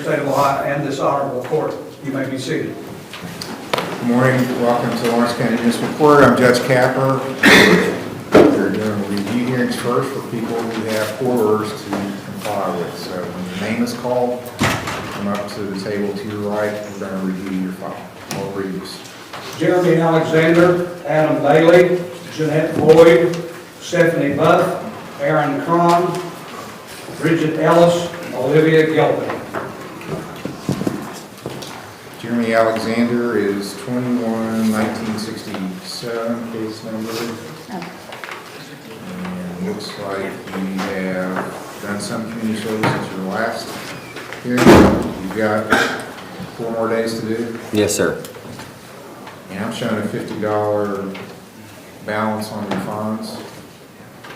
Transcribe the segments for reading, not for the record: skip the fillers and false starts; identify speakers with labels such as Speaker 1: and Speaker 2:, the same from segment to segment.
Speaker 1: state of Ohio and this honorable court. You may be seated.
Speaker 2: Good morning. Welcome to Lawrence County Municipal Court. I'm Judge Capper. We're doing review hearings first for people who have court orders to comply with. So when your name is called, come up to the table to your right. We're going to review your file. All reviews.
Speaker 1: Jeremy Alexander, Adam Bailey, Jeanette Boyd, Stephanie Buff, Aaron Cron, Bridget Ellis, Olivia Gilpin.
Speaker 2: Jeremy Alexander is 21-1967 case number. And looks like you have done some community service since your last hearing. You've got 4 more days to do.
Speaker 3: Yes, sir.
Speaker 2: And I'm showing a $50 balance on your funds.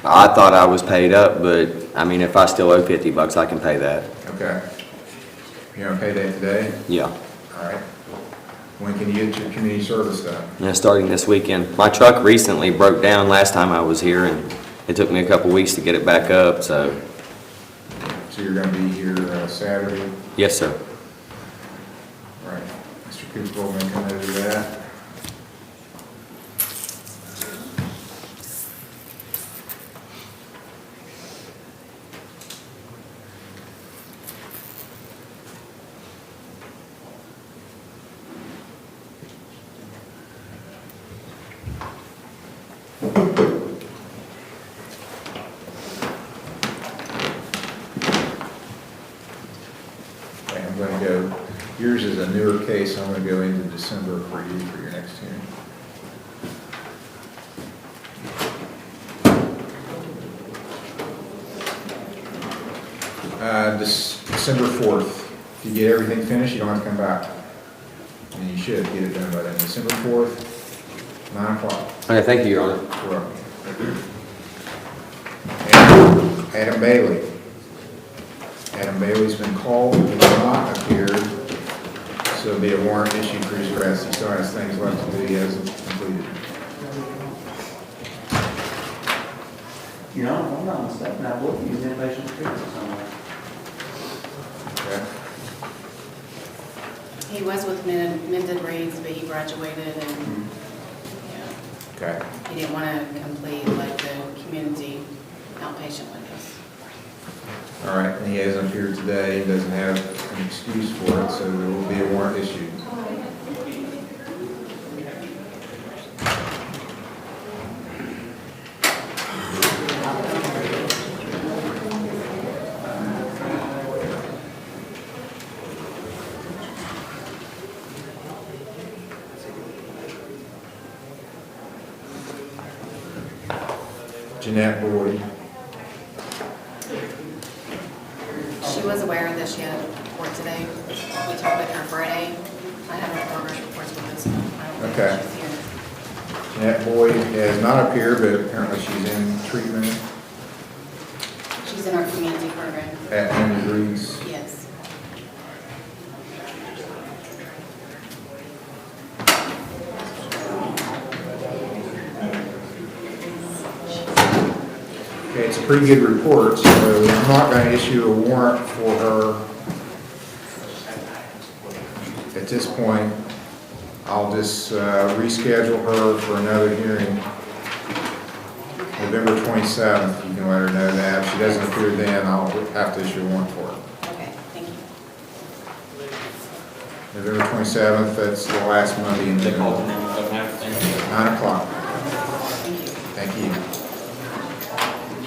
Speaker 3: I thought I was paid up, but I mean, if I still owe $50, I can pay that.
Speaker 2: Okay. You're gonna pay that today?
Speaker 3: Yeah.
Speaker 2: All right. When can you get your community service done?
Speaker 3: Yeah, starting this weekend. My truck recently broke down last time I was here, and it took me a couple weeks to get it back up, so.
Speaker 2: So you're gonna be here Saturday?
Speaker 3: Yes, sir.
Speaker 2: All right. Mr. Cooper will make a note of that. Okay, I'm going to go, yours is a newer case, I'm going to go into December for you for your next hearing. December 4th. If you get everything finished, you don't have to come back. And you should get it done by then. December 4th, 9 o'clock.
Speaker 3: Okay, thank you, Your Honor.
Speaker 2: You're welcome. Adam Bailey. Adam Bailey's been called, he has not appeared, so it'll be a warrant issued for his arrest. He still has things left to do, he hasn't completed.
Speaker 4: You know, I'm not mistaken, I believe he's inpatient treatment somewhere.
Speaker 2: Okay.
Speaker 5: He was with Mended Reeds, but he graduated and, yeah,
Speaker 2: Okay.
Speaker 5: he didn't want to complete like the community outpatient with us.
Speaker 2: All right, and he hasn't appeared today, he doesn't have an excuse for it, so there will be a warrant issued. Jeanette Boyd.
Speaker 5: She was aware that she had a report today. We talked with her Friday. I have her progress reports with us. I don't
Speaker 2: Okay.
Speaker 5: think she's here.
Speaker 2: Jeanette Boyd has not appeared, but apparently she's in treatment
Speaker 5: She's in our community program.
Speaker 2: at Mended Reeds.
Speaker 5: Yes.
Speaker 2: Okay, it's a pretty good report, so I'm not going to issue a warrant for her at this point. I'll just reschedule her for another hearing. November 27th, you can let her know that. If she doesn't appear then, I'll have to issue a warrant for her.
Speaker 5: Okay, thank you.
Speaker 2: November 27th, that's the last Monday in June. 9 o'clock.
Speaker 5: Thank you.
Speaker 2: Thank you.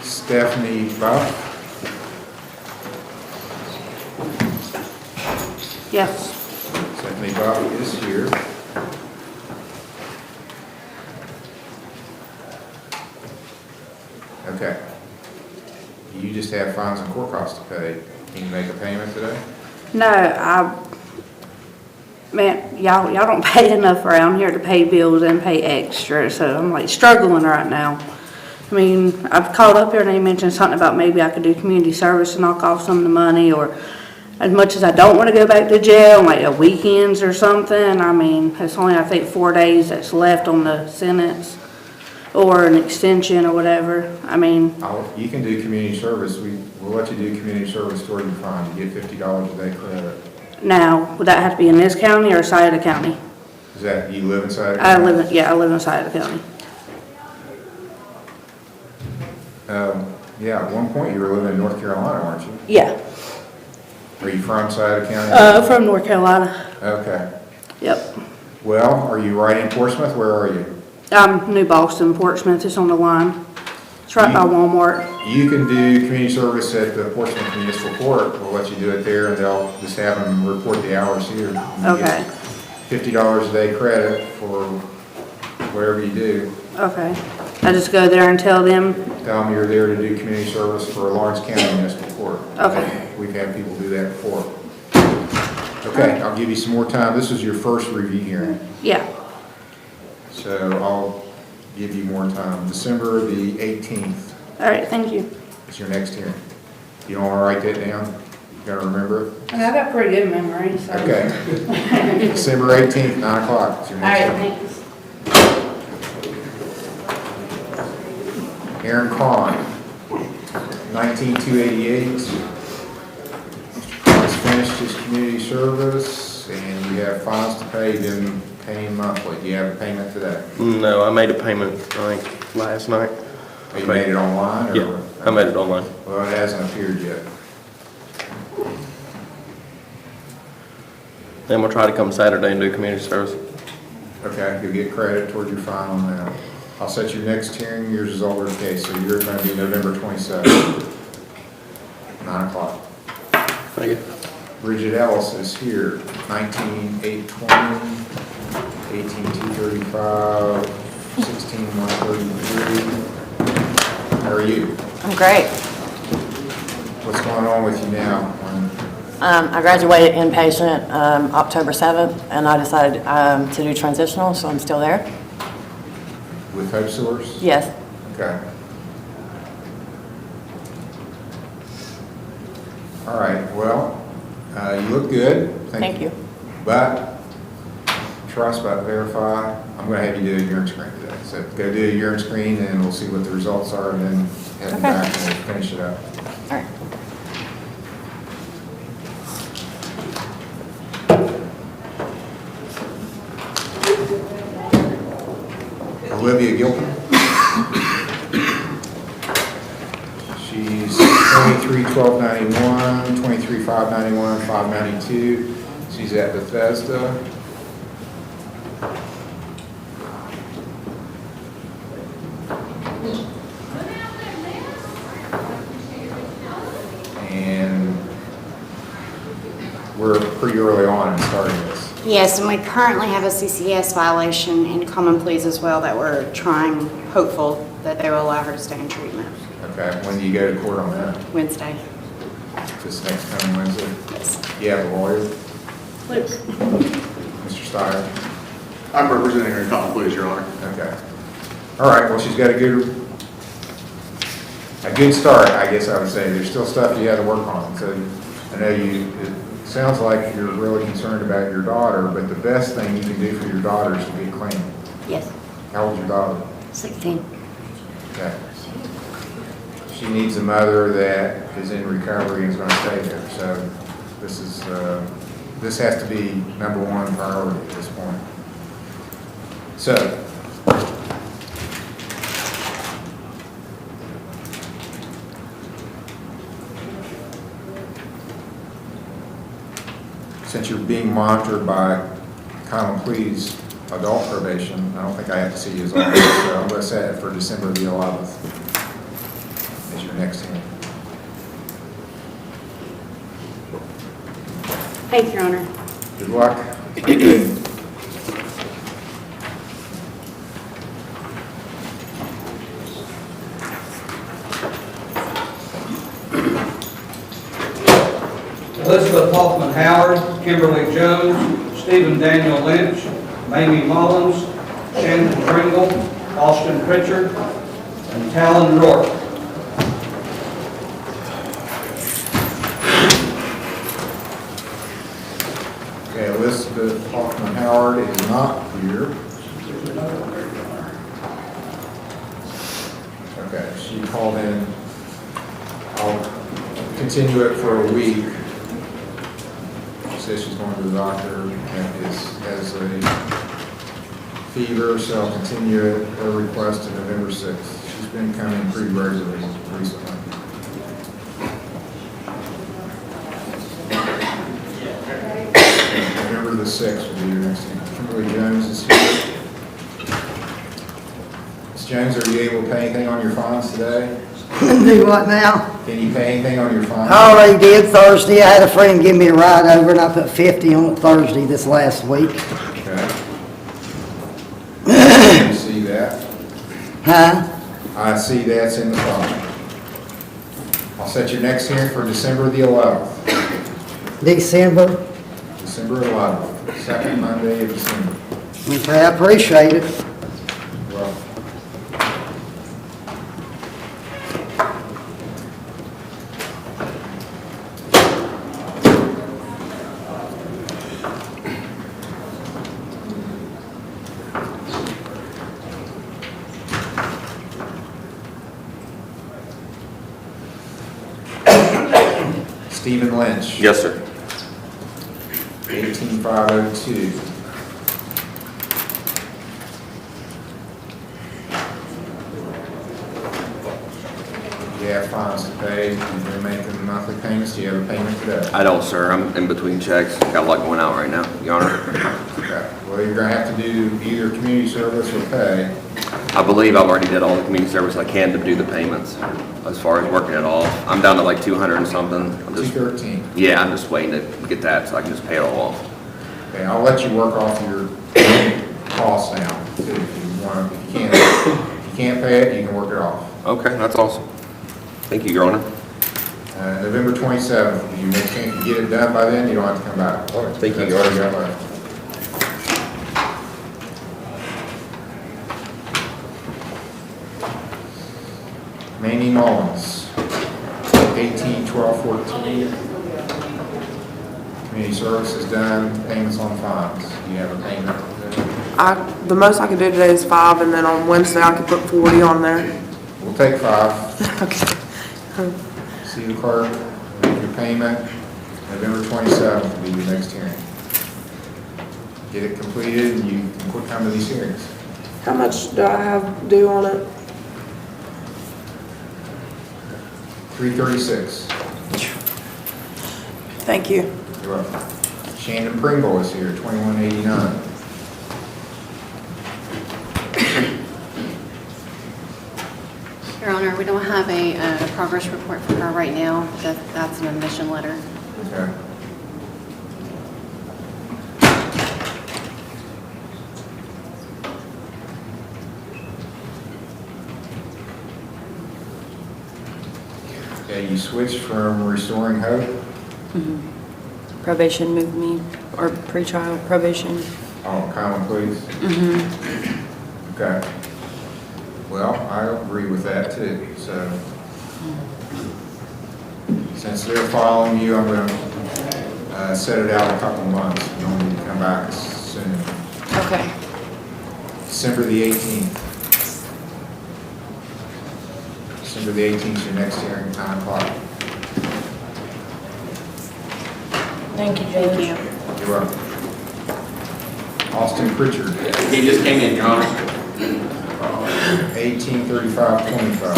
Speaker 2: Stephanie Buff.
Speaker 6: Yes.
Speaker 2: Stephanie Buff is here. Okay. You just have fines and court costs to pay. Can you make a payment today?
Speaker 6: No, man, y'all don't pay enough around here to pay bills and pay extra, so I'm like struggling right now. I mean, I've called up here and they mentioned something about maybe I could do community service and knock off some of the money, or as much as I don't want to go back to jail, like at weekends or something. I mean, it's only, I think, 4 days that's left on the sentence, or an extension or whatever. I mean,
Speaker 2: You can do community service. We'll let you do community service toward your fine. You get $50 a day credit.
Speaker 6: Now, would that have to be in this county or Scioto County?
Speaker 2: Is that, you live inside?
Speaker 6: I live in Scioto County.
Speaker 2: Yeah, at one point you were living in North Carolina, weren't you?
Speaker 6: Yeah,
Speaker 2: Are you from Scioto County?
Speaker 6: from North Carolina.
Speaker 2: Okay.
Speaker 6: Yep.
Speaker 2: Well, are you right in Portsmouth? Where are you?
Speaker 6: New Boston, Portsmouth, it's on the line. It's right by Walmart.
Speaker 2: You can do community service at the Portsmouth Municipal Court. We'll let you do it there, and they'll just have them report the hours here. You
Speaker 6: Okay,
Speaker 2: get $50 a day credit for whatever you do.
Speaker 6: okay. I just go there and tell them,
Speaker 2: Tell them you're there to do community service for Lawrence County Municipal Court.
Speaker 6: Okay.
Speaker 2: We've had people do that before. Okay, I'll give you some more time. This is your first review hearing,
Speaker 6: yeah,
Speaker 2: so I'll give you more time. December the 18th
Speaker 6: all right, thank you.
Speaker 2: is your next hearing. You don't want to write that down? You gotta remember it?
Speaker 6: I got pretty good memory, so.
Speaker 2: Okay. December 18th, 9 o'clock is your
Speaker 6: All right,
Speaker 2: next hearing.
Speaker 6: thanks.
Speaker 2: Aaron Kahn, 19288. Mr. Kahn has finished his community service, and you have fines to pay. You've been paying monthly. Do you have a payment today?
Speaker 7: No, I made a payment, I think, last night.
Speaker 2: Or you made it online? Or?
Speaker 7: Yeah, I made it online.
Speaker 2: Well, it hasn't appeared yet.
Speaker 7: Then we'll try to come Saturday and do community service.
Speaker 2: Okay, you'll get credit toward your fine on that. I'll set your next hearing. Yours is older case, so you're going to be November 27th, 9 o'clock.
Speaker 7: Thank you.
Speaker 2: Bridget Ellis is here, 19820, 18235, 16133. How are you?
Speaker 8: I'm great.
Speaker 2: What's going on with you now?
Speaker 8: I graduated inpatient October 7th, and I decided to do transitional, so I'm still there.
Speaker 2: With Hope Source?
Speaker 8: Yes.
Speaker 2: Okay. All right, well, you look good.
Speaker 8: Thank you.
Speaker 2: But, trust but verify, I'm going to have you do a urine screen today. So go do a urine screen, and we'll see what the results are, and then have you
Speaker 8: Okay.
Speaker 2: back and we'll finish it up.
Speaker 8: All right.
Speaker 2: Olivia Gilpin. She's 23-1291, 23-591, 592. She's at Bethesda. And we're pretty early on in starting this.
Speaker 9: Yes, and we currently have a CCS violation in common pleas as well that we're trying, hopeful that they will allow her to stay in treatment
Speaker 2: Okay, when do you go to court on that?
Speaker 9: Wednesday.
Speaker 2: This next coming Wednesday?
Speaker 9: Yes.
Speaker 2: You have a lawyer,
Speaker 6: Luke.
Speaker 2: Mr. Steyer?
Speaker 10: I'm representing her in common pleas, Your Honor.
Speaker 2: Okay. All right, well, she's got a good start, I guess I would say. There's still stuff you have to work on. So I know it sounds like you're really concerned about your daughter, but the best thing you can do for your daughter is to get clean.
Speaker 9: Yes.
Speaker 2: How old's your daughter?
Speaker 9: 16.
Speaker 2: Okay. She needs a mother that is in recovery and is going to stay there. So this has to be number one priority at this point. So, since you're being monitored by common pleas adult probation, I don't think I have to see you as often, so I'm going to set it for December the 11th as your next hearing.
Speaker 6: Thank you, Your Honor.
Speaker 2: Good luck.
Speaker 1: Elizabeth Hoffman Howard, Kimberly Jones, Stephen Daniel Lynch, Mamie Mullins, Shannon Pringle, Austin Pritchard, and Talon Rourke.
Speaker 2: Okay, Elizabeth Hoffman Howard is not here. Okay, she called in. I'll continue it for a week. She said says she's going to the doctor and has a fever, so I'll continue her request to November 6th. She's been coming pretty regularly recently. November the 6th will be your next meeting. Kimberly Jones is here. Ms. Jones, are you able to pay anything on your fines today?
Speaker 11: Do what now?
Speaker 2: Can you pay anything on your fines?
Speaker 11: I already did Thursday. I had a friend give me a ride over and I put 50 on it Thursday this last week.
Speaker 2: Okay. You see that?
Speaker 11: Huh?
Speaker 2: I see that's in the file. I'll set your next hearing for December the 11th.
Speaker 11: December?
Speaker 2: December 11th, second Monday of December.
Speaker 11: Okay, I appreciate it.
Speaker 2: Well, Stephen Lynch.
Speaker 3: Yes, sir.
Speaker 2: 18502. You have fines to pay, you've been making monthly payments, do you have a payment today?
Speaker 3: I don't, sir. I'm in between checks. Got a lot going out right now, Your Honor.
Speaker 2: Okay, well, you're gonna have to do either community service or pay.
Speaker 3: I believe I've already did all the community service I can to do the payments, as far as working it off. I'm down to like 200 and something. I'm just,
Speaker 2: 213.
Speaker 3: yeah, I'm just waiting to get that so I can just pay it all off.
Speaker 2: Okay, I'll let you work off your costs now, too, if you want, if you can't pay it, you can work it off.
Speaker 3: Okay, that's awesome. Thank you, Your Honor.
Speaker 2: November 27th, if you can't get it done by then, you don't have to come back.
Speaker 3: All right, thank you,
Speaker 2: That's
Speaker 3: Your
Speaker 2: all
Speaker 3: Honor.
Speaker 2: you got left. Mamie Mullins, 18/12/14. Community service is done, payments on fines. You have a payment.
Speaker 12: The most I could do today is 5, and then on Wednesday I could put 40 on there.
Speaker 2: We'll take 5.
Speaker 12: Okay.
Speaker 2: See the clerk, make your payment. November 27th will be your next hearing. Get it completed and you can quit coming to these hearings.
Speaker 12: How much do I have due on it?
Speaker 2: $336.
Speaker 12: Thank you.
Speaker 2: You're welcome. Shannon Pringle is here, 2189.
Speaker 5: Your Honor, we don't have a progress report for her right now. That's an admission letter.
Speaker 2: Okay. Okay, you switched from Restoring Hope.
Speaker 13: Probation moved me, or pretrial probation.
Speaker 2: Oh, common please. Okay. Well, I agree with that too, so. Since they're following you, I'm gonna set it out a couple months. You don't need to come back soon.
Speaker 13: Okay.
Speaker 2: December the 18th. December the 18th is your next hearing, 9 o'clock.
Speaker 13: Thank you, Judge.
Speaker 5: Thank you.
Speaker 2: You're welcome. Austin Pritchard,
Speaker 3: He just came in, Your Honor.
Speaker 2: 183525.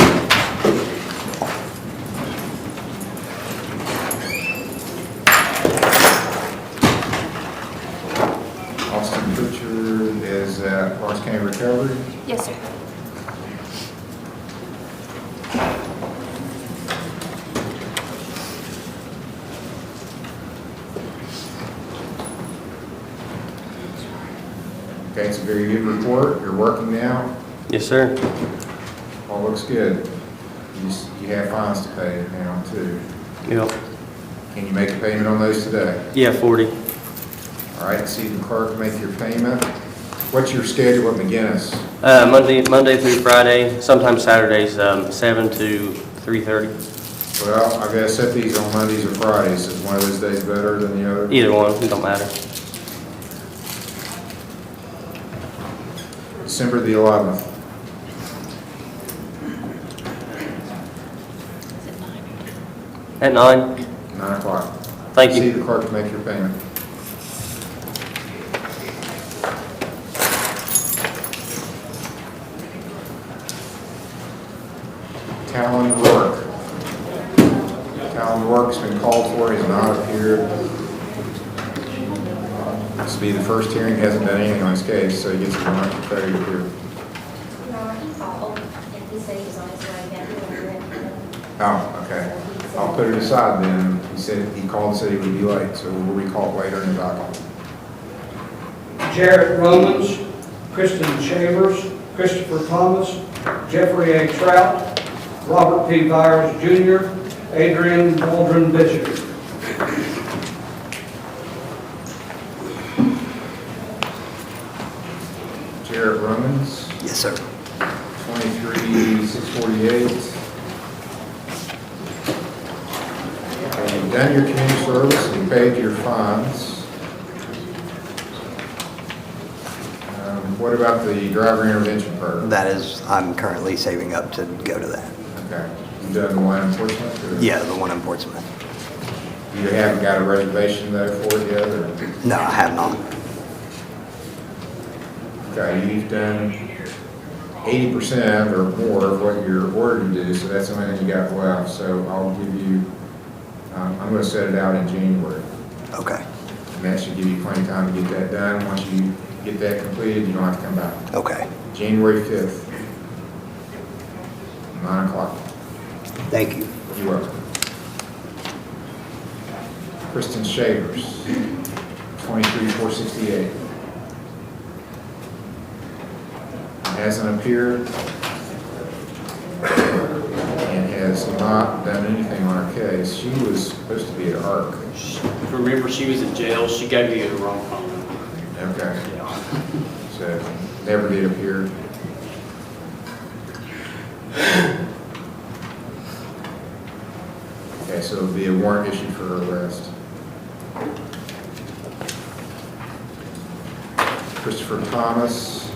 Speaker 2: Austin Pritchard is at Lawrence County Recovery.
Speaker 13: Yes, sir.
Speaker 2: Okay, it's a very good report. You're working now.
Speaker 7: Yes, sir.
Speaker 2: All looks good. You have fines to pay now too.
Speaker 7: Yep.
Speaker 2: Can you make a payment on those today?
Speaker 7: Yeah, 40.
Speaker 2: All right, see the clerk make your payment. What's your schedule at McGinnis?
Speaker 7: Monday through Friday, sometimes Saturdays, 7 to 3:30.
Speaker 2: Well, I gotta set these on Mondays or Fridays. Is one of those days better than the other?
Speaker 7: Either one, it don't matter.
Speaker 2: December the 11th.
Speaker 7: At 9.
Speaker 2: 9 o'clock.
Speaker 7: Thank
Speaker 2: See
Speaker 7: you.
Speaker 2: the clerk make your payment. for has not appeared. This will be the first hearing, hasn't done anything on his case, so he gets a warrant for failure to appear. Oh, okay. I'll put it aside then. He said, he called and said he would be late, so we'll recall it later in the docket.
Speaker 1: Jarrett Romans, Kristen Chambers, Christopher Thomas, Jeffrey A. Trout, Robert P. Byers Jr., Adrian Waldron Bishop.
Speaker 2: Jarrett Romans,
Speaker 11: Yes, sir.
Speaker 2: 23,648. You've done your community service and paid your fines. What about the driver intervention program?
Speaker 11: That is, I'm currently saving up to go to that.
Speaker 2: Okay. You done the one in Portsmouth? Or?
Speaker 11: Yeah, the one in Portsmouth.
Speaker 2: You haven't got a reservation though for it yet, or?
Speaker 11: No, I have not.
Speaker 2: Okay, you've done 80% or more of what you're ordered to do, so that's the only thing you got left. So I'll give you, I'm going to set it out in January.
Speaker 11: Okay.
Speaker 2: And that should give you plenty of time to get that done. Once you get that completed, you don't have to come back.
Speaker 11: Okay.
Speaker 2: January 5th, 9 o'clock.
Speaker 11: Thank you.
Speaker 2: You're welcome. Kristen Shavers, 23,468. Hasn't appeared and has not done anything on her case. She was supposed to be at ARC.
Speaker 14: Remember, she was in jail. She gave you the wrong phone.
Speaker 2: Okay. So never did appear. Okay, so it'll be a warrant issued for her arrest. Christopher Thomas.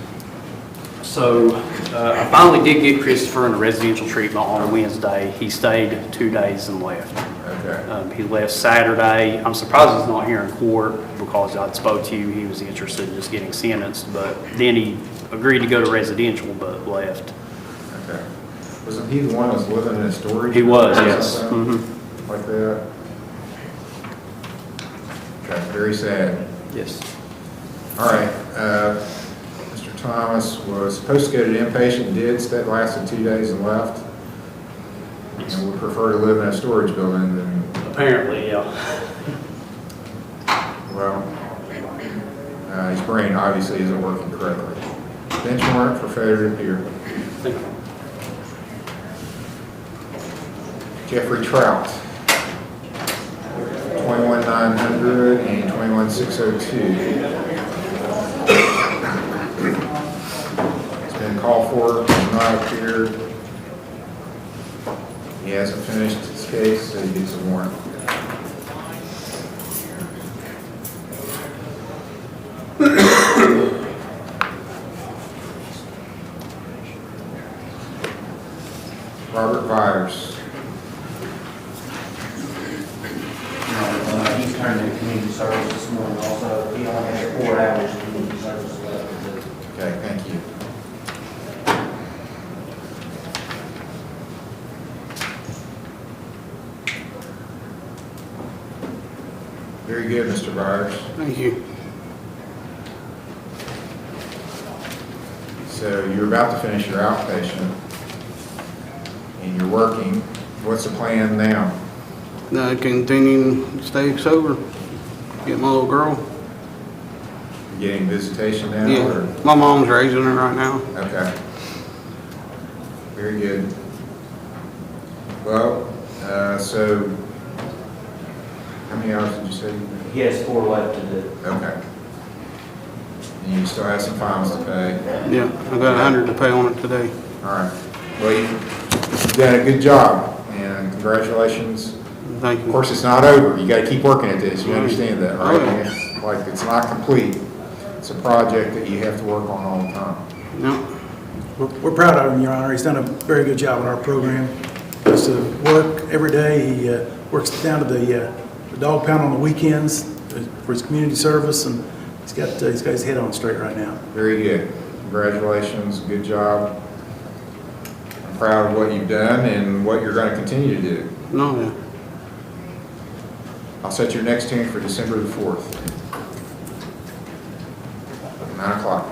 Speaker 14: So I finally did get Christopher in a residential treatment on Wednesday. He stayed 2 days and left.
Speaker 2: Okay.
Speaker 14: He left Saturday. I'm surprised he's not here in court because I spoke to you. He was interested in just getting sentenced, but then he agreed to go to residential but left.
Speaker 2: Okay. Wasn't he the one that was living in a storage?
Speaker 14: He was,
Speaker 2: or
Speaker 14: yes.
Speaker 2: something
Speaker 14: Mm-hmm.
Speaker 2: Like that? Okay, very sad.
Speaker 14: Yes.
Speaker 2: All right. Mr. Thomas was supposed to go to inpatient, did, that lasted 2 days and left. And would prefer to live in a storage building than,
Speaker 14: Apparently, yeah.
Speaker 2: well, his brain obviously isn't working correctly. Bench warrant for failure to appear. Jeffrey Trout, 21,900 and 21,602. It's been called for, has not appeared. He hasn't finished his case, so he gets a warrant. Robert Byers.
Speaker 4: He's turned in community service this morning also. He only has 4 hours of community service left to do.
Speaker 2: Okay, thank you. Very good, Mr. Byers.
Speaker 1: Thank you.
Speaker 2: So you're about to finish your outpatient and you're working. What's the plan now?
Speaker 1: Continue to stay sober, get my little girl.
Speaker 2: You're getting visitation now?
Speaker 1: Yeah,
Speaker 2: Or?
Speaker 1: my mom's raising her right now.
Speaker 2: Okay. Very good. Well, so how many hours did you say?
Speaker 4: He has 4 left to do.
Speaker 2: Okay. And you still have some fines to pay?
Speaker 1: Yeah, I got 100 to pay on it today.
Speaker 2: All right. Well, you've done a good job, and congratulations.
Speaker 1: Thank
Speaker 2: Of
Speaker 1: you.
Speaker 2: course, it's not over. You got to keep working at this. You understand that, right?
Speaker 1: Oh, yeah.
Speaker 2: It's like it's not complete. It's a project that you have to work on all the time.
Speaker 1: No,
Speaker 15: We're proud of him, Your Honor. He's done a very good job in our program. Goes to work every day. He works down to the dog pound on the weekends for his community service, and he's got his head on straight right now.
Speaker 2: Very good. Congratulations. Good job. I'm proud of what you've done and what you're going to continue to do.
Speaker 1: no, yeah.
Speaker 2: I'll set your next hearing for December the 4th. 9 o'clock.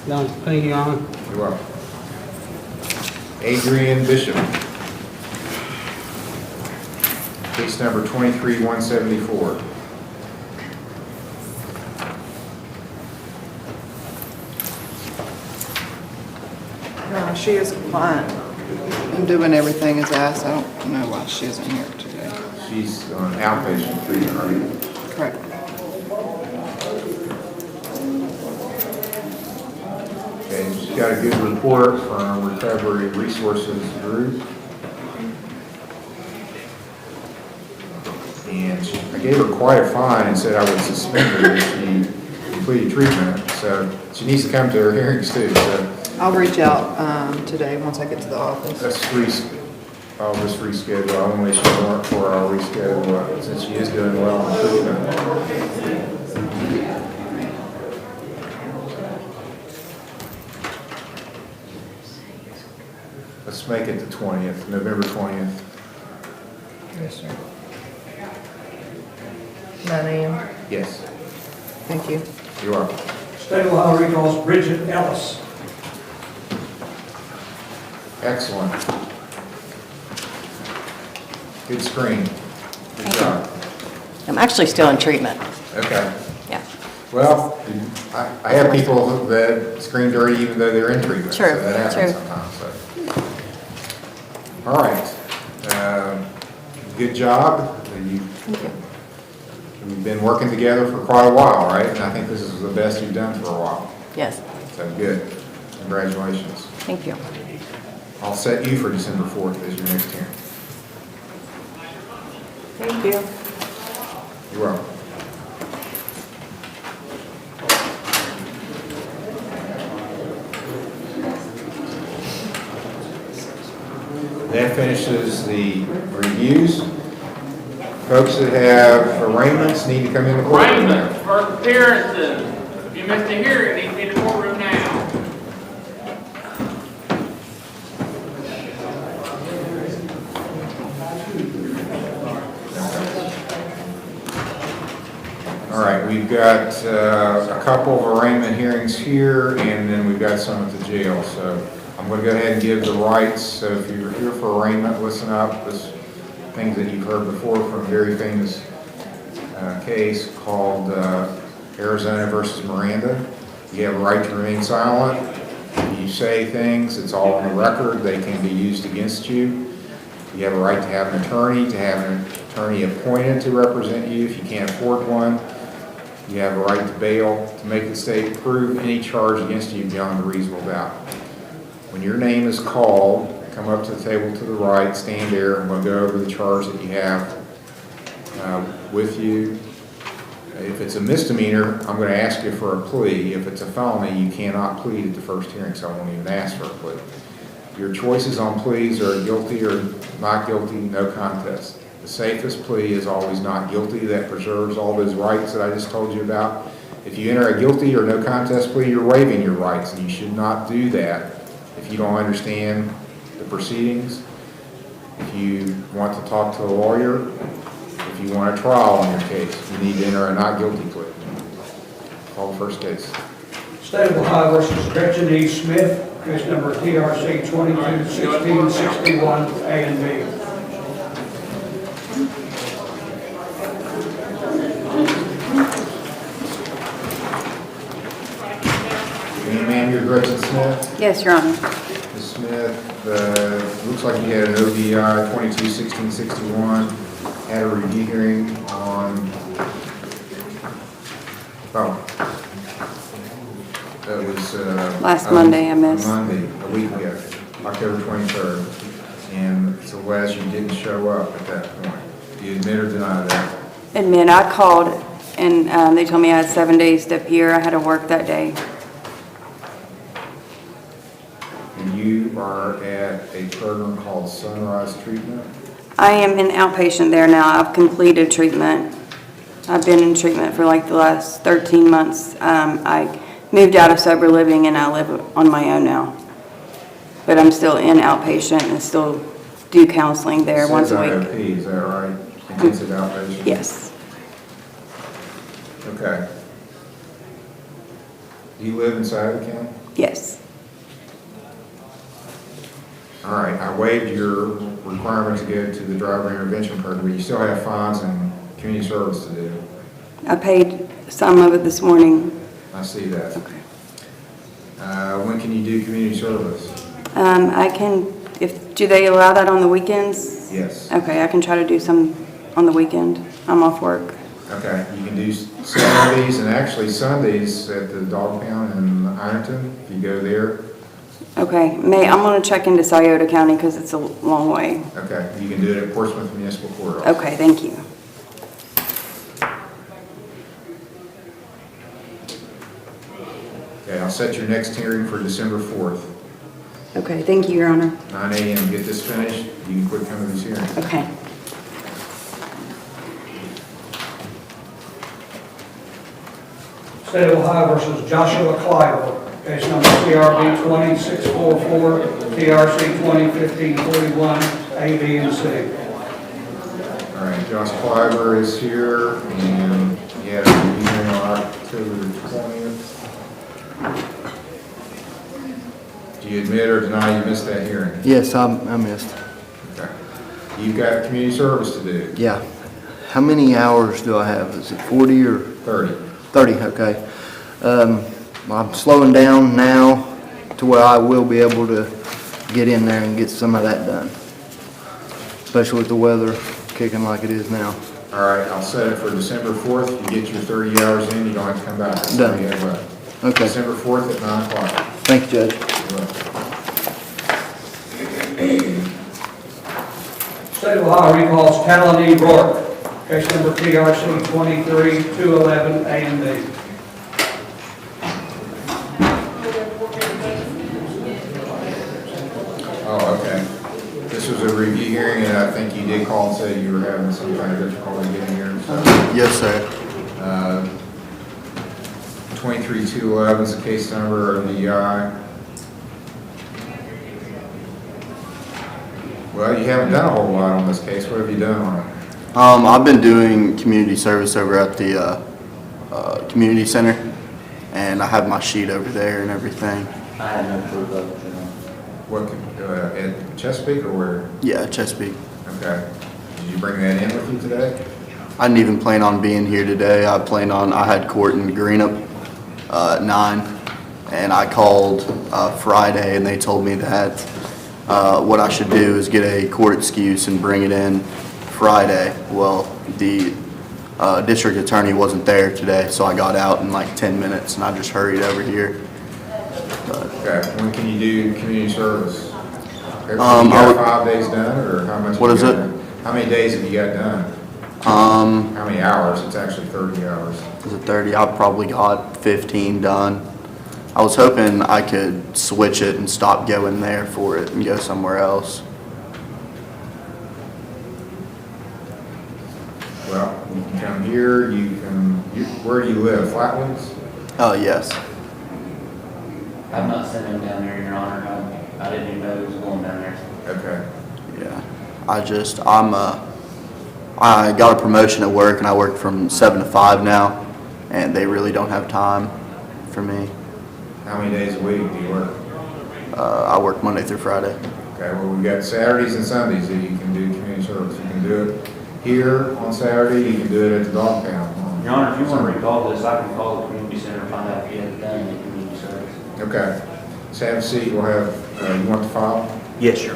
Speaker 1: Done. Thank you, Your Honor.
Speaker 2: You're welcome. Adrian Bishop. Case number 23-174.
Speaker 16: No, she is compliant and doing everything as asked. I don't know why she isn't here today.
Speaker 2: She's on outpatient treatment, right?
Speaker 16: Correct.
Speaker 2: Okay, she's got a good report from Recovery Resources Group. And I gave her quite a fine and said I would suspend her if she completed treatment. So she needs to come to her hearings too, so.
Speaker 16: I'll reach out today once I get to the office.
Speaker 2: I'll just reschedule. I want to make sure for our reschedule since she is doing well in treatment. Let's make it the 20th, November 20th.
Speaker 16: Yes, sir. 9 a.m.
Speaker 2: Yes,
Speaker 16: Thank you.
Speaker 2: you are.
Speaker 1: State of Ohio recalls Bridget Ellis.
Speaker 2: Excellent. Good screen. Good job.
Speaker 8: I'm actually still in treatment.
Speaker 2: Okay.
Speaker 8: Yeah.
Speaker 2: Well, I have people that screen dirty even though they're in treatment.
Speaker 8: True,
Speaker 2: So that happens
Speaker 8: true.
Speaker 2: sometimes, so. All right. Good job. We've been working together for quite a while, right? And I think this is the best you've done for a while.
Speaker 8: Yes.
Speaker 2: So good. Congratulations.
Speaker 8: Thank you.
Speaker 2: I'll set you for December 4th as your next hearing.
Speaker 16: Thank you.
Speaker 2: You're welcome. That finishes the reviews. Folks that have arraignments need to come in the courtroom.
Speaker 17: Arraignment for appearances. If you missed a hearing, you need to be in the courtroom now.
Speaker 2: All right, we've got a couple of arraignment hearings here, and then we've got some at the jail. So I'm going to go ahead and give the rights. So if you're here for arraignment, listen up. This things that you've heard before from a very famous case called Arizona versus Miranda. You have a right to remain silent. If you say things, it's all on the record. They can be used against you. You have a right to have an attorney appointed to represent you if you can't afford one. You have a right to bail to make the state prove any charge against you beyond a reasonable doubt. When your name is called, come up to the table to the right, stand there, and we'll go over the charge that you have with you. If it's a misdemeanor, I'm going to ask you for a plea. If it's a felony, you cannot plead at the first hearing, so I won't even ask for a plea. Your choices on pleas are guilty or not guilty, no contest. The safest plea is always not guilty. That preserves all those rights that I just told you about. If you enter a guilty or no contest plea, you're waiving your rights, and you should not do that if you don't understand the proceedings. If you want to talk to a lawyer, if you want a trial on your case, you need to enter a not guilty plea. Call the first case.
Speaker 1: State of Ohio versus Gretchen E. Smith, case number TRC 221661, A and B.
Speaker 2: Ma'am, you're Gretchen Smith?
Speaker 6: Yes, Your Honor.
Speaker 2: Ms. Smith, looks like you had an OVI 221661, had a review hearing on, that was...
Speaker 6: Last Monday, I missed.
Speaker 2: Monday, a week ago, October 23rd, and it's alleged you didn't show up at that point. Do you admit or deny that?
Speaker 6: Admit, I called and they told me I had 7 days to appear. I had to work that day.
Speaker 2: And you are at a program called Sunrise Treatment?
Speaker 6: I am in outpatient there now. I've completed treatment. I've been in treatment for like the last 13 months. I moved out of sober living and I live on my own now. But I'm still in outpatient and still do counseling there once a week.
Speaker 2: IOP, is that right? Intensive outpatient?
Speaker 6: Yes.
Speaker 2: Okay. Do you live inside the county?
Speaker 6: Yes.
Speaker 2: All right, I waived your requirement to go to the driver intervention program, but you still have fines and community service to do.
Speaker 6: I paid some of it this morning.
Speaker 2: I see that.
Speaker 6: Okay.
Speaker 2: When can you do community service?
Speaker 6: I can, do they allow that on the weekends?
Speaker 2: Yes.
Speaker 6: Okay, I can try to do some on the weekend. I'm off work.
Speaker 2: Okay, you can do Saturdays and actually Sundays at the dog pound in Ironton, if you go there.
Speaker 6: Okay, I'm gonna check into Scioto County because it's a long way.
Speaker 2: Okay, you can do it at Portsmouth Municipal Court also.
Speaker 6: Okay, thank you.
Speaker 2: Okay, I'll set your next hearing for December 4th,
Speaker 6: Okay, thank you, Your Honor.
Speaker 2: 9 a.m. Get this finished, you can quit coming to this hearing.
Speaker 6: Okay.
Speaker 1: State of Ohio versus Joshua Clyber, case number CRB 2644, TRC 2015-41, A, B, and C.
Speaker 2: All right, Josh Clyber is here, and he had a hearing on October the 20th. Do you admit or deny you missed that hearing?
Speaker 18: Yes, I missed.
Speaker 2: Okay. You've got community service to do.
Speaker 18: Yeah. How many hours do I have? Is it 40 or?
Speaker 2: 30.
Speaker 18: 30, okay. I'm slowing down now to where I will be able to get in there and get some of that done. Especially with the weather kicking like it is now.
Speaker 2: All right, I'll set it for December 4th. You get your 30 hours in, you don't have to come back. That's
Speaker 18: Done.
Speaker 2: all you have left.
Speaker 18: Okay.
Speaker 2: December 4th at 9 o'clock.
Speaker 18: Thank you, Judge.
Speaker 2: You're welcome.
Speaker 1: State of Ohio recalls Talon E. Rourke, case number TRC 23-211, A and B.
Speaker 2: Oh, okay. This was a review hearing, and I think you did call and say you were having some kind of difficulty getting here. So,
Speaker 18: Yes, sir.
Speaker 2: 23-211 is the case number of the Well, you haven't done a whole lot on this case. What have you done on it?
Speaker 18: I've been doing community service over at the community center, and I have my sheet over there and everything.
Speaker 4: I had no proof of it, you know.
Speaker 2: What, at Chesapeake or where?
Speaker 18: Yeah, Chesapeake.
Speaker 2: Okay. Did you bring that in with you today?
Speaker 18: I didn't even plan on being here today. I had court in Greenup at 9, and I called Friday, and they told me that what I should do is get a court excuse and bring it in Friday. Well, the district attorney wasn't there today, so I got out in like 10 minutes, and I just hurried over here.
Speaker 2: Okay. When can you do community service? You
Speaker 18: I
Speaker 2: got
Speaker 18: would-
Speaker 2: 5 days done, or how much?
Speaker 18: What
Speaker 2: have
Speaker 18: is
Speaker 2: you
Speaker 18: it?
Speaker 2: got done? How many days have you got done? How many hours? It's actually 30 hours.
Speaker 18: Is it 30? I probably got 15 done. I was hoping I could switch it and stop going there for it and go somewhere else.
Speaker 2: Well, you can come here, where do you live, Flatwoods?
Speaker 18: Oh, yes.
Speaker 4: I've not sent him down there, Your Honor. I didn't even know he was going down there.
Speaker 2: Okay.
Speaker 18: Yeah. I got a promotion at work, and I work from 7 to 5 now, and they really don't have time for me.
Speaker 2: How many days a week do you work?
Speaker 18: I work Monday through Friday.
Speaker 2: Okay, well, we've got Saturdays and Sundays that you can do community service. You can do it here on Saturday, you can do it at the dog pound.
Speaker 4: Your Honor, if you want to recall this, I can call the community center and find out if you have done any community service.
Speaker 2: Okay. Let's have a seat, we'll have, you want the file?
Speaker 4: Yes, sir.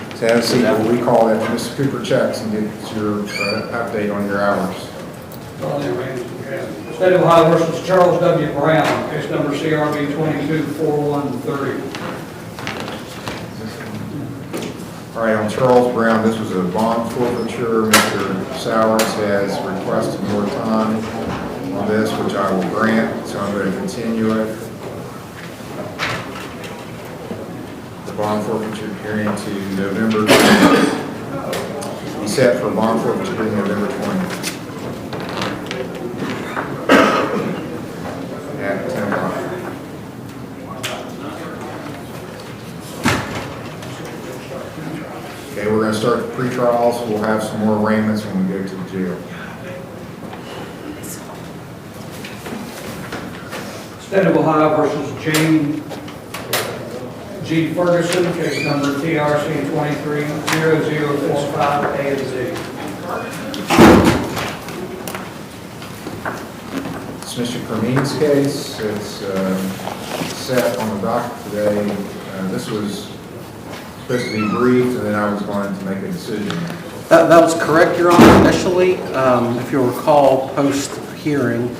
Speaker 2: Let's have a seat, we'll recall that to Mr. Cooper checks and get your update on your hours.
Speaker 1: State of Ohio versus Charles W. Brown, case number CRB 22-4130.
Speaker 2: All right, on Charles Brown, this was a bond forfeiture. Mr. Sowers has requested more time on this, which I will grant, so I'm going to continue it. The bond forfeiture hearing to November 20th. He set for bond forfeiture hearing November 20th. At 10 o'clock. Okay, we're going to to start the pre-trials. We'll have some more arraignments when we go to the jail.
Speaker 1: State of Ohio versus Jane G. Ferguson, case number TRC 230045 A and Z.
Speaker 2: It's Mr. Kermeen's case. It's set on the docket today. This was supposed to be briefed, and then I was going to make a decision.
Speaker 4: That was correct, Your Honor, initially. If you'll recall, post-hearing,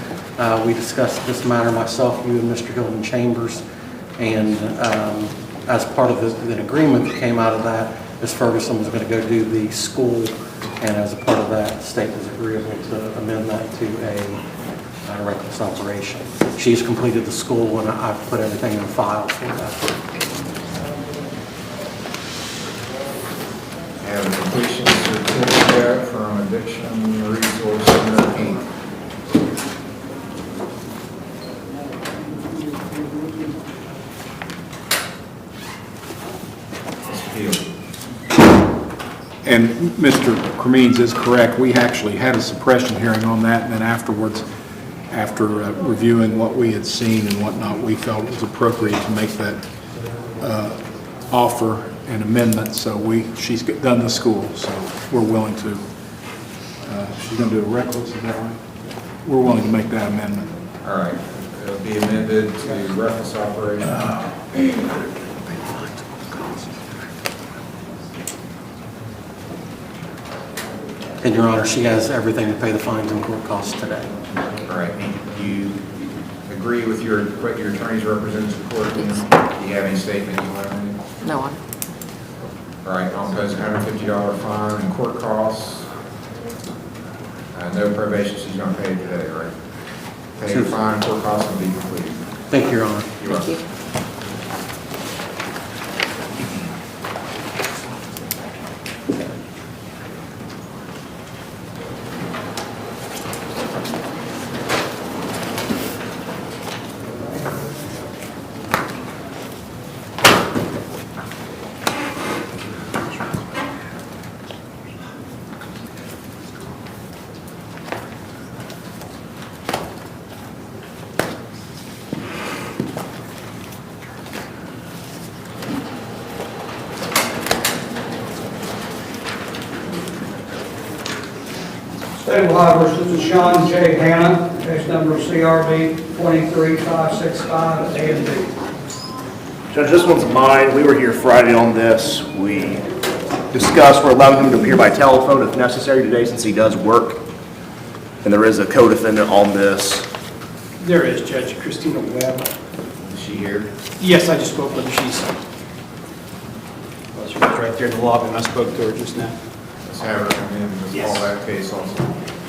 Speaker 4: we discussed this matter, myself, you, and Mr. Hilton Chambers, and as part of the agreement that came out of that, Ms. Ferguson was going to go do the school, and as a part of that, the state was agreeable to amend that to a reckless operation. She's completed the school, and I've put everything in file for that.
Speaker 2: I have a completion certificate from Addiction Resource Center, Inc.
Speaker 19: And Mr. Cremines is correct. We actually had a suppression hearing on that, and then afterwards, after reviewing what we had seen and whatnot, we felt it was appropriate to make that offer and amendment. So she's done the school, so we're willing to, she's going to do a reckless, is that right? We're willing to make that amendment.
Speaker 2: All right. It'll be amended to reckless operation.
Speaker 4: And Your Honor, she has everything to pay the fines and court costs today.
Speaker 2: All right. Do you agree with what your attorneys represent to court? Do you have any statement you want to make?
Speaker 8: No one.
Speaker 2: All right. I'll impose a $150 fine and court costs. No probation. She's going to pay today, right? Pay your fine and court costs will be completed.
Speaker 4: Thank you, Your Honor.
Speaker 2: You're welcome.
Speaker 1: State of Ohio versus Sean J. Hanna, case number CRB 23565 A and B.
Speaker 10: Judge, this one's mine. We were here Friday on this. We discussed, we're allowing him to appear by telephone if necessary today since he does work. And there is a co-defendant on this.
Speaker 14: There is, Judge Christina Webb.
Speaker 2: Is she here?
Speaker 14: Yes, I just spoke with her. She was right there in the lobby, and I spoke to her just now.
Speaker 2: Let's have her come in and call that case also.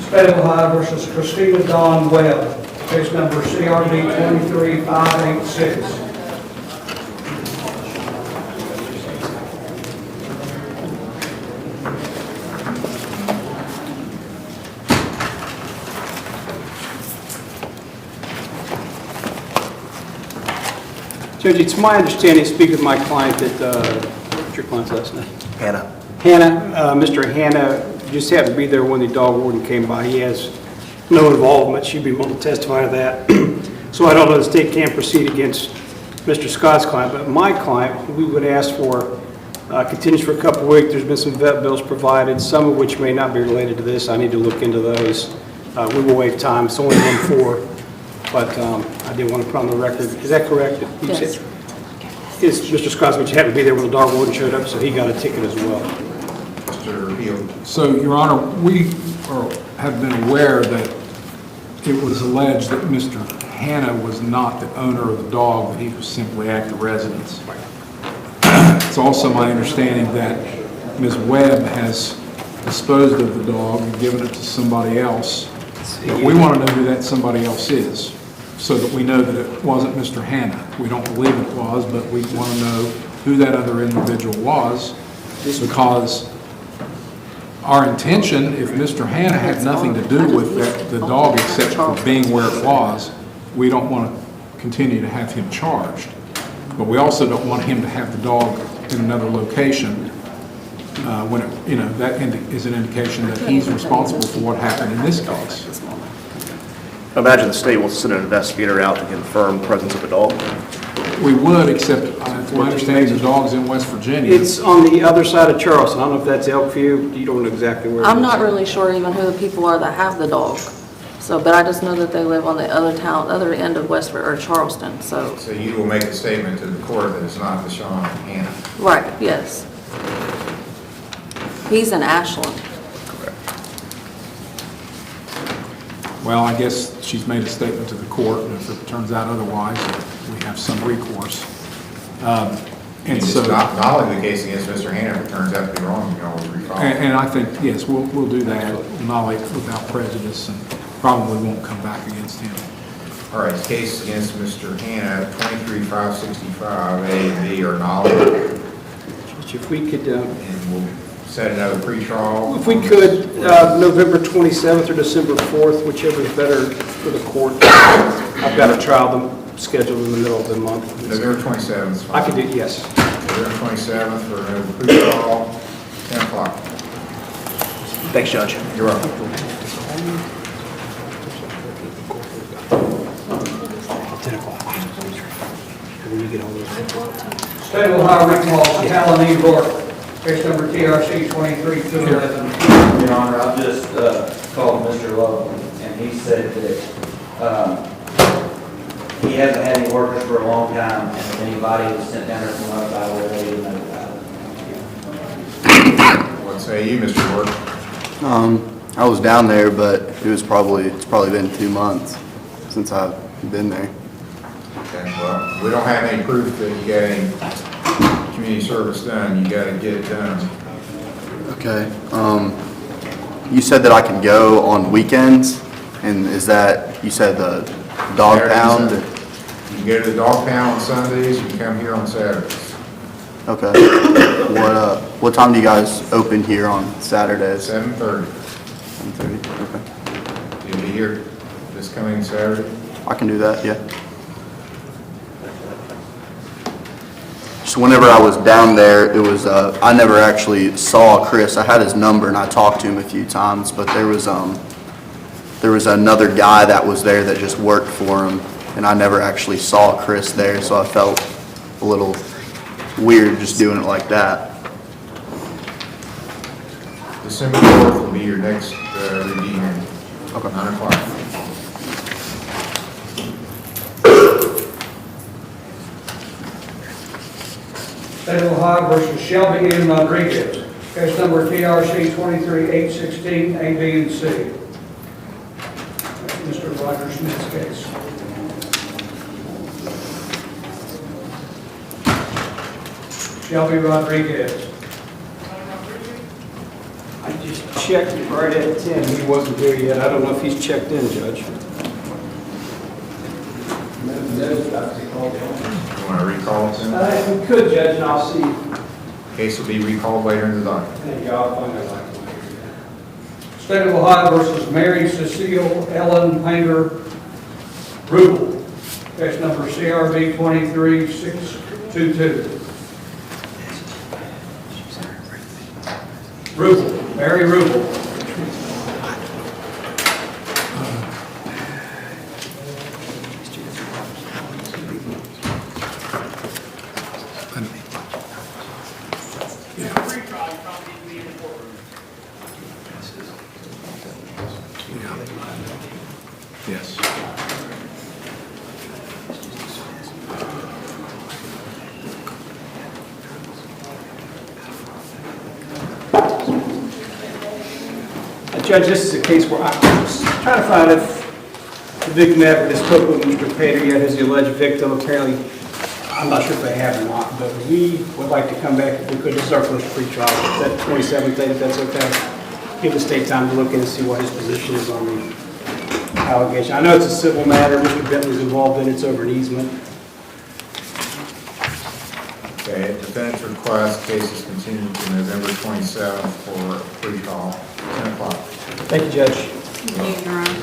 Speaker 1: State of Ohio versus Christina Dawn Webb, case number CRB 23586.
Speaker 14: Judge, it's my understanding, speaking with my client, that, what's your client's last name?
Speaker 10: Hannah.
Speaker 14: Mr. Hanna just happened to be there when the dog warden came by. He has no involvement. She'd be able to testify to that. So I don't know if the state can proceed against Mr. Scott's client, but my client, we would ask for continuance for a couple of weeks. There's been some vet bills provided, some of which may not be related to this. I need to look into those. We will waive time. It's only been 4, but I did want to put on the record. Is that correct?
Speaker 8: Yes.
Speaker 14: It's Mr. Scott's, but you happened to be there when the dog warden showed up, so he got a ticket as well.
Speaker 19: So, Your Honor, we have been aware that it was alleged that Mr. Hanna was not the owner of the dog, that he was simply at the residence. It's also my understanding that Ms. Webb has disposed of the dog and given it to somebody else. But we want to know who that somebody else is, so that we know that it wasn't Mr. Hanna. We don't believe it was, but we want to know who that other individual was, because our intention, if Mr. Hanna had nothing to do with the dog except for being where it was, we don't want to continue to have him charged. But we also don't want him to have the dog in another location when, that is an indication that he's responsible for what happened in this case.
Speaker 10: I imagine the state will send an investigator out to confirm the presence of a dog.
Speaker 19: We would, except, to my understanding, the dog's in West Virginia.
Speaker 14: It's on the other side of Charleston. I don't know if that's Elkview. You don't know exactly where it is.
Speaker 13: I'm not really sure even who the people are that have the dog. So, but I just know that they live on the other end of or Charleston, so.
Speaker 2: So you will make a statement to the court that it's not Deshaun Hannah.
Speaker 13: Right, yes. He's in Ashland.
Speaker 19: Well, I guess she's made a statement to the court, and if it turns out otherwise, we have some recourse. And so,
Speaker 2: it's not only the case against Mr. Hannah, if it turns out to be wrong, you can always recall.
Speaker 19: and I think, yes, we'll do that, nolly without prejudice, and probably won't come back against him.
Speaker 2: All right, case against Mr. Hannah, 23-565, A and B are nolly.
Speaker 14: If we could,
Speaker 2: And we'll set another pre-trial.
Speaker 14: if we could, November 27th or December 4th, whichever is better for the court. I've got a trial scheduled in the middle of the month.
Speaker 2: November 27th.
Speaker 14: I could do, yes.
Speaker 2: November 27th for another pre-trial, 10 o'clock.
Speaker 10: Thanks, Judge.
Speaker 2: You're welcome.
Speaker 1: State of Ohio recalls Callan E. Rourke, case number TRC 23-211.
Speaker 20: Your Honor, I just called Mr. Love, and he said that he hasn't had any workers for a long time, and if anybody was sent down there from outside, they didn't know about it.
Speaker 2: What say you, Mr. Ward?
Speaker 18: I was down there, but it's probably been 2 months since I've been there.
Speaker 2: Okay, well, we don't have any proof that you got any community service done. You got to get it done.
Speaker 18: Okay. You said that I can go on weekends, and is that, you said the dog
Speaker 2: Saturdays,
Speaker 18: pound?
Speaker 2: You can go to the dog pound on Sundays, you can come here on Saturdays.
Speaker 18: Okay. What time do you guys open here on Saturdays?
Speaker 2: 7:30.
Speaker 18: 7:30, okay.
Speaker 2: You'll be here this coming Saturday?
Speaker 18: I can do that, yeah. So whenever I was down there, it was, I never actually saw Chris. I had his number and I talked to him a few times, but there was another guy that was there that just worked for him, and I never actually saw Chris there, so I felt a little weird just doing it like that.
Speaker 2: December 4th will be your next review hearing.
Speaker 18: Okay.
Speaker 2: 9 o'clock.
Speaker 1: State of Ohio versus Shelby M. Rodriguez, case number TRC 23-816, A, B, and C. That's Mr. Roger Smith's case. Shelby Rodriguez.
Speaker 14: I just checked right at 10. He wasn't there yet. I don't know if he's checked in, Judge.
Speaker 2: You want to recall it then?
Speaker 14: If we could, Judge, and I'll see.
Speaker 2: Case will be recalled later in the document.
Speaker 14: Thank you. I'll find out.
Speaker 1: State of Ohio versus Mary Cecile Ellen Painter Rubel, case number CRB 23622. Rubel, Mary Rubel.
Speaker 19: Yes.
Speaker 14: Judge, this is a case where I was trying to find if the victim ever spoke with Mr. Pater yet as the alleged victim. Apparently, I'm not sure if they have or not, but we would like to come back if we could. This is our first pre-trial. That 27th date, if that's okay. Give the state time to look in and see what his position is on the allegation. I know it's a civil matter. Mr. Bentley's involved in it. It's over an easement.
Speaker 2: Okay, at defendant's request, case is continued to November 27th for pre-trial, 10 o'clock.
Speaker 14: Thank you, Judge.
Speaker 9: Thank you, Your Honor.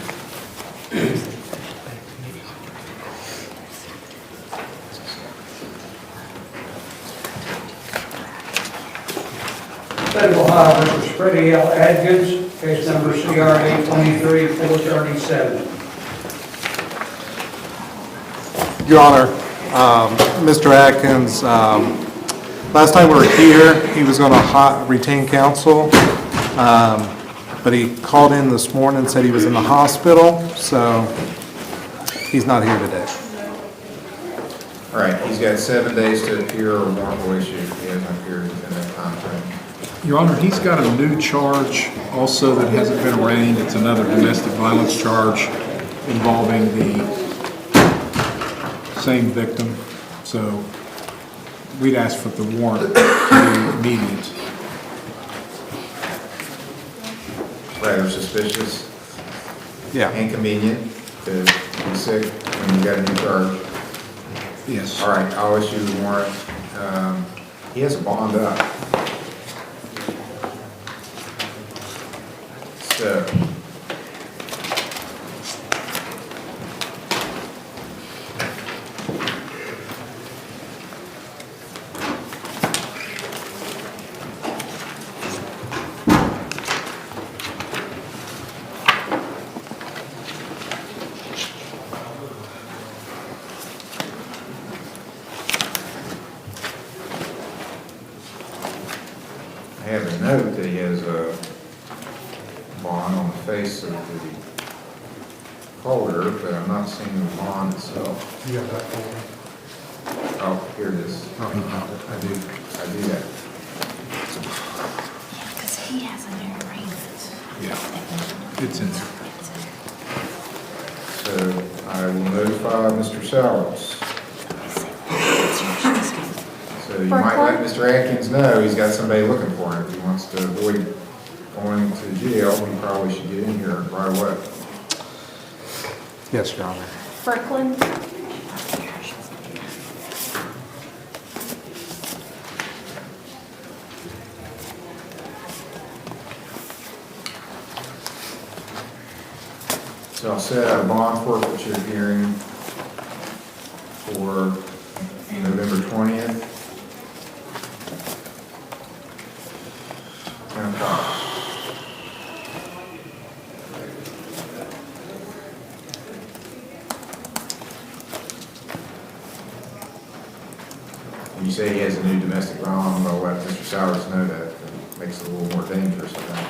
Speaker 1: State of Ohio versus Freddie L. Adkins, case number CRA 23-437.
Speaker 21: Your Honor, Mr. Atkins, last time we were here, he was going to retain counsel, but he called in this morning and said he was in the hospital, so he's not here today.
Speaker 2: All right, he's got 7 days to appear or warrant will issue if he hasn't appeared within that time frame.
Speaker 19: Your Honor, he's got a new charge also that hasn't been arraigned. It's another domestic violence charge involving the same victim. So we'd ask for the warrant to be immediate.
Speaker 2: Rather suspicious.
Speaker 19: Yeah.
Speaker 2: Inconvenient to be sick when you got a new charge.
Speaker 19: Yes.
Speaker 2: All right, I'll issue the warrant. He has a bond up. So. I have a note that he has a bond on the face of the folder, but I'm not seeing the bond itself.
Speaker 19: You got that folder?
Speaker 2: Oh, here it is.
Speaker 19: Oh,
Speaker 2: I do that.
Speaker 9: Because he has a new arraignment.
Speaker 19: Yeah, it's in there.
Speaker 2: So I will notify Mr. Sowers. So you might let Mr. Atkins know he's got somebody looking for him. If he wants to avoid going to jail, he probably should get in here right away.
Speaker 19: Yes, Your Honor.
Speaker 9: Franklin?
Speaker 2: So I'll set a bond forfeiture hearing for November 20th. 10 o'clock. You say he has a new domestic violence, I'm going to let Mr. Sowers know that. It makes it a little more dangerous, I think.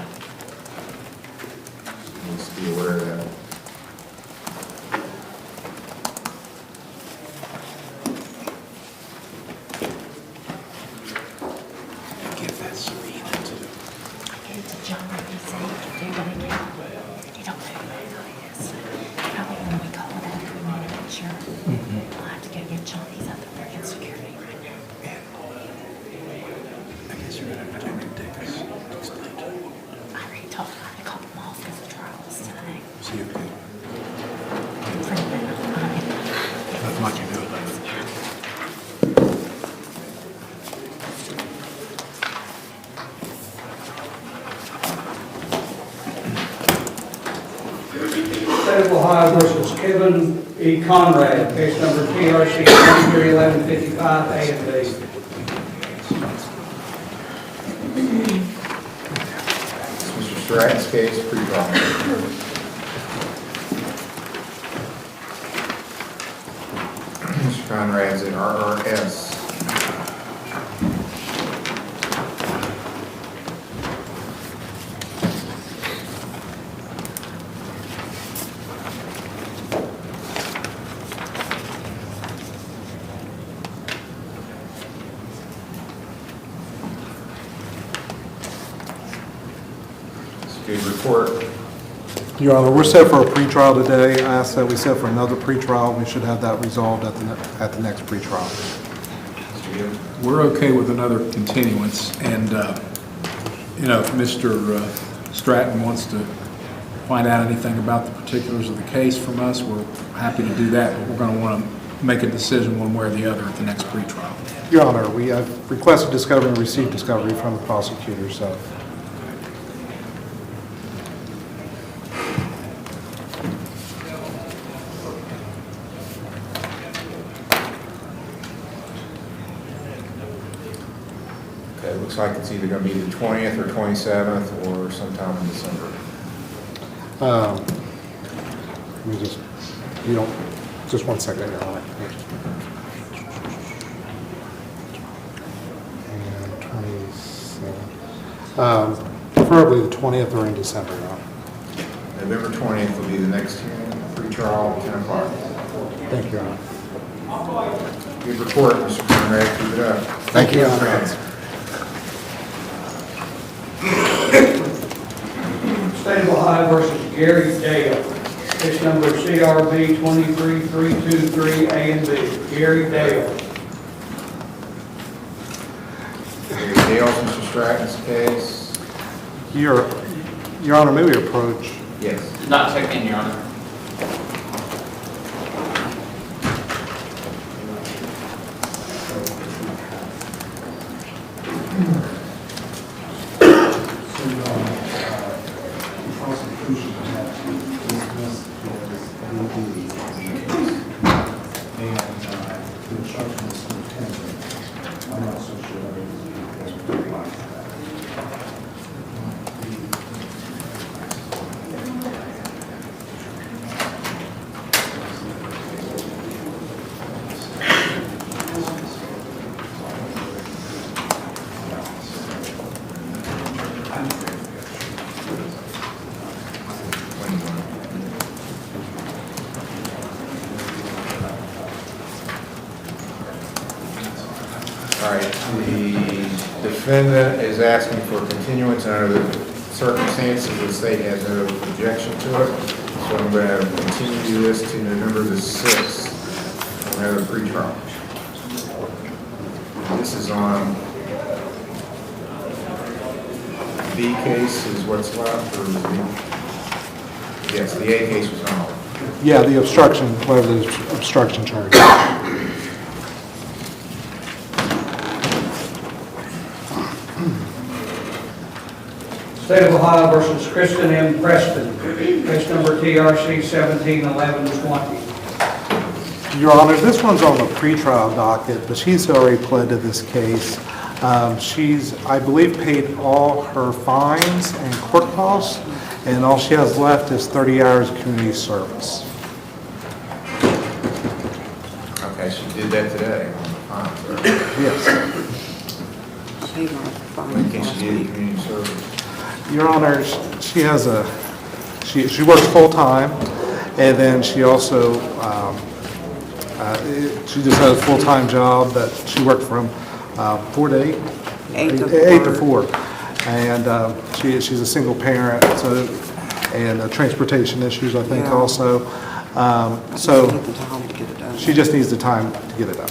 Speaker 2: He needs to be aware of that.
Speaker 19: Give that subpoena to
Speaker 9: Give it to John, he said he can do what he can. You don't know who that is. Probably when we call it after we made it, sure. I'll have to go get John, he's up there in security right now.
Speaker 19: I guess you're gonna have to take us to explain to him.
Speaker 9: I already told him I called him off because the trial was today.
Speaker 19: See you again.
Speaker 9: Nothing
Speaker 19: Nothing I can do about it.
Speaker 1: State of Ohio versus Kevin E. Conrad, case number TRC 23-1155, A and B.
Speaker 2: Mr. Stratton's case, pre-trial. Mr. Conrad's at RRS. Good report.
Speaker 19: Your Honor, we're set for a pretrial today. I asked that we set for another pretrial. We should have that resolved at the next pretrial. We're okay with another continuance, and, you know, if Mr. Stratton wants to find out anything about the particulars of the case from us, we're happy to do that, but we're going to want to make a decision one way or the other at the next pretrial.
Speaker 22: Your Honor, we have requested discovery and received discovery from the prosecutor, so.
Speaker 2: Okay. it looks like it's either going to be the 20th or 27th or sometime in December.
Speaker 22: Let me just, just one second, Your Honor. And 27th. Preferably the 20th or in December, Your Honor.
Speaker 2: November 20th will be the next hearing, pre-trial, 10 o'clock.
Speaker 22: Thank you, Your Honor.
Speaker 2: Good report, Mr. Conrad. Keep it up.
Speaker 22: Thank you, Your Honor.
Speaker 2: friends.
Speaker 1: State of Ohio versus Gary Dale. Case number CRB 23323 A and B. Gary Dale.
Speaker 2: Gary Dale's Mr. Stratton's case.
Speaker 22: Your Honor, may we approach?
Speaker 2: Yes.
Speaker 17: Not checking in, Your Honor.
Speaker 2: All right, the defendant is asking for continuance under the circumstances. The state has no objection to it. So I'm going to continue this to November the 6th. We'll have a pretrial. This is on B case is what's left, or is it? Yes, the A case was on.
Speaker 22: Yeah, the obstruction, whatever the obstruction charge.
Speaker 1: State of Ohio versus Kristen M. Preston. Case number TRC 171120.
Speaker 22: Your Honor, this one's on the pretrial docket, but she's already pled to this case. She's, I believe, paid all her fines and court costs, and all she has left is 30 hours of community service.
Speaker 2: Okay, she did that today on the fines, right?
Speaker 22: Yes.
Speaker 2: When can she do the community service?
Speaker 22: Your Honor, she has she works full-time, and then she also, she just has a full-time job that she worked from 4 to 8? 8 to 4. And she's a single parent, so, and transportation issues, I think, also. So she just needs the time to get it done.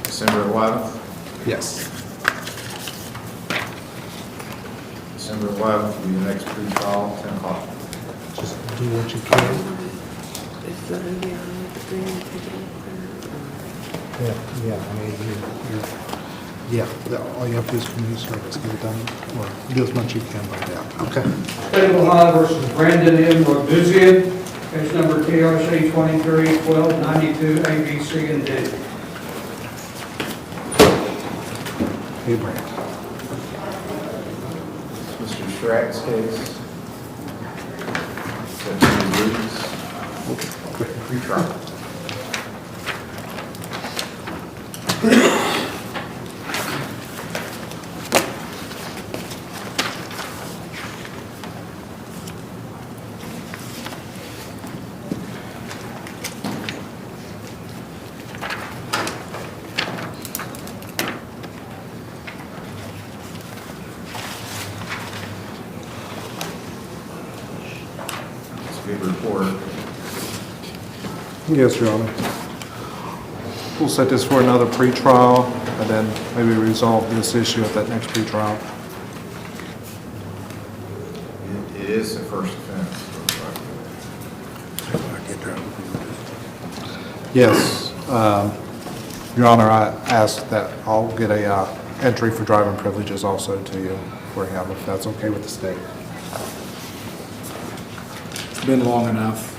Speaker 2: December 11th?
Speaker 22: Yes.
Speaker 2: December 11th will be the next pre-trial, 10 o'clock.
Speaker 22: Just do what you can. Yeah, I mean, all you have to do is community service, get it done, or do as much as you can by now. Okay.
Speaker 1: State of Ohio versus Brandon M. Raguzian. Case number TRC 231292 A, B, C, and D.
Speaker 22: Hey, Brad.
Speaker 2: Mr. Stratton's case. Pre-trial. Good report.
Speaker 22: Yes, Your Honor. We'll set this for another pretrial, and then maybe resolve this issue at that next pretrial.
Speaker 2: It is the first offense.
Speaker 22: Yes, Your Honor, I asked that I'll get a entry for driving privileges also to you for him, if that's okay with the state.
Speaker 19: It's been long enough.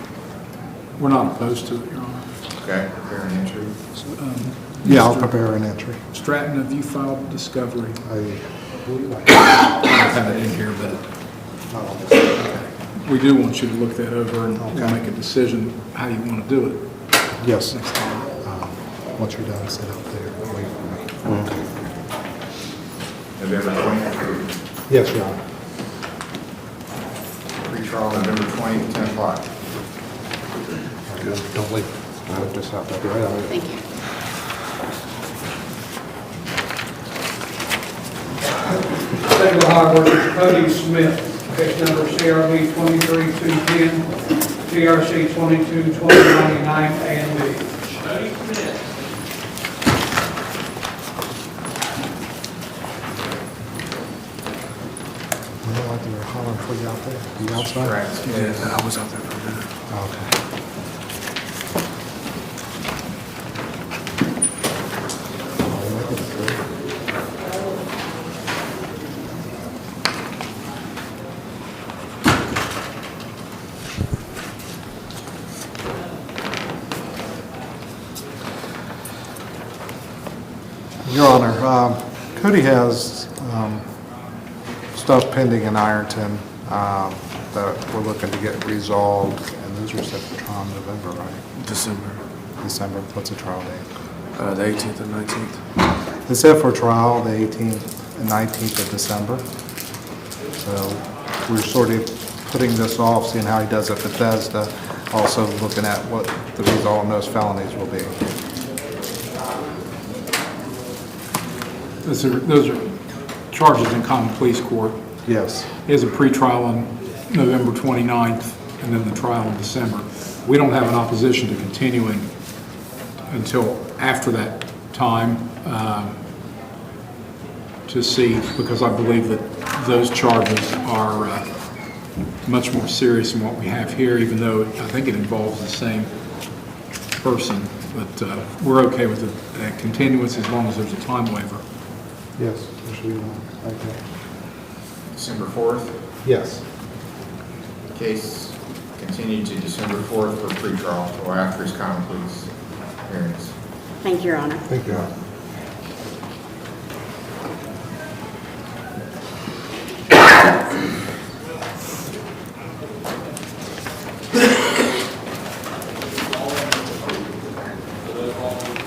Speaker 19: We're not opposed to it, Your Honor.
Speaker 2: Okay, prepare an entry.
Speaker 22: Yeah, I'll prepare an entry.
Speaker 19: Stratton, have you filed discovery?
Speaker 22: I believe I
Speaker 19: I don't have it in here, but we do want you to look that over and make a decision how you want to do it.
Speaker 22: Yes.
Speaker 19: Next time.
Speaker 22: Once you're done, sit out there, wait for me.
Speaker 2: November 20th,
Speaker 22: Yes, Your Honor.
Speaker 2: pre-trial November 20th, 10 o'clock.
Speaker 22: Don't leave. I'll just have to be right on it.
Speaker 9: Thank you.
Speaker 1: State of Ohio versus Cody Smith, case number CRB 23210, TRC 222099, A and B.
Speaker 17: Cody Smith.
Speaker 22: You know, like they were hollering for you out there. You outside?
Speaker 2: Yeah,
Speaker 19: I was out there for a minute.
Speaker 22: Okay. Your Honor, Cody has stuff pending in Ironton that we're looking to get resolved, and those are set for trial in November, right?
Speaker 19: December.
Speaker 22: December, what's the trial date?
Speaker 19: The 18th and 19th.
Speaker 22: It's set for trial the 18th and 19th of December. So we're sort of putting this off, seeing how he does at Bethesda, also looking at what the result on those felonies will be.
Speaker 19: Those are charges in common police court.
Speaker 22: Yes.
Speaker 19: He has a pretrial on November 29th and then the trial in December. We don't have an opposition to continuing until after that time to see, because I believe that those charges are much more serious than what we have here, even though I think it involves the same person. But we're okay with a continuance as long as there's a time waiver.
Speaker 22: Yes, there should be one. Okay.
Speaker 2: December 4th,
Speaker 22: Yes.
Speaker 2: case continued to December 4th for pre-trial or after his common pleas hearings.
Speaker 6: Thank you, Your Honor.
Speaker 22: Thank you, Your Honor.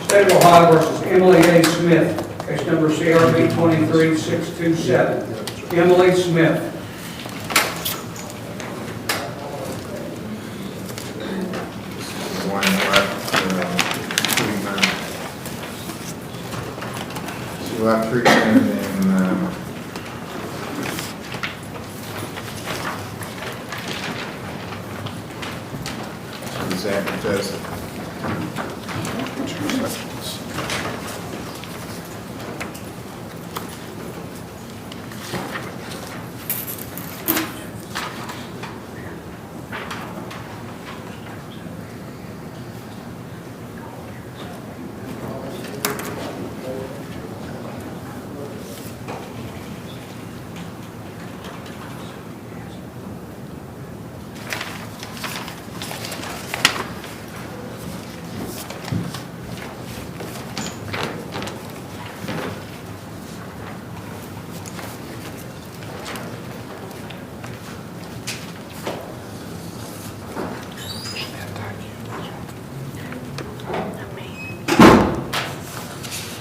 Speaker 1: State of Ohio versus Emily A. Smith, case number CRB 23627. Emily Smith.
Speaker 2: The one left treatment. She left treatment in she was at Bethesda. 2 seconds.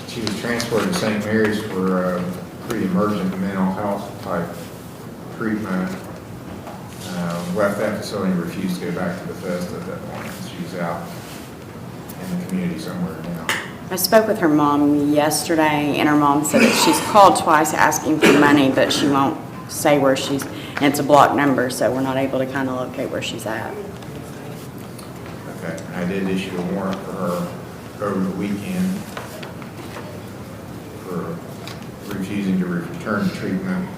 Speaker 2: She was transferred to St. Mary's for pre-emergent mental health type treatment. Left that facility and refused to go back to Bethesda at that point. She's out in the community somewhere now.
Speaker 5: I spoke with her mom yesterday, and her mom said that she's called twice asking for money, but she won't say where she's, and it's a block number, so we're not able to kind of locate where she's at.
Speaker 2: Okay, I did issue a warrant for her over the weekend for refusing to return to treatment.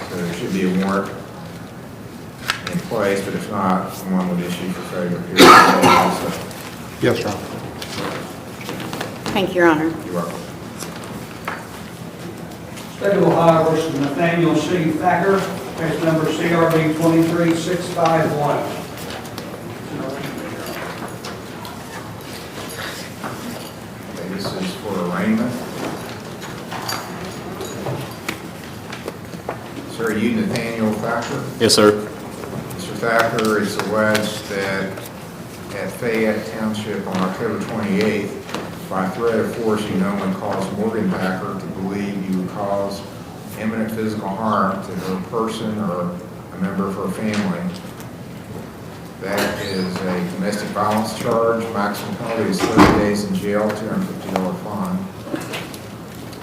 Speaker 2: So there should be a warrant in place, but if not, someone would issue for failure of hearing also.
Speaker 22: Yes, Your Honor.
Speaker 5: Thank you, Your Honor.
Speaker 2: You're welcome.
Speaker 1: State of Ohio versus Nathaniel C. Thacker, case number CRB 23651.
Speaker 2: Sir, are you Nathaniel Thacker?
Speaker 3: Yes, sir.
Speaker 2: Mr. Thacker, it's alleged that at Fayette Township on October 28th, by threat of force, you knowingly caused Morgan Thacker to believe you would cause imminent physical harm to her person or a member of her family. That is a domestic violence charge. Maximum penalty is 30 days in jail, $250 fine.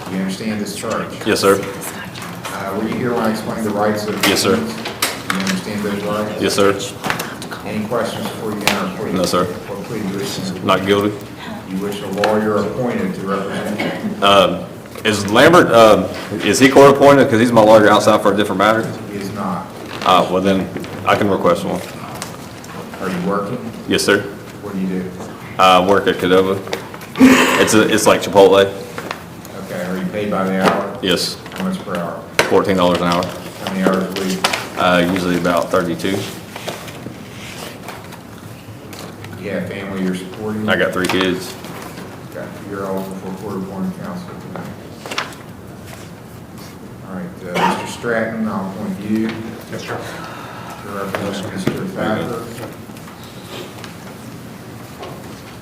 Speaker 2: Do you understand this charge?
Speaker 3: Yes, sir.
Speaker 2: Were you here when I explained the rights of...
Speaker 3: Yes, sir.
Speaker 2: Do you understand those rights?
Speaker 3: Yes, sir.
Speaker 2: Any questions before you enter a plea?
Speaker 3: No, sir.
Speaker 2: What plea do you wish to...
Speaker 3: Not guilty.
Speaker 2: You wish a lawyer appointed to represent you?
Speaker 3: Is Lambert, is he court appointed? Because he's my lawyer outside for a different matter.
Speaker 2: He is not.
Speaker 3: Well, then I can request one.
Speaker 2: Are you working?
Speaker 3: Yes, sir.
Speaker 2: What do you do?
Speaker 3: I work at Cadova. It's like Chipotle.
Speaker 2: Okay, are you paid by the hour?
Speaker 3: Yes.
Speaker 2: How much per hour?
Speaker 3: $14 an hour.
Speaker 2: How many hours a week?
Speaker 3: Usually about 32.
Speaker 2: You have family you're supporting?
Speaker 3: I got 3 kids.
Speaker 2: Okay, you're eligible for court-appointed counsel tonight. All right, Mr. Stratton, I'll appoint you.
Speaker 22: Yes, sir.
Speaker 2: To represent Mr. Thacker.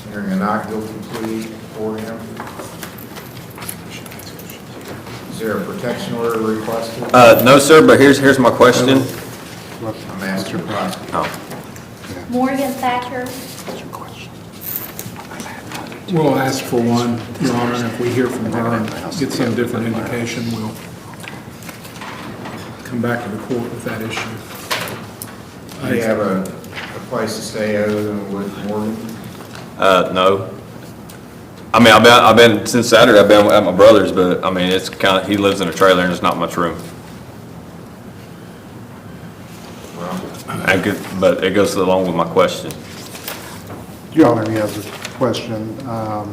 Speaker 2: Entering a not guilty plea for him. Is there a protection order requested?
Speaker 3: No, sir, but here's my question.
Speaker 2: I'm asking your prosecutor.
Speaker 3: Oh.
Speaker 9: Morgan Thatcher.
Speaker 19: We'll ask for one, Your Honor, and if we hear from her and get some different indication, we'll come back to the court with that issue.
Speaker 2: Do you have a place to stay other than with Morgan?
Speaker 3: No. I mean, I've been since Saturday. I've been at my brother's, but I mean, it's kind of, he lives in a trailer and there's not much room. But it goes along with my question.
Speaker 22: Your Honor, he has a question about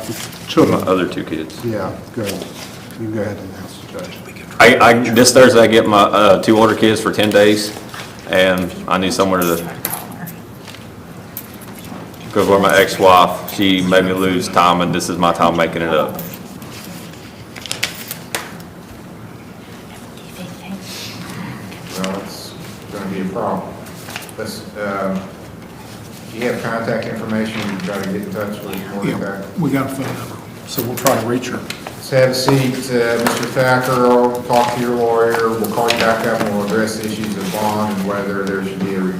Speaker 22: the children.
Speaker 3: My other 2 kids.
Speaker 22: Yeah, good. You go ahead and ask the judge.
Speaker 3: This Thursday I get my 2 older kids for 10 days, and I need somewhere to, because where my ex-wife, she made me lose time, and this is my time making it up.
Speaker 2: Well, it's going to be a problem. Let's, do you have contact information? You try to get in touch with Morgan Thacker?
Speaker 19: We got a phone number, so we'll try to reach her.
Speaker 2: Let's have a seat, Mr. Thacker. I'll talk to your lawyer. We'll call you back up and we'll address the issues of bond and whether there should be a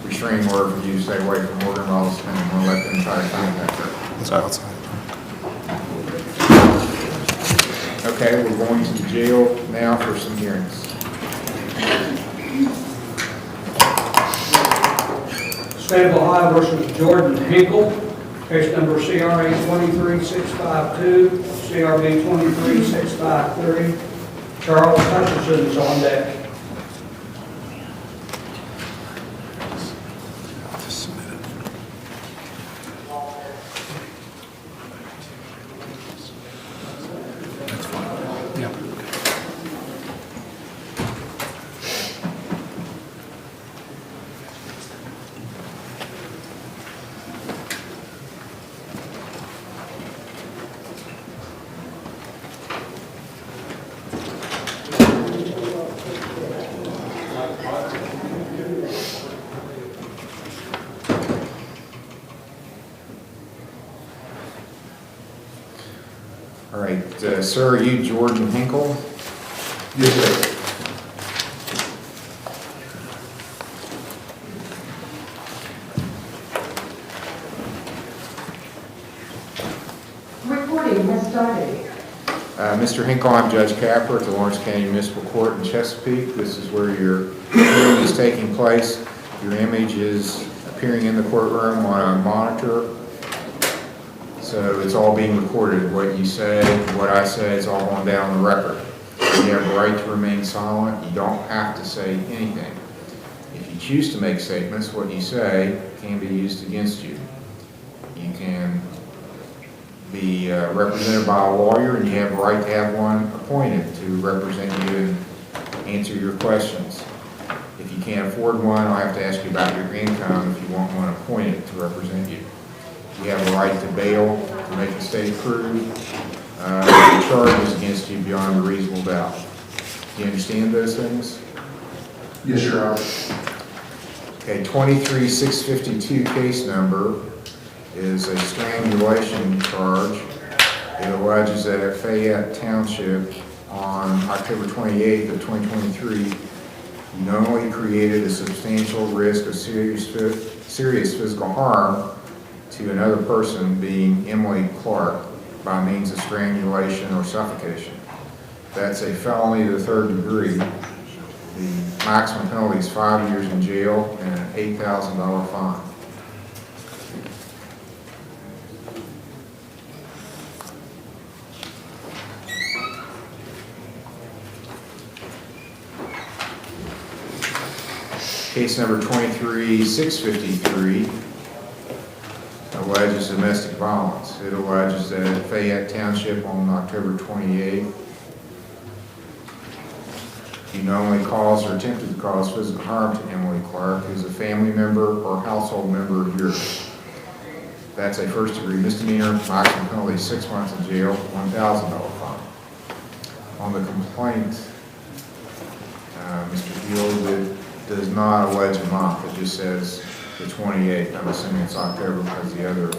Speaker 2: restraining order for you to stay away from Morgan Ross, and we'll let them try to contact her.
Speaker 22: Let's go outside.
Speaker 2: Okay, we're going to the jail now for some hearings.
Speaker 1: State of Ohio versus Jordan Hinkle, case number CRA 23652, CRB 23653. Charles Hutchinson is on deck.
Speaker 19: That's fine. Yeah.
Speaker 2: All right, sir, are you Jordan Hinkle?
Speaker 22: Yes, sir.
Speaker 9: Recording has started.
Speaker 2: Mr. Hinkle, I'm Judge Capper at the Lawrence County Municipal Court in Chesapeake. This is where your hearing is taking place. Your image is appearing in the courtroom on a monitor. So it's all being recorded. What you say, what I say, it's all going down the record. You have a right to remain silent. You don't have to say anything. If you choose to make statements, what you say can be used against you. You can be represented by a lawyer, and you have a right to have one appointed to represent you and answer your questions. If you can't afford one, I'll have to ask you about your income if you want one appointed to represent you. You have a right to bail, to make the state prove the charges against you beyond a reasonable doubt. Do you understand those things?
Speaker 22: Yes, Your Honor.
Speaker 2: Okay, 23652 case number is a strangulation charge. It alleges that at Fayette Township on October 28th of 2023, you knowingly created a substantial risk of serious physical harm to another person, being Emily Clark, by means of strangulation or suffocation. That's a felony of the third degree. The maximum penalty is 5 years in jail and an $8,000 fine. Case number 23653 alleges domestic violence. It alleges that at Fayette Township on October 28th, you knowingly caused or attempted to cause physical harm to Emily Clark, who's a family member or household member of yours. That's a first degree misdemeanor, maximum penalty 6 months in jail, $1,000 fine. On the complaint, Mr. Field, does not allege a month. It just says the 28th. I'm assuming it's October because the other.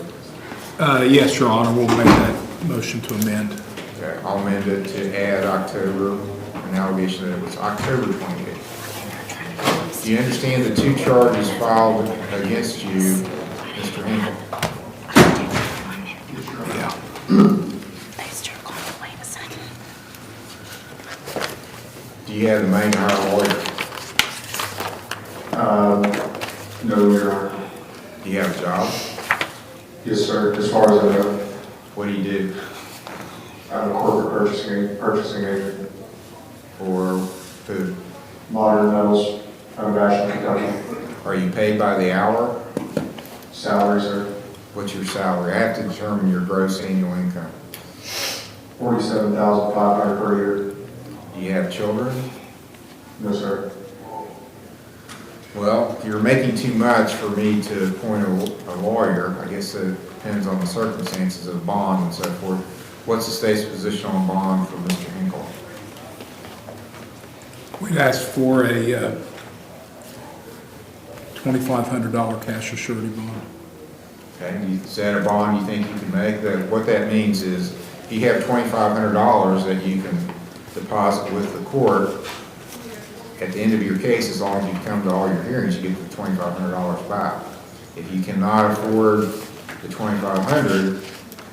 Speaker 19: Yes, Your Honor, we'll make that motion to amend.
Speaker 2: Okay, I'll amend it to add October, an allegation that it was October 28th. Do you understand the two charges filed against you, Mr. Hinkle?
Speaker 19: Yeah.
Speaker 2: Do you have the money to hire a lawyer?
Speaker 22: No, Your Honor.
Speaker 2: Do you have a job?
Speaker 22: Yes, sir, as far as I know.
Speaker 2: What do you do?
Speaker 22: I'm a corporate purchasing agent.
Speaker 2: For who?
Speaker 22: Modern Metals out of Ashland, Kentucky.
Speaker 2: Are you paid by the hour?
Speaker 22: Salary, sir.
Speaker 2: What's your salary? I have to determine your gross annual income.
Speaker 22: $47,500 per year.
Speaker 2: Do you have children?
Speaker 22: No, sir.
Speaker 2: Well, you're making too much for me to appoint a lawyer. I guess it depends on the circumstances of bond and so forth. What's the state's position on bond for Mr. Hinkle?
Speaker 19: We'd ask for a $2,500 cash or surety bond.
Speaker 2: Okay, is that a bond you think you can make? What that means is you have $2,500 that you can deposit with the court. At the end of your case, as long as you come to all your hearings, you get the $2,500 back. If you cannot afford the $2,500,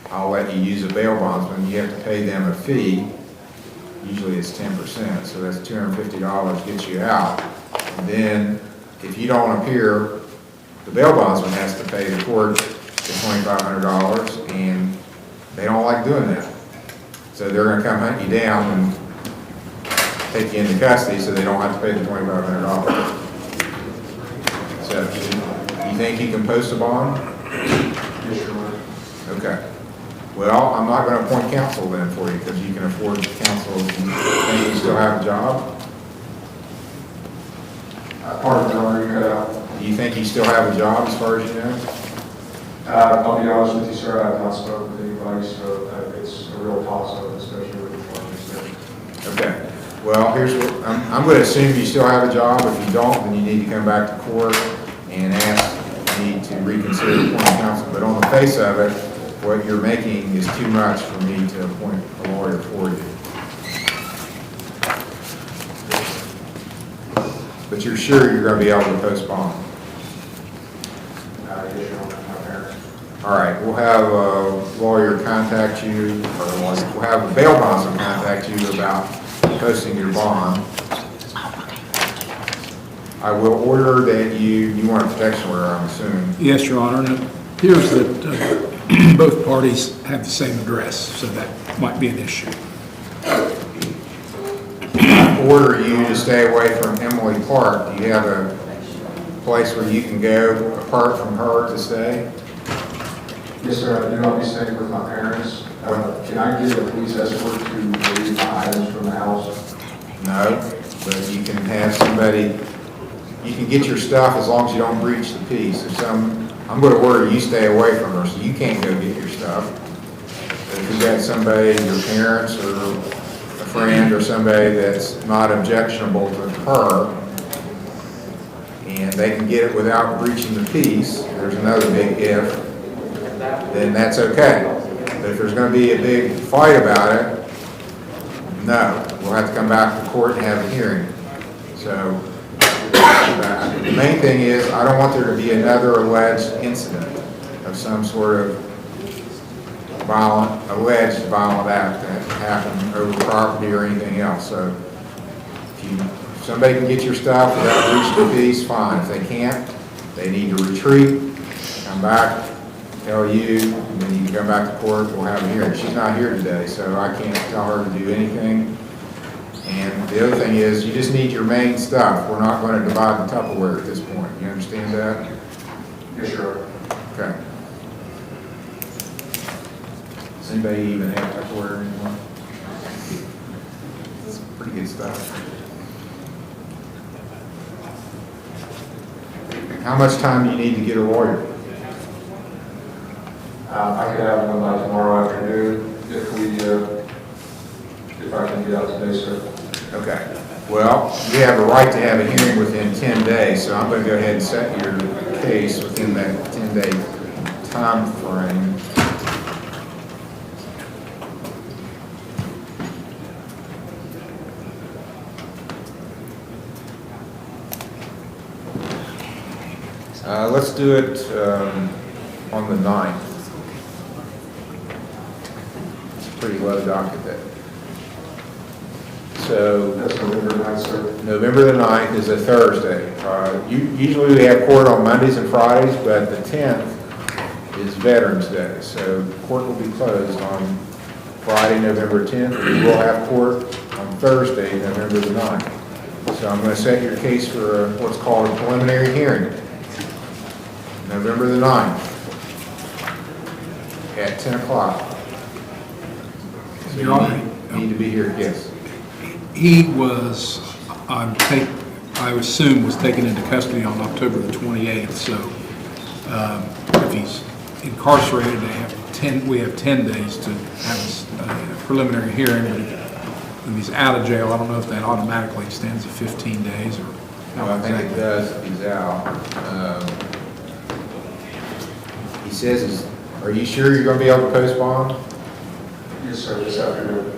Speaker 2: I'll let you use a bail bondsman. You have to pay them a fee. Usually it's 10%, so that's $250 gets you out. And then, if you don't appear, the bail bondsman has to pay the court the $2,500, and they don't like doing that. So they're going to come hunt you down and take you into custody so they don't have to pay the $2,500. So, you think you can post a bond?
Speaker 22: Yes, Your Honor.
Speaker 2: Okay. Well, I'm not going to appoint counsel then for you because you can afford counsel. Do you think you still have a job?
Speaker 22: Pardon, Your Honor, you cut out.
Speaker 2: Do you think you still have a job as far as you know?
Speaker 22: I'll be honest with you, sir, I have not spoken with anybody, so it's a real toss-up, especially with the parties there.
Speaker 2: Okay. Well, here's what, I'm going to assume you still have a job. If you don't, then you need to come back to court and ask me to reconsider appointing counsel. But on the face of it, what you're making is too much for me to appoint a lawyer for you. But you're sure you're going to be able to post bond?
Speaker 22: Yes, Your Honor, my parents.
Speaker 2: All right, we'll have a lawyer contact you, or we'll have a bail bondsman contact you about posting your bond. I will order that you want a protection order, I'm assuming.
Speaker 19: Yes, Your Honor, and it appears that both parties have the same address, so that might be an issue.
Speaker 2: Order you to stay away from Emily Clark. Do you have a place where you can go apart from her to stay?
Speaker 22: Yes, sir, I do. I'll be staying with my parents. Can I get a police escort to remove my items from the house?
Speaker 2: No, but you can have somebody, you can get your stuff as long as you don't breach the peace. I'm going to order you stay away from her, so you can't go get your stuff. But if you got somebody, your parents or a friend or somebody that's not objectionable to her, and they can get it without breaching the peace, there's another big if, then that's okay. But if there's gonna be a big fight about it, no, we'll have to come back to court and have a hearing. So, the main thing is, I don't want there to be another alleged incident of some sort of alleged violent act that happened over property or anything else. So, if somebody can get your stuff without breaching the peace, fine. If they can't, they need to retreat, come back, tell you, and then you can come back to court, we'll have a hearing. She's not here today, so I can't tell her to do anything. And the other thing is, you just need your main stuff. We're not going to divide the Tupperware at this point. You understand that?
Speaker 22: Yes, sir.
Speaker 2: Okay. Does anybody even have Tupperware anymore? It's pretty good stuff. How much time do you need to get a lawyer?
Speaker 22: I could have one by tomorrow afternoon if I can get out today, sir.
Speaker 2: Okay. Well, you have a right to have a hearing within 10 days, so I'm going to go ahead and set your case within that 10-day time frame. Let's do it on the 9th. It's a pretty low docket day. So
Speaker 22: That's November 9th, sir.
Speaker 2: November the 9th is a Thursday. Usually we have court on Mondays and Fridays, but the 10th is Veterans Day. So court will be closed on Friday, November 10th. We will have court on Thursday, November the 9th. So I'm going to set your case for what's called a preliminary hearing. November the 9th at 10 o'clock. So you need to be here, yes.
Speaker 19: He was, I assume, was taken into custody on October the 28th, so if he's incarcerated, we have 10 days to have a preliminary hearing, but if he's out of jail, I don't know if that automatically extends to 15 days or...
Speaker 2: No, I think it does if he's out. He says, are you sure you're going to be able to post bond?
Speaker 22: Yes, sir, this afternoon.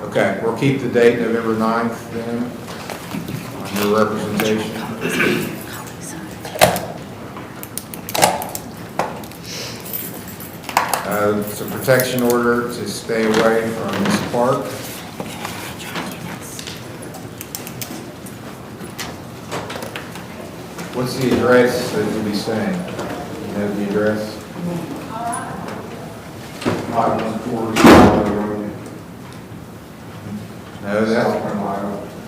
Speaker 2: Okay, we'll keep the date November 9th then on your representation. It's a protection order to stay away from Ms. Clark. What's the address that you'll be staying? You know the address?
Speaker 22: 514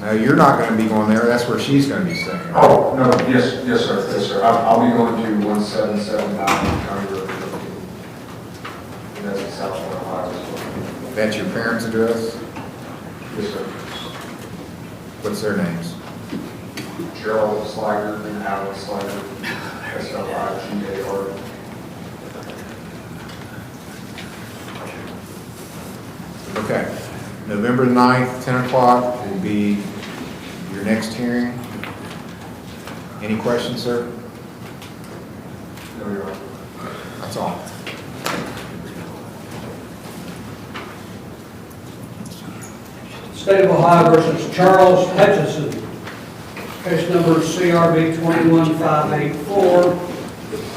Speaker 2: No, you're not going to be going there. That's where she's going to be staying.
Speaker 22: Oh, no, yes, sir. I'll be going to 1779 County Road 15. And that's in South Carolina.
Speaker 2: That's your parents' address?
Speaker 22: Yes, sir.
Speaker 2: What's their names?
Speaker 22: Gerald Sliger and Alan Sliger, S-L-I-G-A-R.
Speaker 2: Okay. November 9th, 10 o'clock will be your next hearing. Any questions, sir?
Speaker 22: No, Your Honor.
Speaker 2: That's all.
Speaker 1: State of Ohio versus Charles Hutchison. Case number CRB 21584,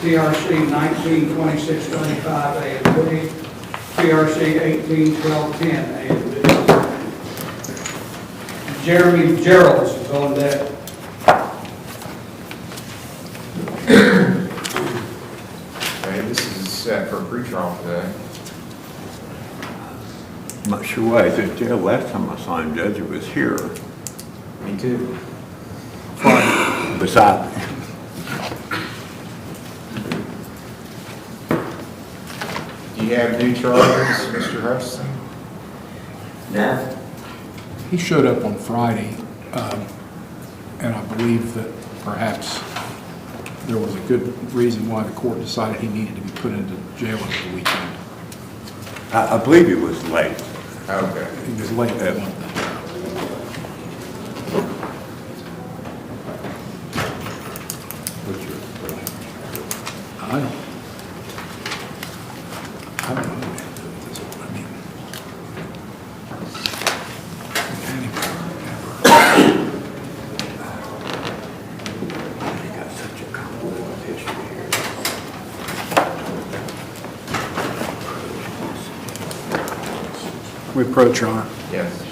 Speaker 1: PRC 192625 A and B, PRC 181210 A and B. Jeremy Gerald's is on deck.
Speaker 2: Okay, this is set for pretrial today.
Speaker 7: I'm not sure why he's in jail. Last time I saw him, Judge, he was here.
Speaker 2: Me too.
Speaker 7: Beside me.
Speaker 2: Do you have new charges, Mr. Hutchison?
Speaker 20: No.
Speaker 19: He showed up on Friday, and I believe that perhaps there was a good reason why the court decided he needed to be put into jail over the weekend.
Speaker 7: I believe he was late.
Speaker 2: Okay.
Speaker 19: He was late. I don't know. I mean,
Speaker 7: You got such a complicated history here.
Speaker 14: We approach, Your Honor.
Speaker 2: Yes.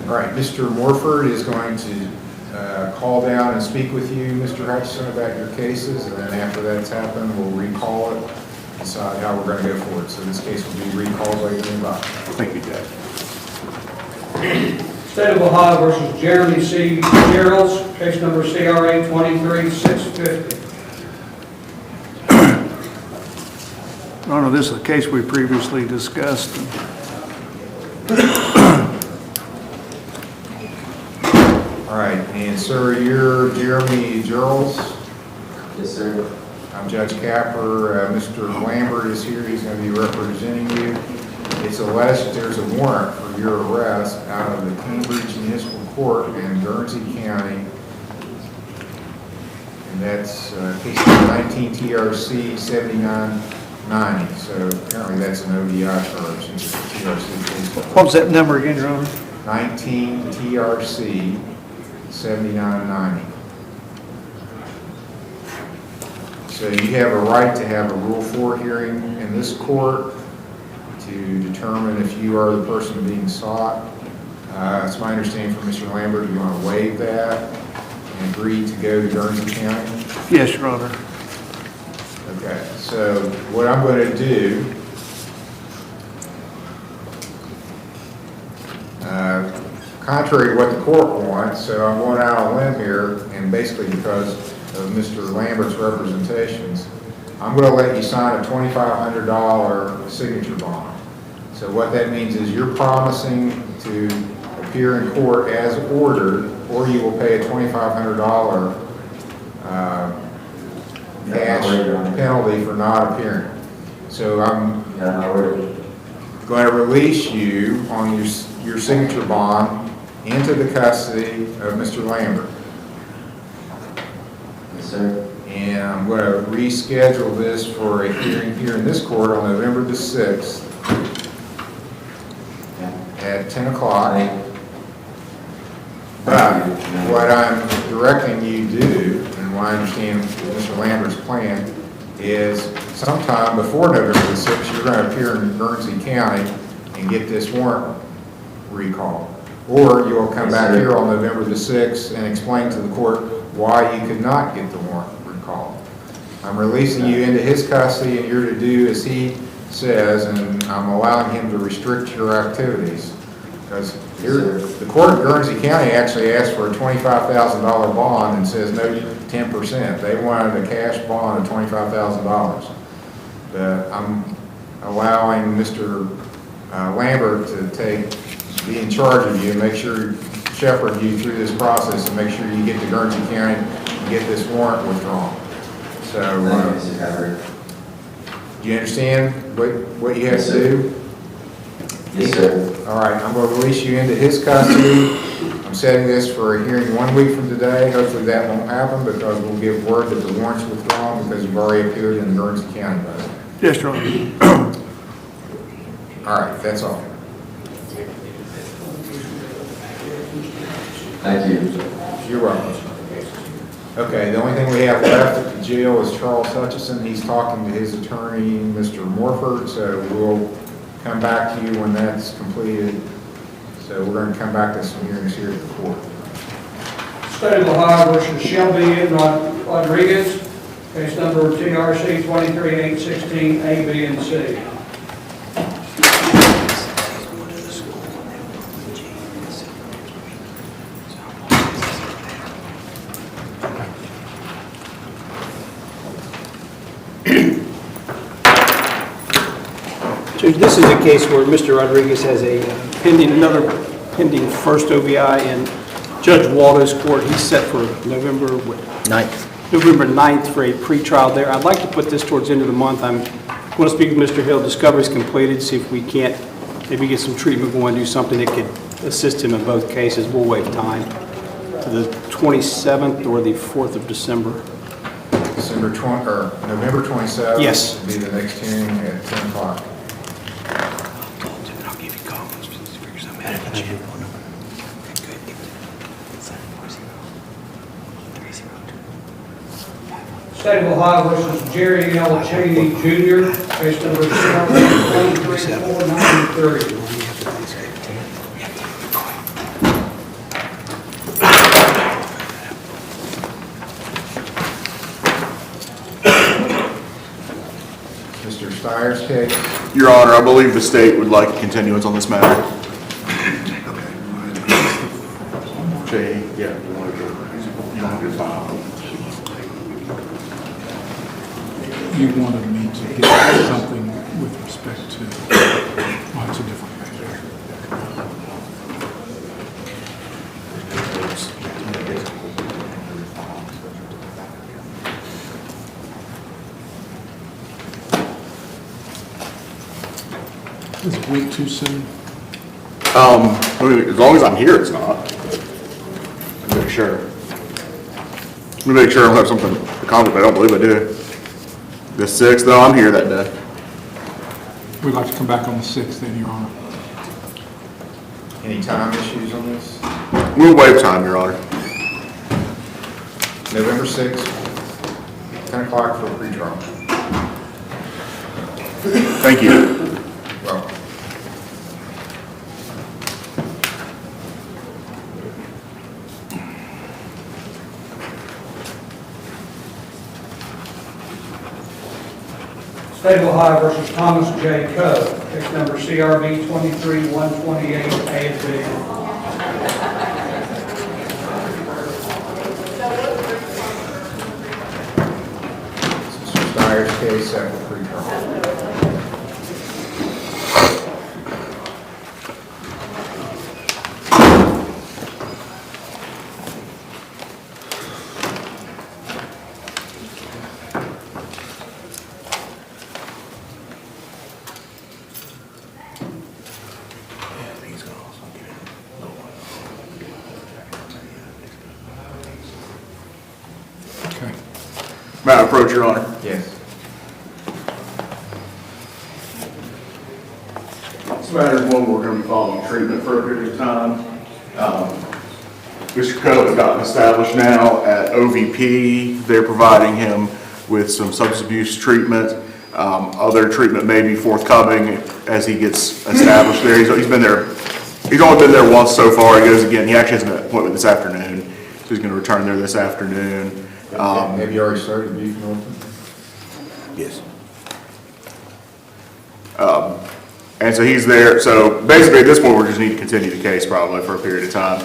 Speaker 2: All right, Mr. Morford is going to call down and speak with you, Mr. Hutchison, about your cases, and then after that's happened, we'll recall it, decide how we're going to go forward. So this case will be recalled later in the night.
Speaker 7: Thank you, Judge.
Speaker 1: State of Ohio versus Jeremy C. Geralds, case number CRA 23-650.
Speaker 14: Your Honor, this is a case we previously discussed.
Speaker 2: All right, and sir, you're Jeremy Geralds?
Speaker 20: Yes, sir.
Speaker 2: I'm Judge Capper. Mr. Lambert is here. He's going to be representing you. It's alleged that there's a warrant for your arrest out of the Cambridge Municipal Court in Guernsey County. And that's case number 19 TRC 7990. So apparently that's an ODI charge since it's a TRC case.
Speaker 14: What was that number again, Your Honor?
Speaker 2: 19 TRC 7990. So you have a right to have a Rule 4 hearing in this court to determine if you are the person being sought. It's my understanding from Mr. Lambert, you want to waive that and agree to go to Guernsey County?
Speaker 14: Yes, Your Honor.
Speaker 2: Okay, so what I'm going to do, contrary to what the court wants, so I'm going out on a limb here, and basically because of Mr. Lambert's representations, I'm going to let you sign a $2,500 signature bond. So what that means is you're promising to appear in court as ordered, or you will pay a $2,500 cash penalty for not appearing. So I'm going to release you on your signature bond into the custody of Mr. Lambert.
Speaker 20: Yes, sir.
Speaker 2: And I'm going to reschedule this for a hearing here in this court on November the 6th at 10 o'clock. But what I'm directing you to do, and what I understand Mr. Lambert's plan, is sometime before November the 6th, you're going to appear in Guernsey County and get this warrant recalled. Or you will come back here on November the 6th and explain to the court why you could not get the warrant recalled. I'm releasing you into his custody, and you're to do as he says, and I'm allowing him to restrict your activities. Because here, the court of Guernsey County actually asked for a $25,000 bond and says no 10%. They wanted a cash bond of $25,000. But I'm allowing Mr. Lambert to be in charge of you and make sure, shepherd you through this process and make sure you get to Guernsey County and get this warrant withdrawn. So, do you understand what you have to do?
Speaker 11: Yes, sir.
Speaker 2: All right, I'm going to release you into his custody. I'm setting this for a hearing 1 week from today. Hopefully that won't happen because we'll give word that the warrant's withdrawn because you've already appeared in the Guernsey County budget.
Speaker 14: Yes, Your Honor.
Speaker 2: All right, that's all.
Speaker 11: Thank you.
Speaker 2: You're welcome. Okay, the only thing we have left at the jail is Charles Hutchison. He's talking to his attorney, Mr. Morford, so we'll come back to you when that's completed. So we're going to come back to some hearings here at the court.
Speaker 1: State of Ohio versus Shelby and Rodriguez, case number TRC 23816, A, B, and C.
Speaker 14: Judge, this is a case where Mr. Rodriguez has another pending first OVI in Judge Waldo's court. He's set for November 9th for a pretrial there. I'd like to put this towards the end of the month. I'm going to speak with Mr. Hill. Discovery's completed, see if we can't maybe get some treatment going, do something that could assist him in both cases. We'll waive time to the 27th or the 4th of December.
Speaker 2: November 27th.
Speaker 14: Yes.
Speaker 2: Will be the next hearing at 10 o'clock.
Speaker 1: State of Ohio versus Jerry L. Cheney Jr., case number 23493.
Speaker 2: Mr. Steyer's case.
Speaker 10: Your Honor, I believe the state would like a continuance on this matter. Jay, yeah.
Speaker 19: You wanted me to get something with respect to, well, it's a different matter. Is it a week too soon?
Speaker 10: I mean, as long as I'm here, it's not. Make sure. Let me make sure I don't have something to conflict, but I don't believe I do. The 6th, though, I'm here that day.
Speaker 19: We'd like to come back on the 6th then, Your Honor.
Speaker 2: Any time issues on this?
Speaker 10: We'll waive time, Your Honor.
Speaker 2: November 6th, 10 o'clock for a pretrial.
Speaker 10: Thank you.
Speaker 2: Well.
Speaker 1: State of Ohio versus Thomas J. Coe, case number CRB 23128, A and B.
Speaker 2: Mr. Steyer's case set for pretrial.
Speaker 19: Okay.
Speaker 10: May I approach, Your Honor?
Speaker 2: Yes.
Speaker 10: This matter is one we're going to be following treatment for a period of time. Mr. Coe has gotten established now at OVP. They're providing him with some substance abuse treatment. Other treatment may be forthcoming as he gets established there. He's been there. He's only been there once so far. He goes again. He actually has an appointment this afternoon, so he's going to return there this afternoon.
Speaker 2: Have you already started beefing with him?
Speaker 10: Yes. And so he's there, so basically at this point, we just need to continue the case probably for a period of time.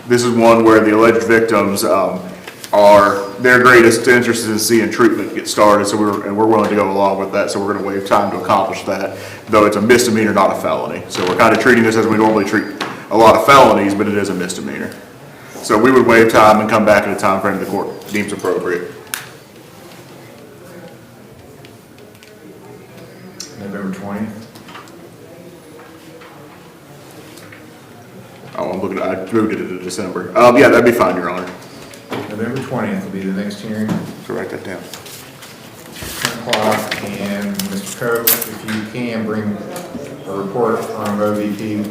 Speaker 10: This is one where the alleged victims, are, their greatest interest is in seeing treatment get started, so we're willing to go along with that, so we're gonna waive time to accomplish that, though it's a misdemeanor, not a felony. So we're kind of treating this as we normally treat a lot of felonies, but it is a misdemeanor. So we would waive time and come back at a time frame the court deems appropriate.
Speaker 2: November 20th.
Speaker 10: Oh, I'm looking, I moved it to December. Yeah, that'd be fine, Your Honor.
Speaker 2: November 20th will be the next hearing,
Speaker 10: So write that down.
Speaker 2: 10 o'clock, and Mr. Coe, if you can, bring a report from OVP.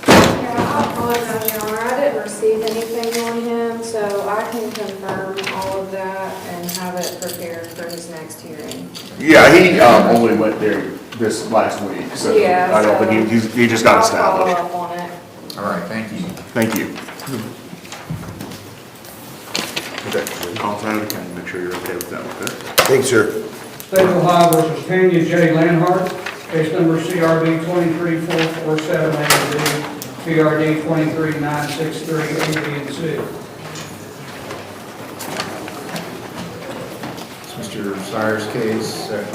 Speaker 6: Yeah, I apologize, Your Honor, I didn't receive anything on him, so I can confirm all of that and have it prepared for his next hearing.
Speaker 10: Yeah, he only went there this last week, so
Speaker 6: Yeah,
Speaker 10: I don't think he just got established.
Speaker 6: I'll follow up on it.
Speaker 2: All right, thank you.
Speaker 10: Thank you. Okay, call time, can make sure you're okay with that, okay?
Speaker 7: Thanks, sir.
Speaker 1: State of Ohio versus Tanya J. Lanhart, case number CRB 23447 A and B, PRD 23963 A, B, and C.
Speaker 2: It's Mr. Sires' case,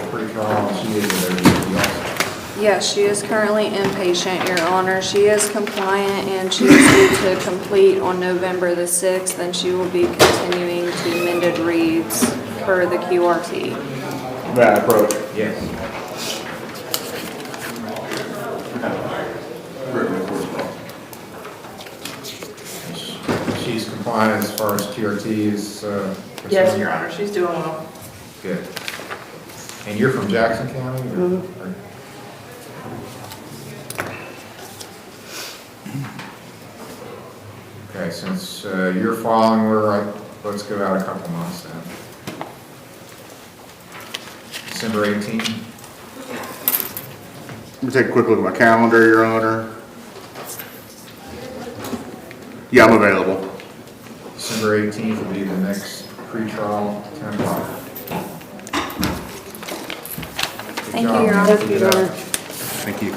Speaker 2: pre-trial, she is in OVP also.
Speaker 6: Yes, she is currently inpatient, Your Honor. She is compliant and she is due to complete on November the 6th, and she will be continuing to amended reads per the QRT.
Speaker 10: That approach.
Speaker 2: Yes. She's compliant as far as QRT is concerned?
Speaker 16: Yes, Your Honor, she's doing well.
Speaker 2: Good. And you're from Jackson County? Or- Okay, since you're following her, let's go out a couple months then. December 18th?
Speaker 10: Let me take a quick look at my calendar, Your Honor. Yeah, I'm available.
Speaker 2: December 18th will be the next pre-trial, 10 o'clock.
Speaker 6: Thank you, Your Honor.
Speaker 2: Thank you, Your Honor.
Speaker 10: Thank you.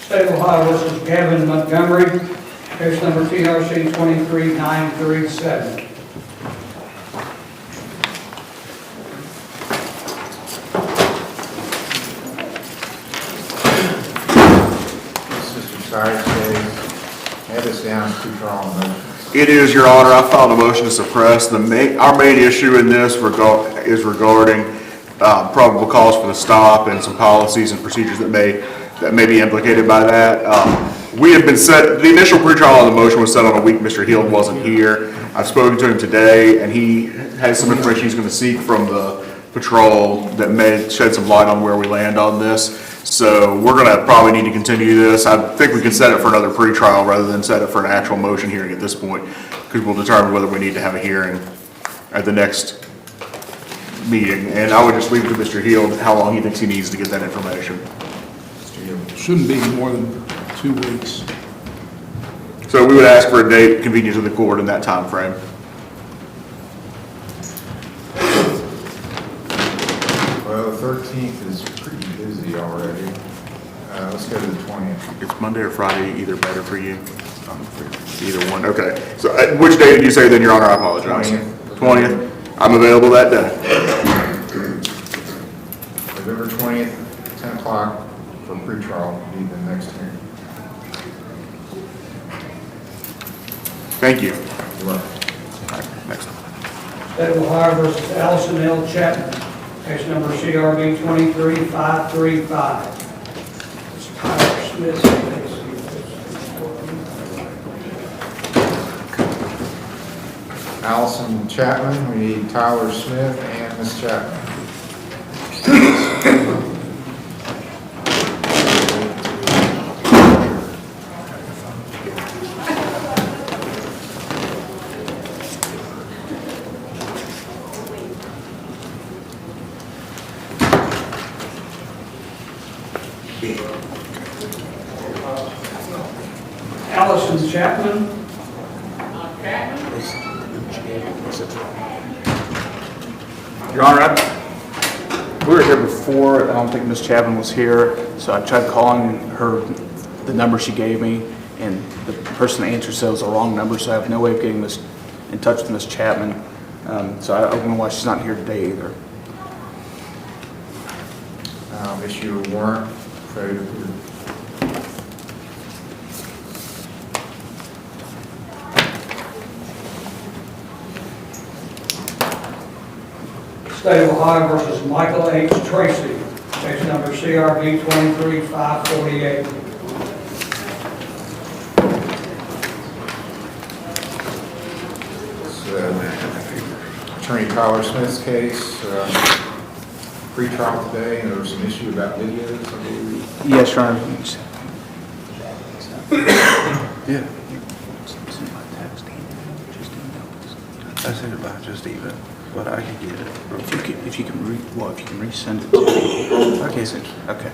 Speaker 1: State of Ohio versus Gavin Montgomery, case number TRC 23937.
Speaker 2: Mr. Sires' case, add this down as pre-trial motions.
Speaker 10: It is, Your Honor. I filed a motion to suppress. Our main issue in this is regarding probable cause for the stop and some policies and procedures that may be implicated by that. We have been set, the initial pretrial on the motion was set on a week Mr. Hield wasn't here. I've spoken to him today, and he has some information he's going to seek from the patrol that may shed some light on where we land on this. So we're going to probably need to continue this. I think we can set it for another pretrial rather than set it for an actual motion hearing at this point, because we'll determine whether we need to have a hearing at the next meeting. And I would just leave it to Mr. Hield how long he thinks he needs to get that information.
Speaker 19: Shouldn't be more than 2 weeks.
Speaker 10: So we would ask for a date convenient to the court in that time frame.
Speaker 2: Well, the 13th is pretty busy already. Let's go to the 20th.
Speaker 10: It's Monday or Friday, either better for you? Either one, okay. So which day did you say then, Your Honor? I apologize. 20th. I'm available that day.
Speaker 2: November 20th, 10 o'clock for pretrial will be the next hearing.
Speaker 10: Thank you.
Speaker 2: You're welcome.
Speaker 10: All right, next.
Speaker 1: State of Ohio versus Allison L. Chapman, case number CRB 23535. It's Tyler Smith's case.
Speaker 2: Allison Chapman, we need Tyler Smith and Ms. Chapman.
Speaker 1: Allison Chapman,
Speaker 17: Chapman?
Speaker 10: Your Honor, we were here before. I don't think Ms. Chapman was here, so I tried calling her, the number she gave me, and the person that answered said it was the wrong number, so I have no way of getting in touch with Ms. Chapman. So I don't know why she's not here today either.
Speaker 2: Issue a warrant for
Speaker 1: State of Ohio versus Michael H. Tracy, case number CRB 23548.
Speaker 2: Attorney Tyler Smith's case, pre-trial today, and there was an issue about videos, I believe.
Speaker 10: Yes, Your Honor.
Speaker 12: Yeah. I sent it by just email, but I can get it.
Speaker 10: If you can resend it to me. Okay. Okay.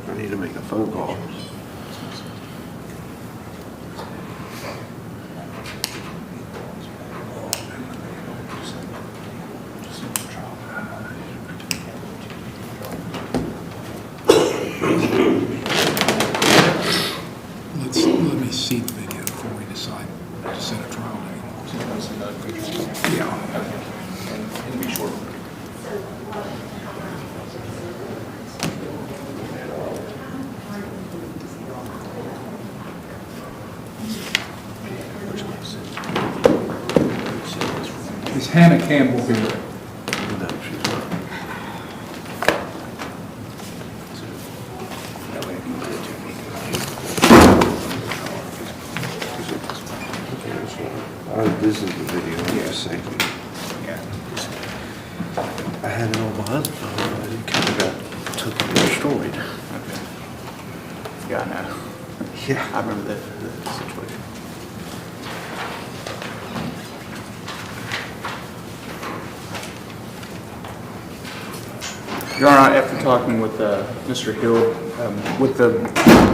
Speaker 12: I need to make a phone call.
Speaker 19: Let me see the video before we decide to set a trial date. Yeah.
Speaker 10: It'll be short.
Speaker 19: Is Hannah Campbell here?
Speaker 12: No, she's not. This is the video you sent me.
Speaker 10: Yeah.
Speaker 12: I had it on my other phone, but it kind of got took and destroyed.
Speaker 10: Okay. Yeah, I know.
Speaker 12: Yeah.
Speaker 10: I remember the situation. Your Honor, after talking with Mr. Hill,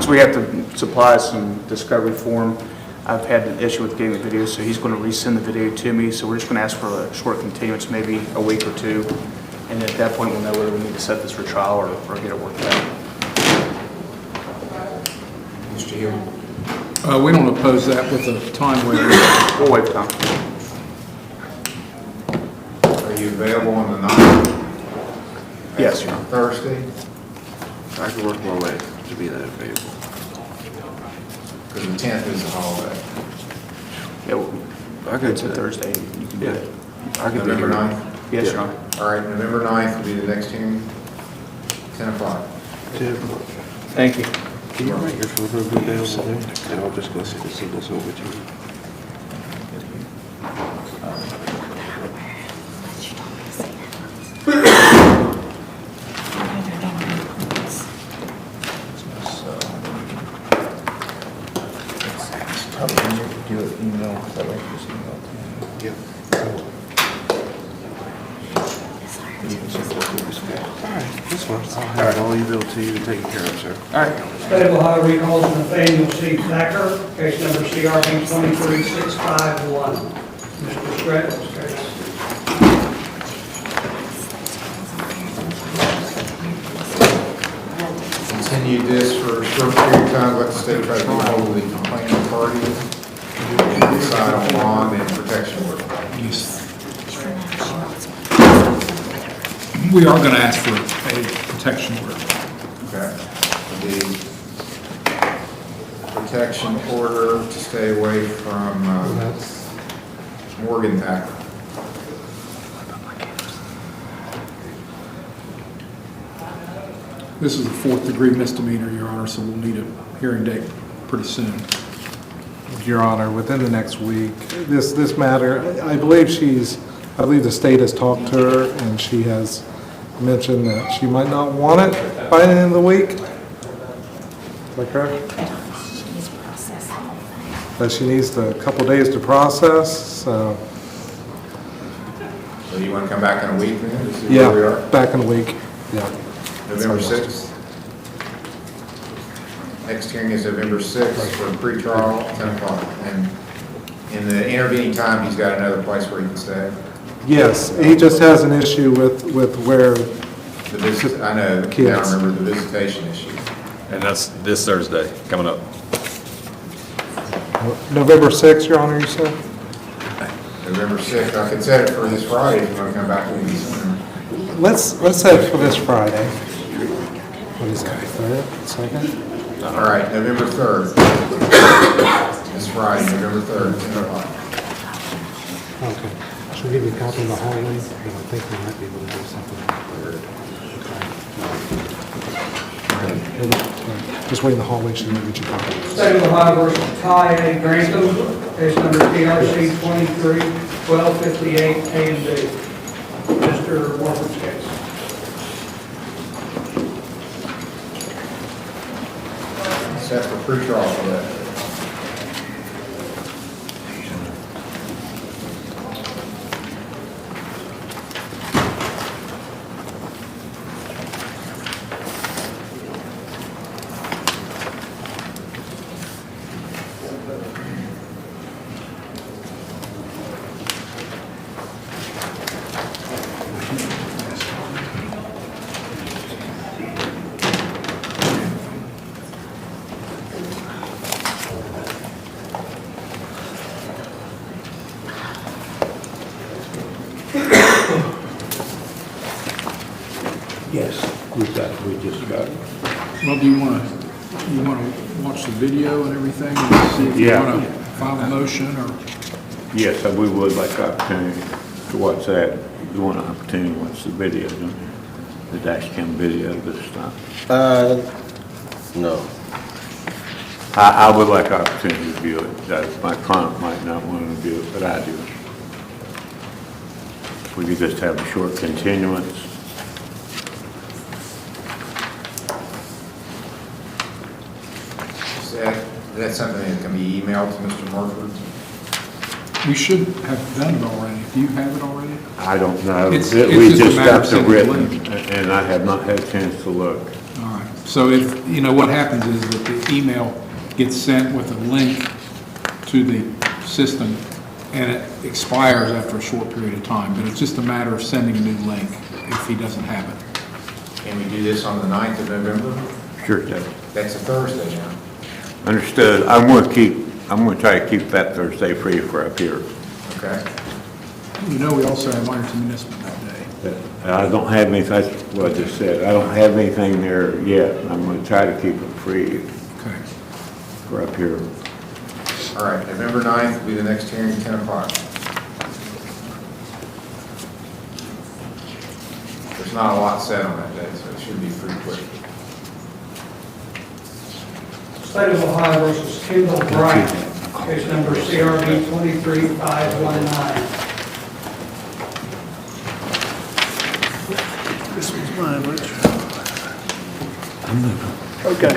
Speaker 10: so we have to supply some discovery form. I've had an issue with getting the video, so he's going to resend the video to me. So we're just going to ask for a short continuance, maybe a week or two. And at that point, we'll know whether we need to set this for trial or get it worked out.
Speaker 2: Mr. Hill.
Speaker 19: We don't oppose that with a time waiver.
Speaker 10: We'll wait time.
Speaker 2: Are you available on the 9th?
Speaker 10: Yes, Your Honor.
Speaker 2: Thursday?
Speaker 12: I can work my way to be that available.
Speaker 2: Because the 10th is a holiday.
Speaker 10: Yeah, well,
Speaker 12: I could
Speaker 10: it's a Thursday. You can do it.
Speaker 12: I can be
Speaker 2: November
Speaker 12: here.
Speaker 2: 9th?
Speaker 10: Yes, Your Honor.
Speaker 2: All right, November 9th will be the next hearing, 10 o'clock.
Speaker 10: Thank you.
Speaker 12: Can you write your phone number down there? And I'll just go send this over to you.
Speaker 2: Do it email, that way just email to me.
Speaker 12: Yep. All right, this one, I'll have all your bill to you and take care of, sir.
Speaker 10: All right.
Speaker 1: State of Ohio recalls Nathaniel C. Thacker, case number CRB 23651. Mr. Stratton's case.
Speaker 2: Continue this for a short period of time, let the state try to get hold of the complaining party and decide on bond and protection order.
Speaker 19: Yes. We are going to ask for a protection order.
Speaker 2: Okay. The protection order to stay away from Morgan Thacker.
Speaker 19: This is a 4th-degree misdemeanor, Your Honor, so we'll need a hearing date pretty soon.
Speaker 22: Your Honor, within the next week, this matter, I believe the state has talked to her, and she has mentioned that she might not want it by the end of the week. Is that correct? That she needs a couple days to process, so.
Speaker 2: So you want to come back in a week then? to see where we
Speaker 22: Yeah,
Speaker 2: are?
Speaker 22: back in a week, yeah.
Speaker 2: November 6th? Next hearing is November 6th for pretrial, 10 o'clock. And in the intervening time, he's got another place where he can stay.
Speaker 22: Yes, he just has an issue with where,
Speaker 2: The visit, I know, now I
Speaker 22: Kids.
Speaker 2: remember the visitation issue.
Speaker 3: And that's this Thursday, coming up.
Speaker 22: November 6th, Your Honor, you said?
Speaker 2: November 6th, I could set it for this Friday if you want to come back with me sooner.
Speaker 22: Let's set it for this Friday. What is that, third, second?
Speaker 2: All right, November 3rd. This Friday, November 3rd, 10 o'clock.
Speaker 22: Okay. Should we give you a copy of the hallway? I think we might be able to do something on the 3rd. Just wait in the hallway, should we get you a copy?
Speaker 1: State of Ohio versus Ty A. Grantham, case number TRC 23-1258, A and B. Mr. Morford's case.
Speaker 2: Set for pretrial for that.
Speaker 7: Yes, we just got it.
Speaker 19: Well, do you want to watch the video and everything and see if you
Speaker 7: Yeah.
Speaker 19: want to file a motion or?
Speaker 7: Yes, we would like opportunity to watch that. You want an opportunity to watch the video, don't you? The dash cam video this time.
Speaker 12: No.
Speaker 7: I would like opportunity to view it. My client might not want to view it, but I do. We could just have a short continuance.
Speaker 2: That's something that can be emailed to Mr. Morford?
Speaker 19: We should have done it already. Do you have it already?
Speaker 7: I don't know.
Speaker 19: It's
Speaker 7: We
Speaker 19: just a
Speaker 7: just
Speaker 19: matter
Speaker 7: got
Speaker 19: of
Speaker 7: the
Speaker 19: sending the
Speaker 7: written,
Speaker 19: link.
Speaker 7: and I have not had a chance to look.
Speaker 19: All right. So if, what happens is that the email gets sent with a link to the system and it expires after a short period of time, but it's just a matter of sending a new link if he doesn't have it.
Speaker 2: Can we do this on the 9th of November?
Speaker 7: Sure, Judge.
Speaker 2: That's a Thursday now.
Speaker 7: Understood. I'm going to try to keep that Thursday free for up here.
Speaker 2: Okay.
Speaker 19: We also have Ironton Municipal that day.
Speaker 7: I don't have anything, that's what I just said. I don't have anything there yet. I'm going to try to keep it free
Speaker 19: Okay.
Speaker 7: for up here.
Speaker 2: All right, November 9th will be the next hearing, 10 o'clock. There's not a lot said on that day, so it should be pretty quick.
Speaker 1: State of Ohio versus Kendall Bright, case number CRB 23-519.
Speaker 12: This one's mine, Rich.
Speaker 14: Okay.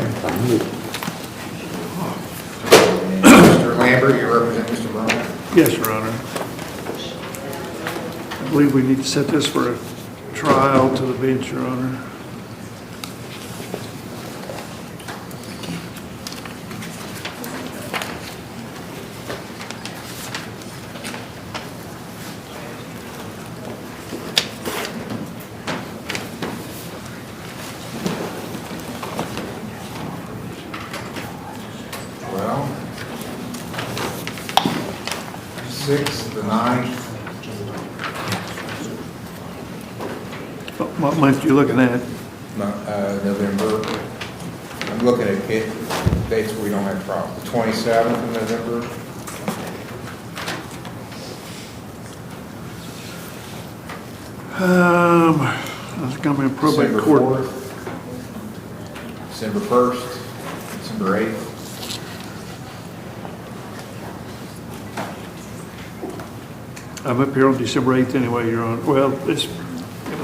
Speaker 2: Mr. Lambert, you represent Mr. Brown?
Speaker 12: Yes, Your Honor. I believe we need to set this for a trial to the bench, Your Honor.
Speaker 2: Well, 6th, the 9th,
Speaker 12: What month you looking at?
Speaker 2: November. I'm looking at dates where we don't have problems. The 27th of November.
Speaker 12: That's gonna be in probate
Speaker 2: December
Speaker 12: court.
Speaker 2: 4th, December 1st, December 8th.
Speaker 12: I'm up here on December 8th anyway, Your Honor. Well, it was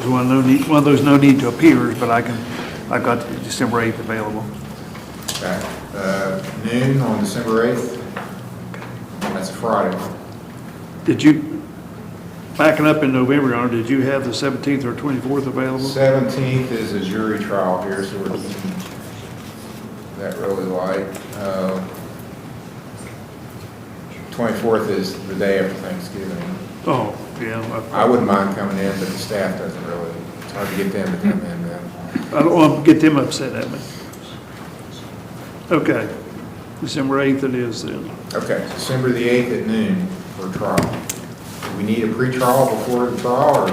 Speaker 12: one of those no need to appears, but I've got December 8th available.
Speaker 2: Okay. Noon on December 8th. That's a Friday.
Speaker 12: Did you, backing up in November, Your Honor, did you have the 17th or 24th available?
Speaker 2: 17th is a jury trial here, so we're keeping that really like. 24th is the day after Thanksgiving.
Speaker 12: Oh, yeah.
Speaker 2: I wouldn't mind coming in, but the staff doesn't really, it's hard to get them to come in then.
Speaker 12: I don't want to get them upset at me. Okay, December 8th it is then.
Speaker 2: Okay, December the 8th at noon for trial. Do we need a pre-trial before the trial, or?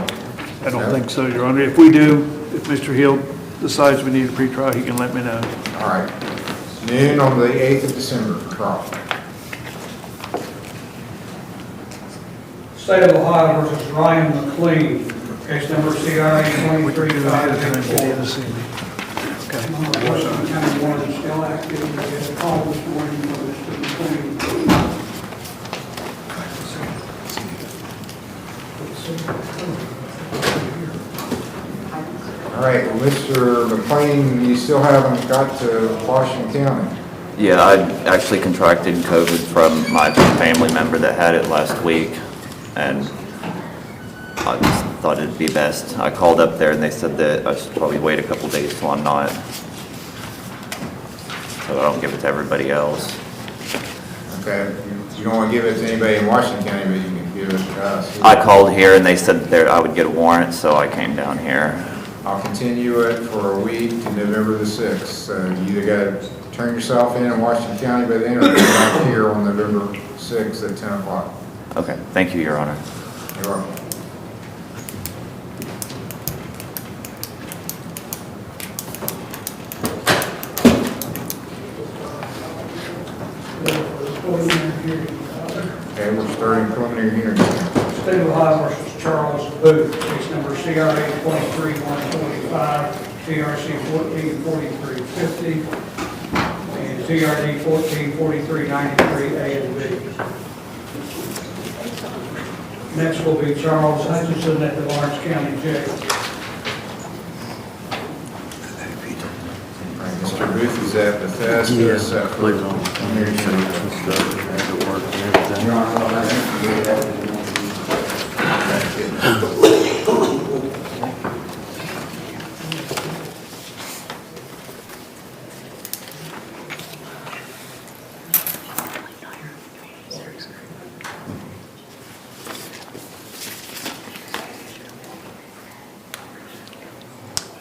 Speaker 12: I don't think so, Your Honor. If we do, if Mr. Hill decides we need a pretrial, he can let me know.
Speaker 2: All right. Noon on the 8th of December for trial.
Speaker 1: State of Ohio versus Ryan McLean, case number CRA 23584. Washington County Warden is still active. We had a call this morning for Mr. McLean.
Speaker 2: All right, well, Mr. McLean, you still haven't got to Washington County.
Speaker 11: Yeah, I actually contracted COVID from my family member that had it last week, and I just thought it'd be best. I called up there and they said that I should probably wait a couple days till I'm not, so I don't give it to everybody else.
Speaker 2: Okay, you don't want to give it to anybody in Washington County, but you can give it to us.
Speaker 11: I called here and they said that I would get a warrant, so I came down here.
Speaker 2: I'll continue it for a week to November the 6th. You either got to turn yourself in Washington County by then, or come back here on November 6th at 10 o'clock.
Speaker 11: Okay, thank you, Your Honor.
Speaker 2: You're welcome. Okay, we're starting preliminary hearing.
Speaker 1: State of Ohio versus Charles Booth, case number CRA 23125, TRC 144350, and TRD 144393A and B. Next will be Charles Hutchinson at the Lawrence County Jail.
Speaker 2: All right, Mr. Booth is at Bethesda.
Speaker 4: Yes,
Speaker 2: set for
Speaker 4: please.
Speaker 2: preliminary hearing. Your Honor, I'll ask you to get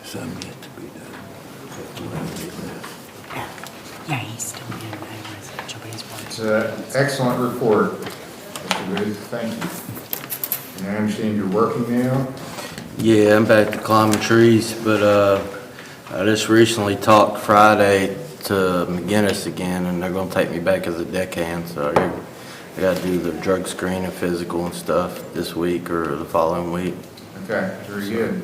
Speaker 4: Some yet to be done.
Speaker 5: Yeah, he's still in residential, but he's
Speaker 2: It's an excellent report, Mr. Booth. Thank you. And I understand you're working now?
Speaker 4: Yeah, I'm back to climbing trees, but I just recently talked Friday to McGinnis again, and they're gonna take me back as a deckhand, so I gotta do the drug screen and physical and stuff this week or the following week.
Speaker 2: Okay, very good.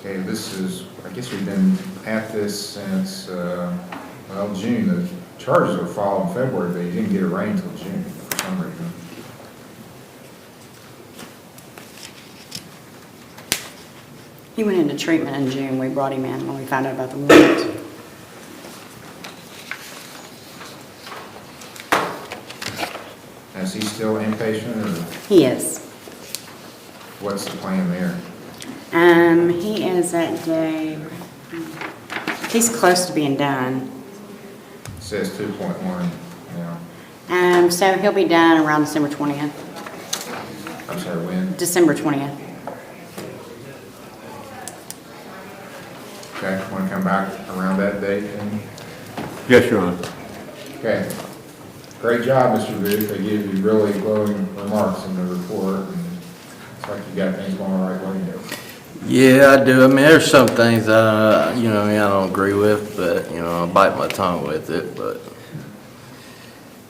Speaker 2: Okay, this is, I guess we've been at this since, well, June. The charges were filed in February, but you didn't get arraigned until June for some reason.
Speaker 5: He went into treatment in June. We brought him in when we found out about the warrant.
Speaker 2: Is he still inpatient, or
Speaker 5: He is.
Speaker 2: what's the plan there?
Speaker 5: He is at day, he's close to being done.
Speaker 2: It says 2.1 now.
Speaker 5: So he'll be done around December 20th.
Speaker 2: I'm sorry, when?
Speaker 5: December 20th.
Speaker 2: Okay, want to come back around that date then?
Speaker 7: Yes, Your Honor.
Speaker 2: Okay. Great job, Mr. Booth. They give you really glowing remarks in the report, and it's like you got things going the right way here.
Speaker 4: Yeah, I do. I mean, there's some things I don't agree with, but, I bite my tongue with it, but.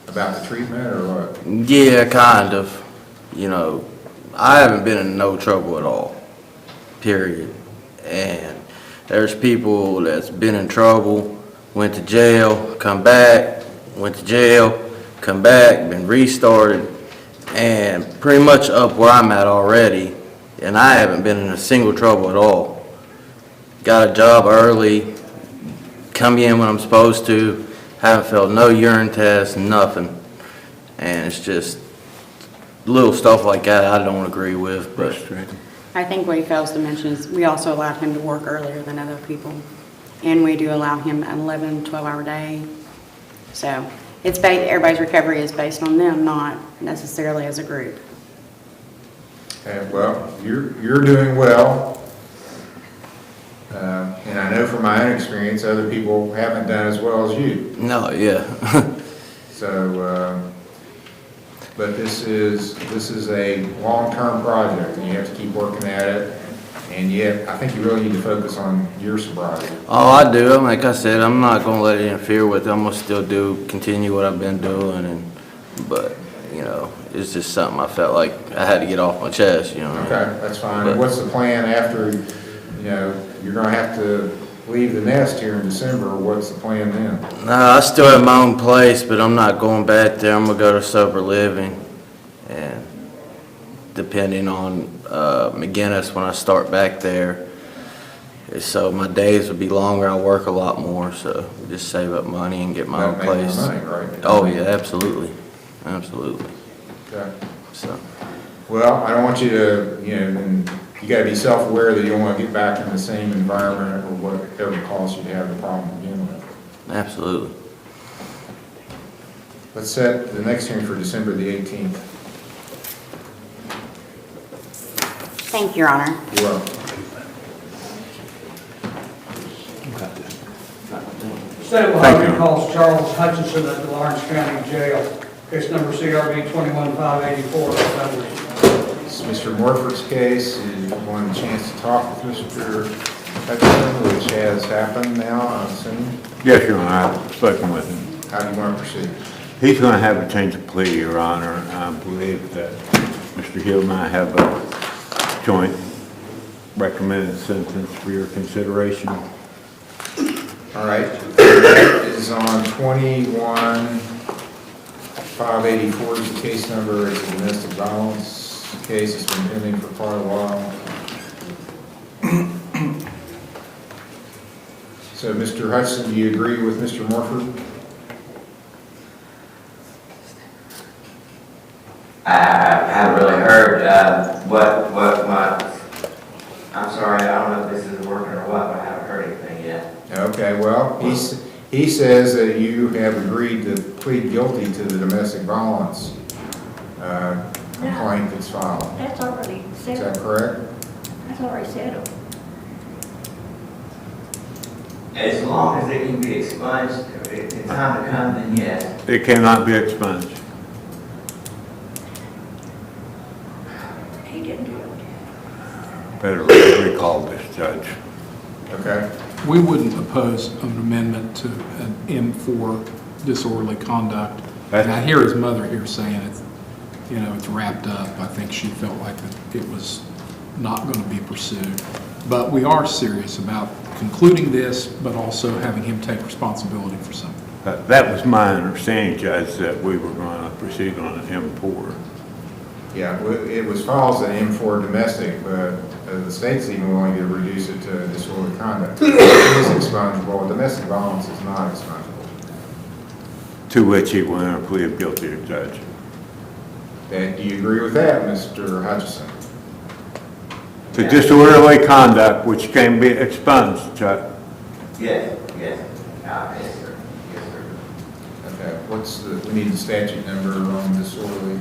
Speaker 2: About the treatment or what?
Speaker 4: Yeah, kind of. I haven't been in no trouble at all, period. And there's people that's been in trouble, went to jail, come back, went to jail, come back, been restarted, and pretty much up where I'm at already, and I haven't been in a single trouble at all. Got a job early, come in when I'm supposed to, haven't failed no urine test, nothing. And it's just little stuff like that I don't agree with, but.
Speaker 5: I think what he fails to mention is we also allowed him to work earlier than other people. And we do allow him an 11, 12-hour day. So it's everybody's recovery is based on them, not necessarily as a group.
Speaker 2: Okay, well, you're doing well. And I know from my own experience, other people haven't done as well as you.
Speaker 4: No, yeah.
Speaker 2: So, but this is a long-term project, and you have to keep working at it. And yet, I think you really need to focus on your sobriety.
Speaker 4: Oh, I do. Like I said, I'm not gonna let it interfere with it. I'm gonna still continue what I've been doing, but, you know, it's just something I felt like I had to get off my chest, you know.
Speaker 2: Okay, that's fine. And what's the plan after, you know, you're gonna have to leave the nest here in December? What's the plan then?
Speaker 4: No, I still have my own place, but I'm not going back there. I'm gonna go to sober living, and depending on McGinnis when I start back there. So my days will be longer, I'll work a lot more, so just save up money and get my own
Speaker 2: That'll make more
Speaker 4: place.
Speaker 2: money, right?
Speaker 4: Oh, yeah, absolutely, absolutely.
Speaker 2: Okay.
Speaker 4: So,
Speaker 2: Well, I don't want you to, you know, and you gotta be self-aware that you don't wanna get back in the same environment or whatever caused you to have the problem to begin with.
Speaker 4: absolutely.
Speaker 2: Let's set the next hearing for December the 18th.
Speaker 5: Thank you, Your Honor.
Speaker 2: You're welcome.
Speaker 1: State of Ohio calls Charles Hutchinson at the Lawrence County Jail. Case number CRB 21584.
Speaker 2: It's Mr. Morford's case. You want a chance to talk with Mr. Hutchinson, which has happened now, I'm assuming?
Speaker 7: Yes, Your Honor, I've spoken with him.
Speaker 2: How do you want to proceed?
Speaker 7: He's going to have a change of plea, Your Honor. I believe that Mr. Hill and I have a joint recommended sentence for your consideration.
Speaker 2: All right. That is on 21-584 is the case number. It's a domestic violence case. It's been pending for quite a while. So, Mr. Hudson, do you agree with Mr. Morford?
Speaker 8: I haven't really heard I'm sorry, I don't know if this is working or what, but I haven't heard anything yet.
Speaker 2: Okay, well, he says that you have agreed to plead guilty to the domestic violence complaint that's filed.
Speaker 9: That's already
Speaker 2: Is
Speaker 9: settled.
Speaker 2: that correct?
Speaker 9: That's already settled.
Speaker 8: As long as it can be expunged, in time to come, then yes.
Speaker 7: It cannot be expunged.
Speaker 9: He didn't do it.
Speaker 7: Better recall this, Judge.
Speaker 2: Okay.
Speaker 19: We wouldn't oppose an amendment to an M4 disorderly conduct. And I hear his mother here saying it's, you know, it's wrapped up. I think she felt like that it was not going to be pursued. But we are serious about concluding this, but also having him take responsibility for something.
Speaker 7: That was my understanding, Judge, that we were going to proceed on an M4.
Speaker 2: Yeah, it was filed as an M4 domestic, but the state's even willing to reduce it to disorderly conduct. It is expungable. Domestic violence is not expungable.
Speaker 7: To which he went and pleaded guilty to, Judge.
Speaker 2: And do you agree with that, Mr. Hutchison?
Speaker 7: To disorderly conduct, which can be expunged, Judge.
Speaker 8: Yes, yes. Yes, sir. Yes, sir.
Speaker 2: Okay, we need the statute number on disorderly.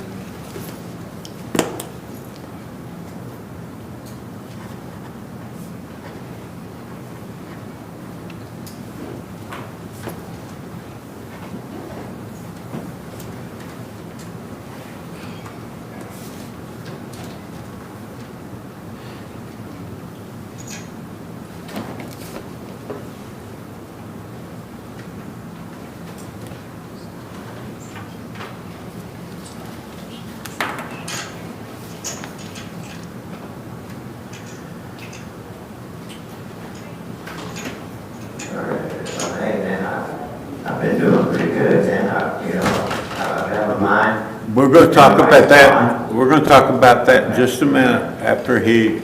Speaker 7: We're gonna talk about that, we're gonna talk about that in just a minute after he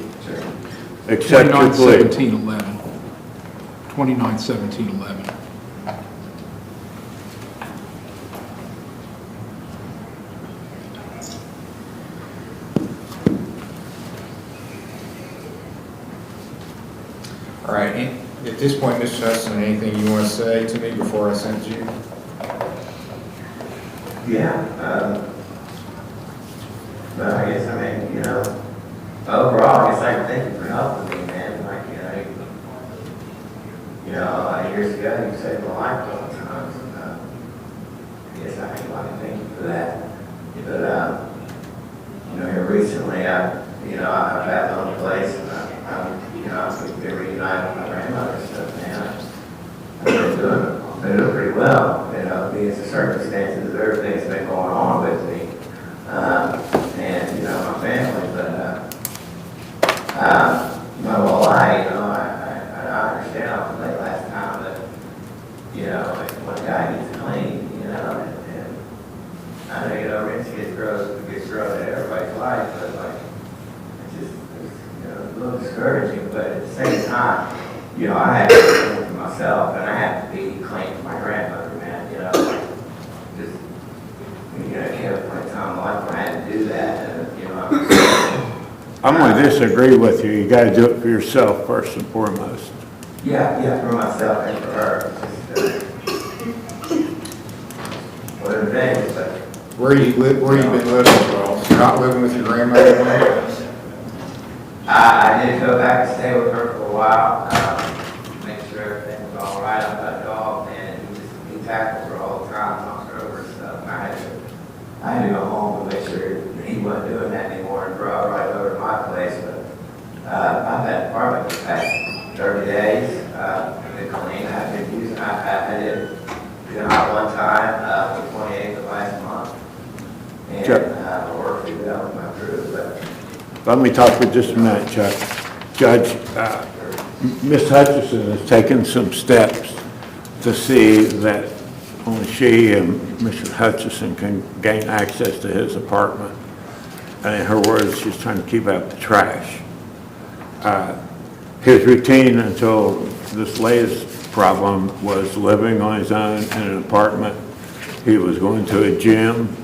Speaker 7: accepts your plea.
Speaker 19: 29/17/11. 29/17/11.
Speaker 2: All right, at this point, Mr. Hudson, anything you want to say to me before I send you?
Speaker 8: Yeah, but I guess, I mean, you know, overall, I guess I can thank you for helping me, man. Like, years ago, you saved my life a couple times. I guess I can thank you for that. But, here recently, I've had my own place, and I've been reunited with my grandmother and stuff, man. I've been doing pretty well, because the circumstances of everything that's been going on with me, and, my family, well, I understand I was late last time, but, when a guy gets clean, and I know, rinse gets grown in everybody's life, but it's a little discouraging, but at the same time, I had to be clean for myself, and I had to be clean for my grandmother, man, just, at a point in time in life when I had to do that, and,
Speaker 7: I'm gonna disagree with you. You gotta do it for yourself first and foremost.
Speaker 8: Yeah, for myself and for her. Whatever it is, but.
Speaker 2: Where you been living, Charles? You're not living with your grandmother anymore?
Speaker 8: I did go back and stay with her for a while, make sure everything was all right. I've got a dog, man, he tackles her all the time, knocks her over and stuff. And I had to go home and make sure he wasn't doing that anymore and brought her right over to my place. But I've had an apartment for the past 30 days. Been clean. I've been using. I did out one time the 28th of last month, and I worked through that with my crew. But
Speaker 7: Let me talk for just a minute, Chuck. Judge, Ms. Hutchison has taken some steps to see that only she and Mr. Hutchison can gain access to his apartment. And in her words, she's trying to keep out the trash. His routine until this latest problem was living on his own in an apartment. He was going to a gym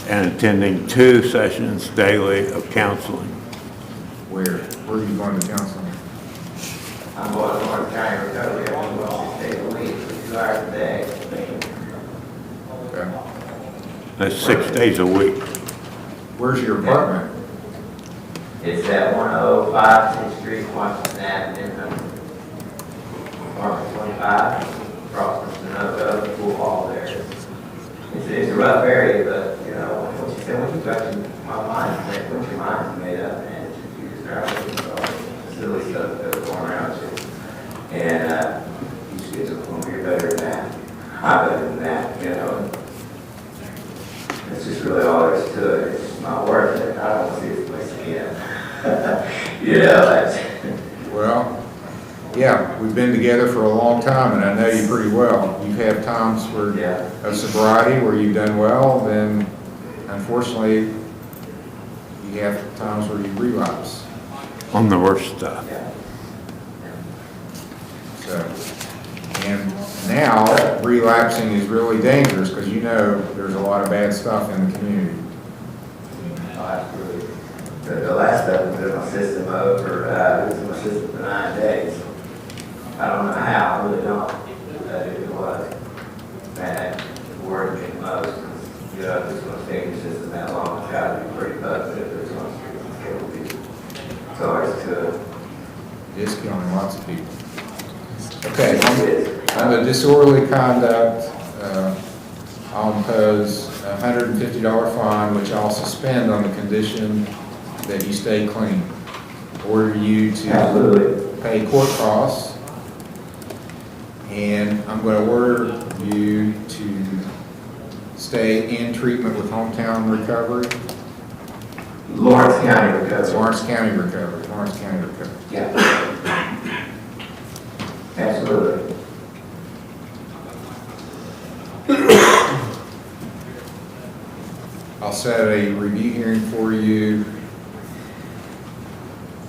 Speaker 7: and attending 2 sessions daily of counseling.
Speaker 2: Where are you going to counseling?
Speaker 8: I'm going to North County Recovery. I'm going 6 days a week, for 2 hours a day.
Speaker 2: Okay.
Speaker 7: That's 6 days a week.
Speaker 2: Where's your apartment?
Speaker 8: It's at 105 10th Street, Washington Avenue, apartment 25, across from the pool hall there. It's a rough area, but, what you said, when you got my mind, once your mind's made up, man, you just start looking at all the silly stuff that's going around you. And you just get to the point where you're better than that. I'm better than that, It's just really all there is to it. It's just not worth it. I don't want to see this place again.
Speaker 2: Well, yeah, we've been together for a long time, and I know you pretty well. You've had times of sobriety where you've done well, then unfortunately, you have times where you relapse.
Speaker 7: On the worst stuff.
Speaker 2: So, and now relapsing is really dangerous because there's a lot of bad stuff in the community.
Speaker 8: Oh, absolutely. The last step was in my system it was in my system for 9 days. I don't know how, I really don't. It was bad, worried me the most. If it's going to stay in the system that long, it's got to be pretty tough, but if it's going to kill people. So it's to
Speaker 2: It's killing lots of people. Okay, on the disorderly conduct, I'll impose a $150 fine, which I'll suspend on the condition that you stay clean. Order you to pay court costs, and I'm going to order you to stay in treatment with Hometown Recovery.
Speaker 8: Lawrence County Recovery.
Speaker 2: Lawrence County Recovery. Lawrence County Recovery.
Speaker 8: Yeah. Absolutely.
Speaker 2: I'll set a review hearing for you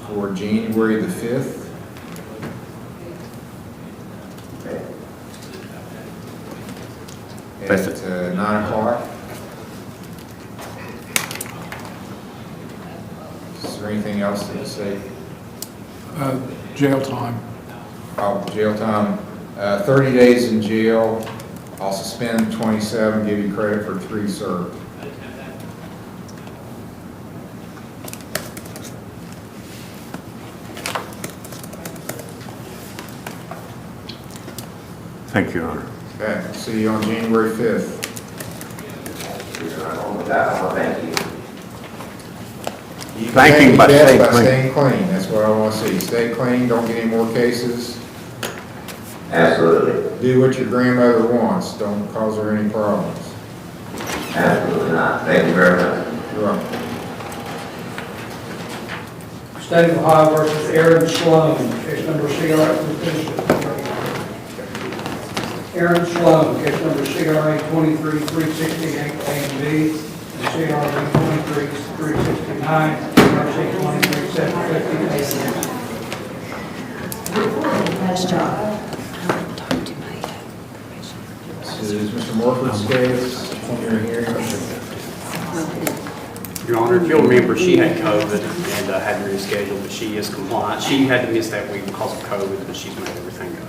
Speaker 2: for January the 5th. At 9 o'clock. Is there anything else to say?
Speaker 19: Jail time.
Speaker 2: Oh, jail time, 30 days in jail. I'll suspend 27, give you credit for 3 served.
Speaker 7: Thank you, Your Honor.
Speaker 2: Okay, see you on January 5th.
Speaker 8: Thank you.
Speaker 2: You
Speaker 7: Thank you
Speaker 2: can
Speaker 7: by
Speaker 2: best
Speaker 7: staying
Speaker 2: by
Speaker 7: clean.
Speaker 2: staying clean. That's what I want to see. Stay clean, don't get any more cases.
Speaker 8: Absolutely.
Speaker 2: Do what your grandmother wants. Don't cause her any problems.
Speaker 8: Absolutely not. Thank you very much.
Speaker 2: You're welcome.
Speaker 1: State of Ohio versus Aaron Sloan, case number CRA, Aaron Sloan, case number CRA 23-368 A and B, and CRA 23-369, RC 23-750 A and B.
Speaker 9: Nice job.
Speaker 2: This is Mr. Morford's case, 20-year hearing.
Speaker 13: Your Honor, if you'll remember, she had COVID and had to reschedule, but she is compliant. She had to miss that week because of COVID, but she's made everything go.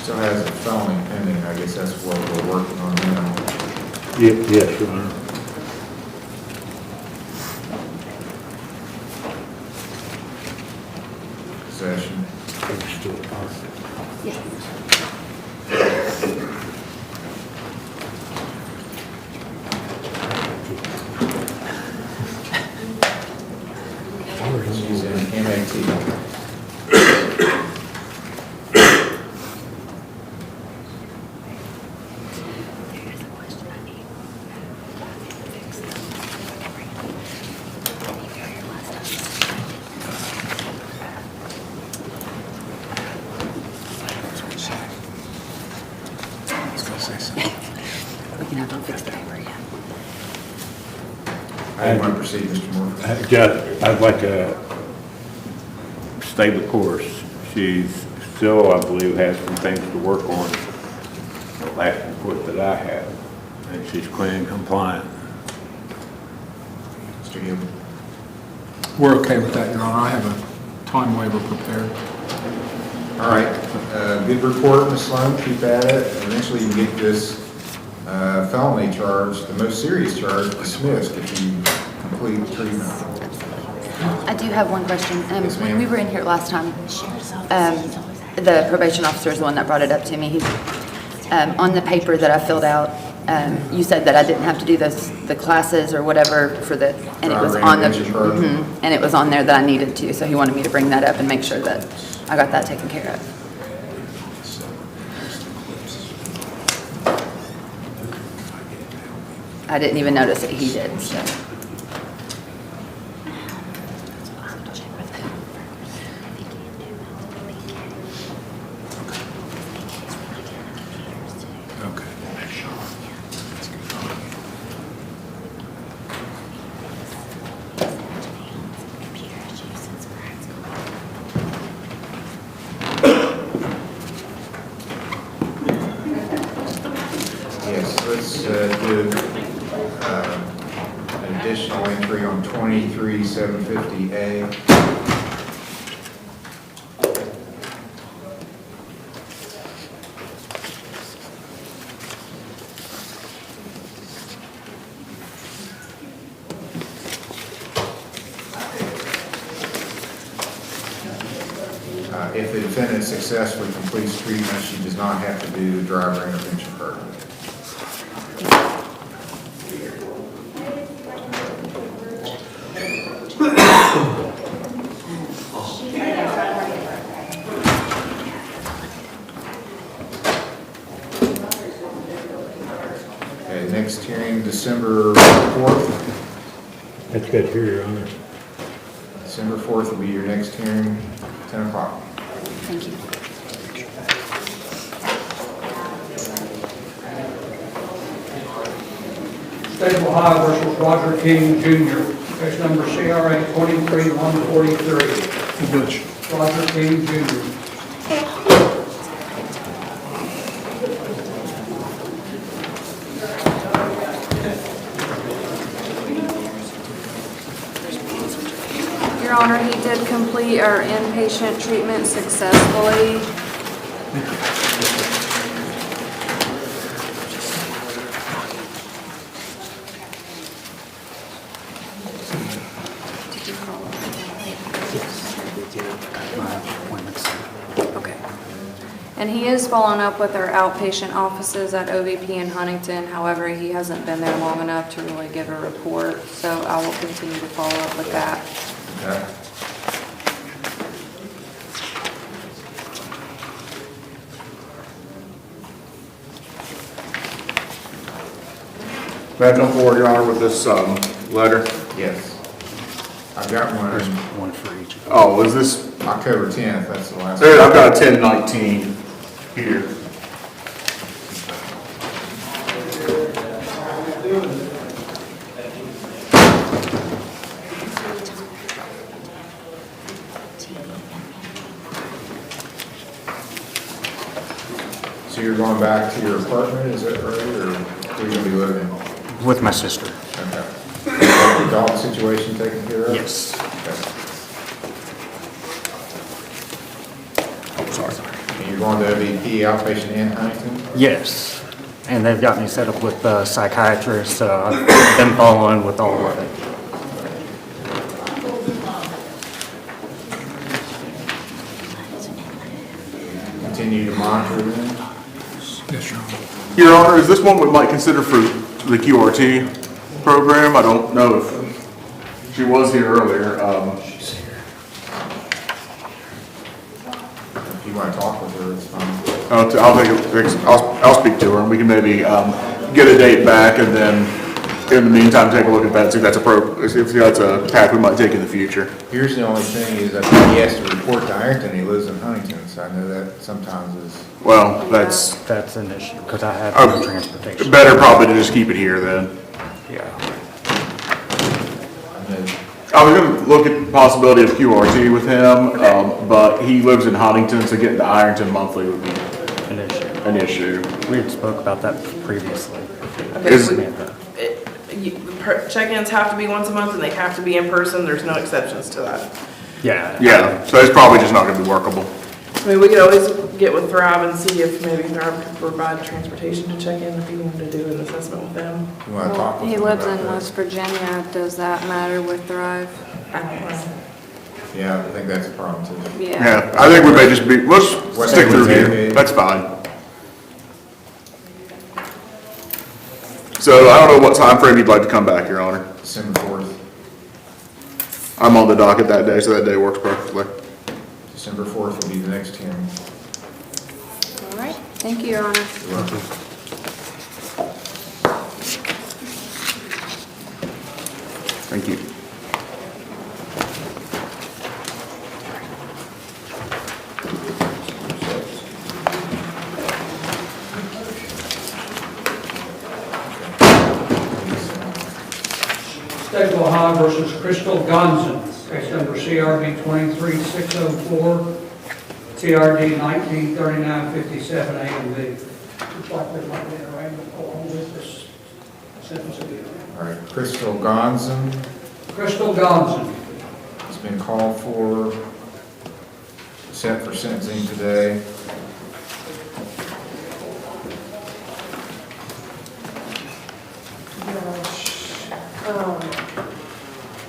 Speaker 2: Still has a felony pending. I guess that's what we're working on now.
Speaker 7: Yes, Your Honor.
Speaker 2: Possession. She's in MAT.
Speaker 9: We can have to fix the paper, yeah.
Speaker 2: I didn't want to proceed, Mr. Morford.
Speaker 7: Judge, I'd like to stay the course. She's still, I believe, has some things to work on. The last report that I have, and she's clean and compliant.
Speaker 2: Mr. Hill.
Speaker 19: We're okay with that, Your Honor. I have a time waiver prepared.
Speaker 2: All right, good report, Ms. Sloan, keep at it. Eventually you can get this felony charge, the most serious charge, dismissed if you complete treatment.
Speaker 15: I do have one question.
Speaker 2: Yes,
Speaker 15: When
Speaker 2: ma'am.
Speaker 15: we were in here last time, the probation officer is the one that brought it up to me. On the paper that I filled out, you said that I didn't have to do the classes or whatever for the, and it was on the, and it was on there that I needed to, so he wanted me to bring that up and make sure that I got that taken care of. I didn't even notice that he did, so.
Speaker 2: Yes, let's do an additional entry on 23-750A. If the defendant successfully completes treatment, she does not have to do the driver intervention program. next hearing December 4th.
Speaker 18: That's good to hear, Your Honor.
Speaker 2: December 4th will be your next hearing, 10 o'clock.
Speaker 15: Thank you.
Speaker 1: State of Ohio versus Roger King Jr., case number CRA 23-143.
Speaker 12: Butch.
Speaker 1: Roger King Jr.
Speaker 21: Your Honor, he did complete our inpatient treatment successfully. Okay. And he is following up with our outpatient offices at OVP in Huntington. However, he hasn't been there long enough to really give a report, so I will continue to follow up with that.
Speaker 2: Okay.
Speaker 10: May I come forward, Your Honor, with this letter?
Speaker 2: Yes. I've got one.
Speaker 10: One for each. Oh, is this?
Speaker 2: October 10th, that's the last
Speaker 10: There,
Speaker 2: one.
Speaker 10: I've got a 1019 here.
Speaker 2: So you're going back to your apartment, is that right, or where you gonna be living?
Speaker 13: With my sister.
Speaker 2: Okay. The dog situation taken care of?
Speaker 13: Yes.
Speaker 2: Okay.
Speaker 13: Oh, sorry.
Speaker 2: And you're going to OVP outpatient in Huntington?
Speaker 13: Yes. And they've got me set up with a psychiatrist, so I've been following with all of it.
Speaker 2: Continue to monitor them?
Speaker 12: Yes, Your Honor.
Speaker 10: Your Honor, is this one we might consider for the QRT program? I don't know if she was here earlier.
Speaker 2: If you want to talk with her, it's fine.
Speaker 10: I'll speak to her and we can maybe get a date back and then in the meantime, take a look at that, see if that's a path we might take in the future.
Speaker 2: Here's the only thing is I think he has to report to Ironton, he lives in Huntington, so I know that sometimes is.
Speaker 10: Well, that's
Speaker 13: an issue, because I have no transportation.
Speaker 10: Better probably to just keep it here then.
Speaker 13: Yeah.
Speaker 10: I was gonna look at the possibility of QRT with him, but he lives in Huntington, so getting to Ironton monthly would be an issue.
Speaker 13: We had spoke about that previously.
Speaker 23: Okay, check-ins have to be once a month and they have to be in person, there's no exceptions to that.
Speaker 13: Yeah.
Speaker 10: Yeah, so it's probably just not gonna be workable.
Speaker 23: I mean, we could always get with Thrive and see if maybe Thrive could provide transportation to check in if you wanted to do an assessment with them.
Speaker 2: You want to talk with
Speaker 21: He
Speaker 2: him
Speaker 21: lives
Speaker 2: about
Speaker 21: in
Speaker 2: that?
Speaker 21: West Virginia. Does that matter with Thrive?
Speaker 23: I don't know.
Speaker 2: Yeah, I think that's a problem too.
Speaker 23: Yeah.
Speaker 10: I think we may just be, let's
Speaker 2: West
Speaker 10: stick through
Speaker 2: Virginia.
Speaker 10: here, that's fine. So I don't know what time frame you'd like to come back, Your Honor.
Speaker 2: December 4th.
Speaker 10: I'm on the docket that day, so that day works perfectly.
Speaker 2: December 4th will be the next hearing.
Speaker 21: All right. Thank you, Your Honor.
Speaker 2: You're welcome.
Speaker 10: Thank you.
Speaker 1: State of Ohio versus Crystal Gonzon, case number CRB 23604, CRD 193957 A and B. Looks like there might be a random along with this sentence again.
Speaker 2: All right, Crystal Gonzon
Speaker 1: Crystal Gonzon.
Speaker 2: has been called for, set for sentencing today.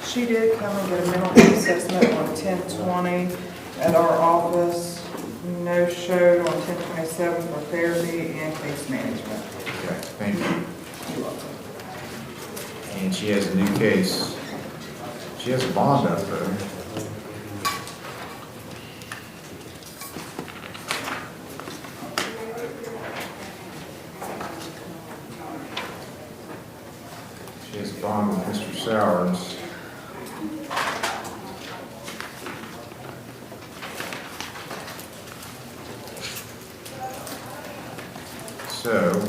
Speaker 16: She did come and get a mental health assessment on 10/20 at our office. No showed on 10/27 for therapy and case management.
Speaker 2: Okay, thank you. And she has a new case. She has a bond up there. this bond with Mr. Sowers. So,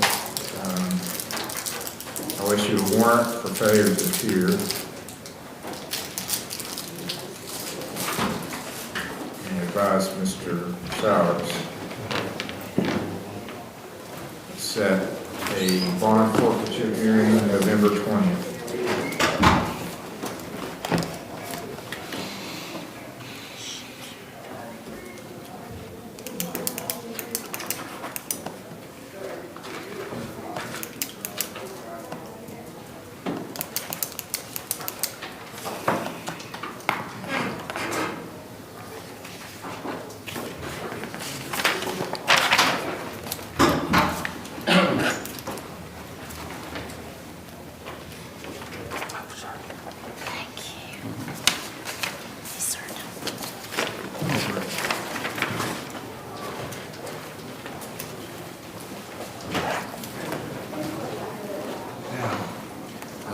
Speaker 2: I'll issue a warrant for failure to appear. And advise Mr. Sowers set a bond forfeiture hearing November 20th.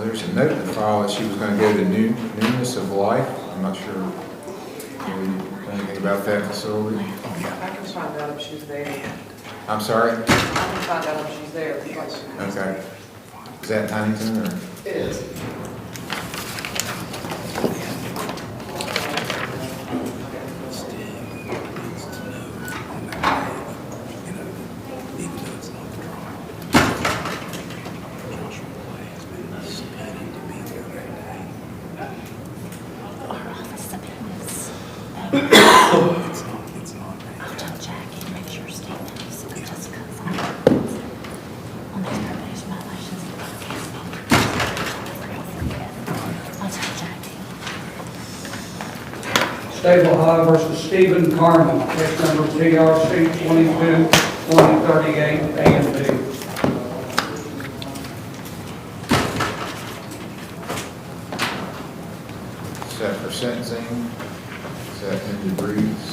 Speaker 2: There's a note in the file that she was going to go to Newness of Life. I'm not sure anything about that facility.
Speaker 16: I can find out if she's there.
Speaker 2: I'm sorry?
Speaker 16: I can find out if she's there.
Speaker 2: Okay. Is that Huntington or?
Speaker 16: It is.
Speaker 1: Stable High versus Stephen Carmen, case number TRC 22-2038, A and B.
Speaker 2: Set for sentencing, set in degrees.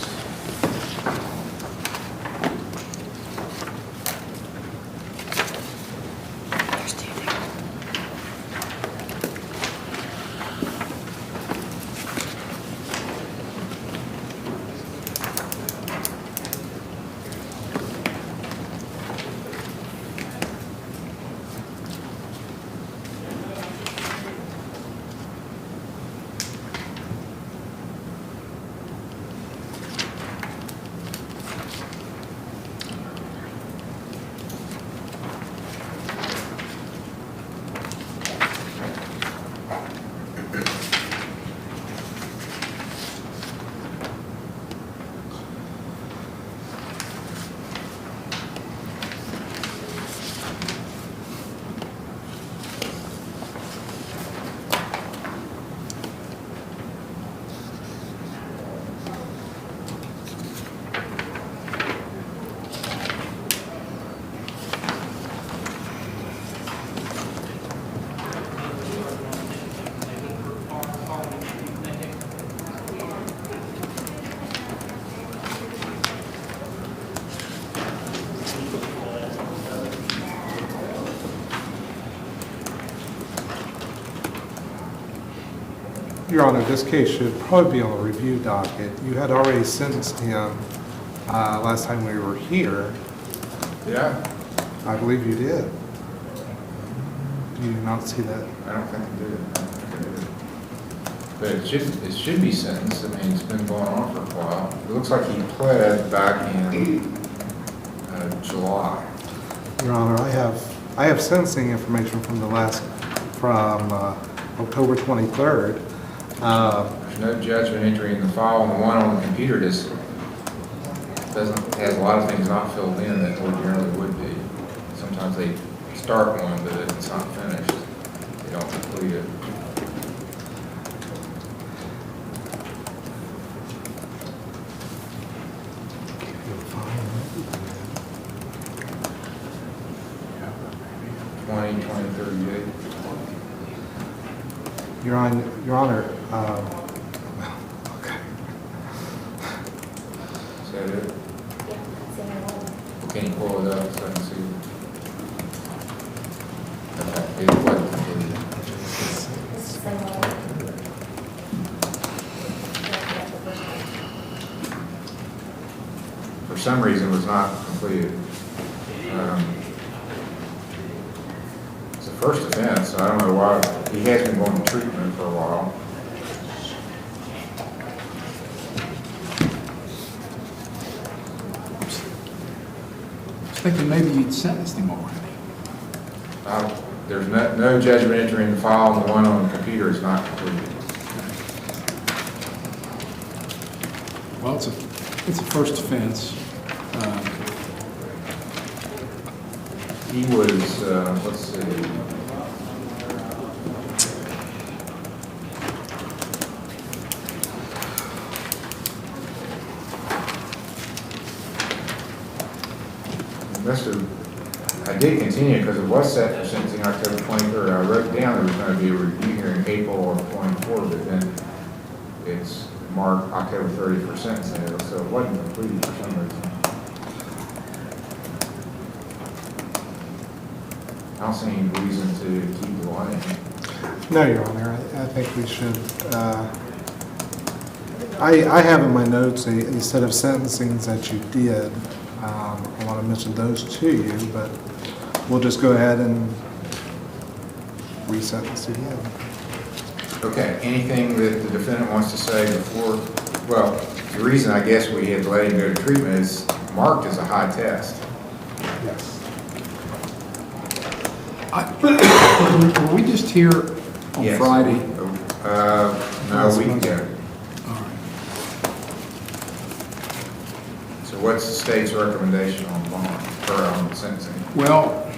Speaker 22: Your Honor, this case should probably be on the review docket. You had already sentenced him last time we were here.
Speaker 2: Yeah,
Speaker 22: I believe you did. Do you not see that?
Speaker 2: I don't think I did. But it should be sentenced. I mean, it's been going on for a while. It looks like he pled back in July.
Speaker 22: Your Honor, I have sentencing information from October 23rd.
Speaker 2: There's no judgment entry in the file, and the one on the computer just has a lot of things not filled in that ordinarily would be. Sometimes they start one, but if it's not finished, they don't complete it.
Speaker 22: Your Honor, okay.
Speaker 2: Is that it? Can you pull it up so I can see? Okay, it wasn't completed. some reason was not completed. It's a first offense, so I don't know why, he has been going to treatment for a while.
Speaker 19: I was thinking maybe you'd sentenced him already.
Speaker 2: There's no judgment entry in the file, and the one on the computer is not completed.
Speaker 19: Well, it's a first offense.
Speaker 2: He was, let's see. I did continue because it was set for sentencing October 23rd. I wrote down there was going to be a review hearing April of 24, but then it's marked October 30th for sentencing, so it wasn't completed for some reason. I don't see any reason to keep delaying.
Speaker 22: No, Your Honor, I think we should, I have in my notes a set of sentencings that you did. I want to mention those to you, but we'll just go ahead and re-sentence again.
Speaker 2: Okay, anything that the defendant wants to say before, well, the reason I guess we had to let him go to treatment is marked as a high test.
Speaker 19: Yes. Were we just here on
Speaker 2: Yes.
Speaker 19: Friday?
Speaker 2: No, a week ago.
Speaker 19: All right.
Speaker 2: So what's the state's recommendation on bond, or on sentencing?
Speaker 19: Well,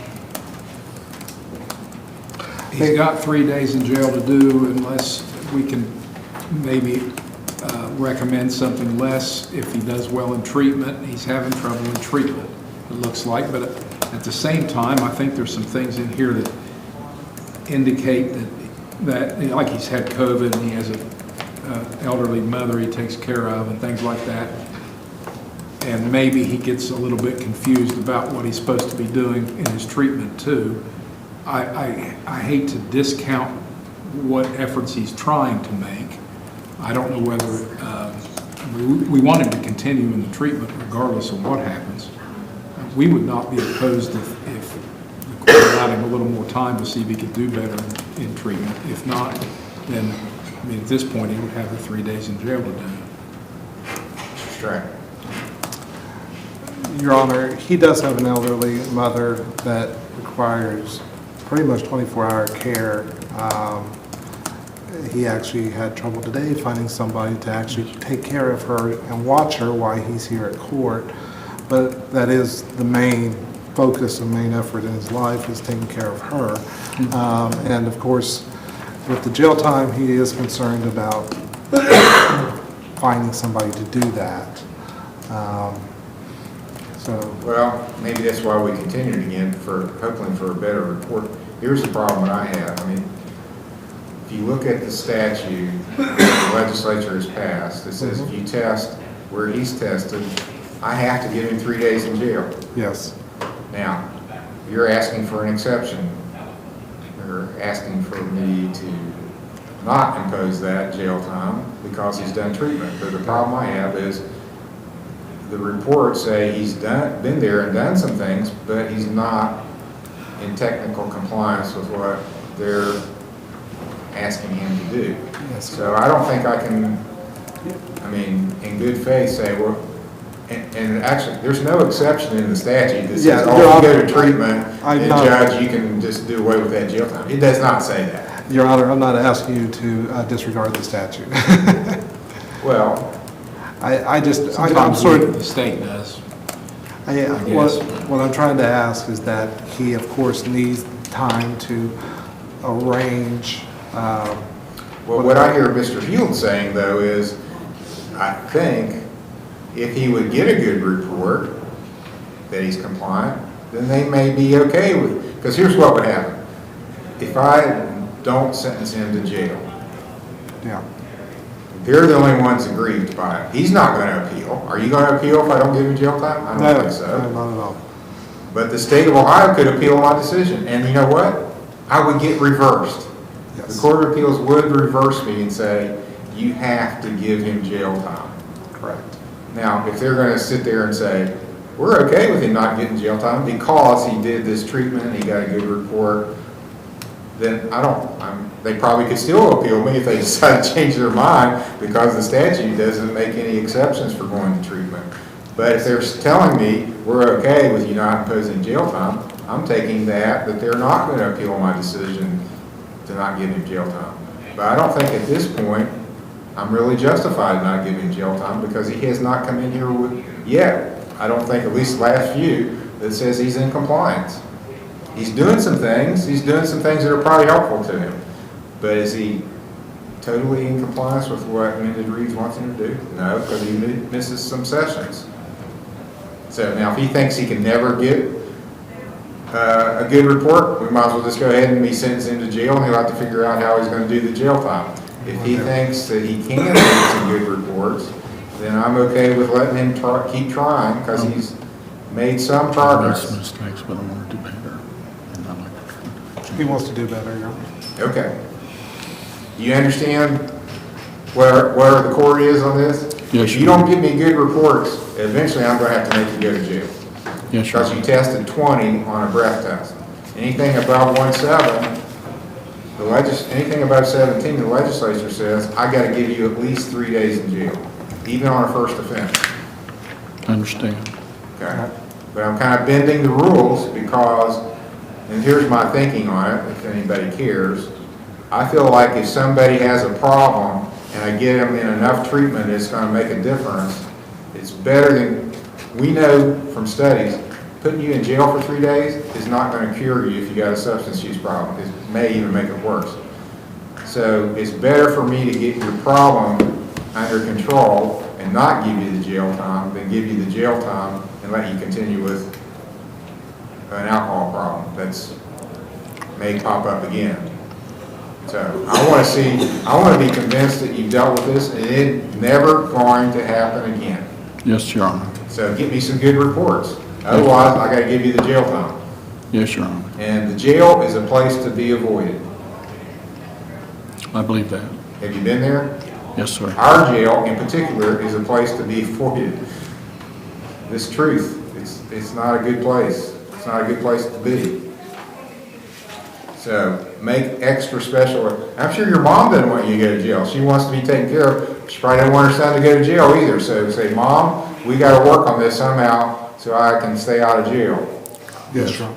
Speaker 19: he's got 3 days in jail to do unless we can maybe recommend something less if he does well in treatment. He's having trouble in treatment, it looks like, but at the same time, I think there's some things in here that indicate that you know, like he's had COVID and he has a elderly mother he takes care of and things like that. And maybe he gets a little bit confused about what he's supposed to be doing in his treatment too. I hate to discount what efforts he's trying to make. I don't know whether, we want him to continue in the treatment regardless of what happens. We would not be opposed if the court allowed him a little more time to see if he could do better in treatment. If not, then, I mean, at this point, he would have the 3 days in jail to do.
Speaker 2: Mr. Stratton.
Speaker 22: Your Honor, he does have an elderly mother that requires pretty much 24-hour care. He actually had trouble today finding somebody to actually take care of her and watch her while he's here at court. But that is the main focus and main effort in his life, is taking care of her. And of course, with the jail time, he is concerned about finding somebody to do that.
Speaker 2: Well, maybe that's why we continued again, hopefully for a better report. Here's the problem that I have. I mean, if you look at the statute the legislature has passed, it says if you test where he's tested, I have to give him 3 days in jail.
Speaker 22: Yes.
Speaker 2: Now, you're asking for an exception. You're asking for me to not impose that jail time because he's done treatment. But the problem I have is the reports say he's been there and done some things, but he's not in technical compliance with what they're asking him to do.
Speaker 22: Yes.
Speaker 2: So I don't think I can, I mean, in good faith say, well, and actually, there's no exception in the statute that says, oh, if you go to treatment, and judge, you can just do away with that jail time. It does not say that.
Speaker 22: Your Honor, I'm not asking you to disregard the statute.
Speaker 2: Well,
Speaker 22: I'm sort of.
Speaker 19: The state does.
Speaker 22: What I'm trying to ask is that he, of course, needs time to arrange.
Speaker 2: Well, what I hear Mr. Field saying, though, is I think if he would get a good report that he's compliant, then they may be okay with, because here's what would happen. If I don't sentence him to jail,
Speaker 22: yeah,
Speaker 2: they're the only ones aggrieved by it. He's not going to appeal. Are you going to appeal if I don't give him jail time? I don't think so.
Speaker 22: No, not at all.
Speaker 2: But the state of Ohio could appeal my decision. And you know what? I would get reversed. Yes. The Court of Appeals would reverse me and say, you have to give him jail time.
Speaker 22: Correct.
Speaker 2: Now, if they're going to sit there and say, we're okay with him not getting jail time because he did this treatment and he got a good report, then they probably could still appeal me if they decide to change their mind because the statute doesn't make any exceptions for going to treatment. But if they're telling me we're okay with you not imposing jail time, I'm taking that they're not going to appeal my decision to not give him jail time. But I don't think at this point I'm really justified in not giving him jail time because he has not come in here yet. I don't think, at least the last few, that says he's in compliance. He's doing some things. He's doing some things that are probably helpful to him. But is he totally in compliance with what amended Reeves wants him to do? No, because he misses some sessions. So now if he thinks he can never get a good report, we might as well just go ahead and be sentenced him to jail and he'll have to figure out how he's going to do the jail time. If he thinks that he can get some good reports, then I'm okay with letting him keep trying because he's made some progress.
Speaker 18: Mistakes, but I want to do better.
Speaker 12: He wants to do better, Your Honor.
Speaker 2: Okay. You understand where the court is on this?
Speaker 18: Yes,
Speaker 2: If you don't give me good reports, eventually I'm going to have to make you go to jail.
Speaker 18: Yes,
Speaker 2: Because you tested 20 on a breath test. Anything above 1.7, anything above 17, the legislature says, I got to give you at least 3 days in jail, even on a first offense.
Speaker 18: I understand.
Speaker 2: Okay? But I'm kind of bending the rules because, and here's my thinking on it, if anybody cares, I feel like if somebody has a problem and I get them in enough treatment, it's going to make a difference. It's better than, we know from studies, putting you in jail for 3 days is not going to cure you if you got a substance use problem. It may even make it worse. So it's better for me to get your problem under control and not give you the jail time than give you the jail time and let you continue with an alcohol problem that's may pop up again. So I want to be convinced that you've dealt with this and it's never going to happen again.
Speaker 18: Yes, Your Honor.
Speaker 2: So get me some good reports. Otherwise, I got to give you the jail time.
Speaker 18: Yes, Your Honor.
Speaker 2: And the jail is a place to be avoided.
Speaker 18: I believe that.
Speaker 2: Have you been there?
Speaker 18: Yes, sir.
Speaker 2: Our jail, in particular, is a place to be avoided. This truth, it's not a good place. It's not a good place to be. So make extra special. I'm sure your mom doesn't want you to go to jail. She wants to be taken care of. She probably doesn't want her son to go to jail either. So say, Mom, we got to work on this somehow so I can stay out of jail.
Speaker 12: Yes, Your Honor.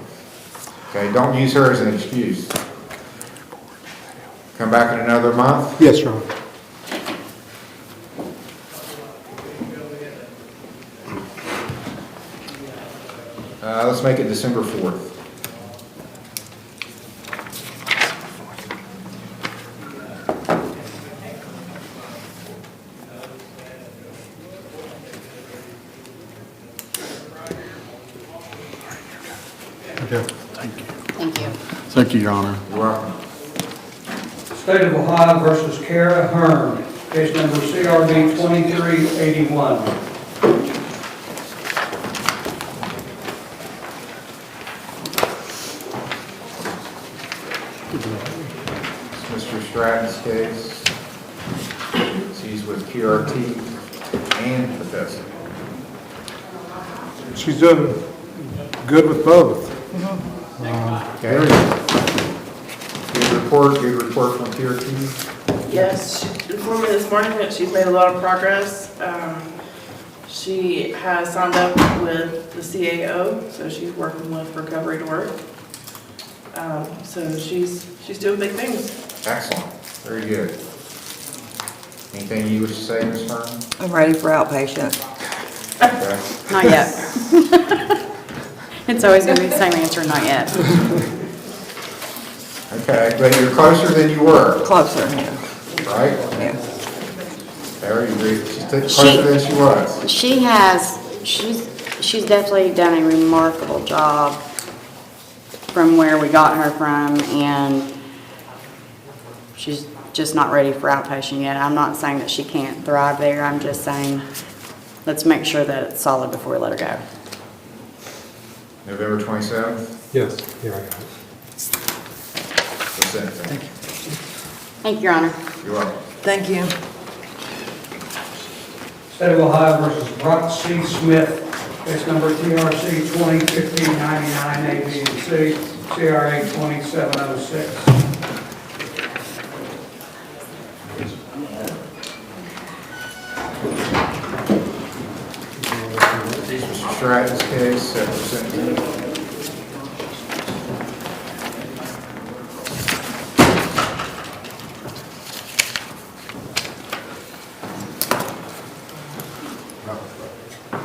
Speaker 2: Okay, don't use her as an excuse. Come back in another month?
Speaker 12: Yes, Your Honor.
Speaker 2: Let's make it December 4th.
Speaker 12: Okay.
Speaker 18: Thank you.
Speaker 5: Thank you.
Speaker 18: Thank you, Your Honor.
Speaker 2: You're welcome.
Speaker 1: State of Ohio versus Kara Hearn, case number CRB 2381.
Speaker 2: Mr. Stratton's case. He's with QRT and Bethesda.
Speaker 12: She's doing good with both.
Speaker 2: Okay. Good report from QRT.
Speaker 23: Yes, she informed me this morning that she's made a lot of progress. She has signed up with the CAO, so she's working with Recovery to Work. So she's doing big things.
Speaker 2: Excellent. Very good. Anything you wish to say, Ms. Hearn?
Speaker 6: I'm ready for outpatient.
Speaker 2: Okay.
Speaker 5: Not yet. It's always going to be the same answer, not yet.
Speaker 2: Okay, but you're closer than you were,
Speaker 6: Closer, yeah.
Speaker 2: right?
Speaker 6: Yeah.
Speaker 2: Very good. She's closer than she was.
Speaker 5: She's definitely done a remarkable job from where we got her from, and she's just not ready for outpatient yet. I'm not saying that she can't thrive there. I'm just saying let's make sure that it's solid before we let her go.
Speaker 2: November 27th?
Speaker 12: Yes, here I got it.
Speaker 2: That's it. Thank you.
Speaker 5: Thank you, Your Honor.
Speaker 2: You're welcome.
Speaker 6: Thank you.
Speaker 1: State of Ohio versus Brock C. Smith, Case number TRC 2015-99, A, B, and C, CRA 2706.
Speaker 2: Mr. Stratton's case, 7%.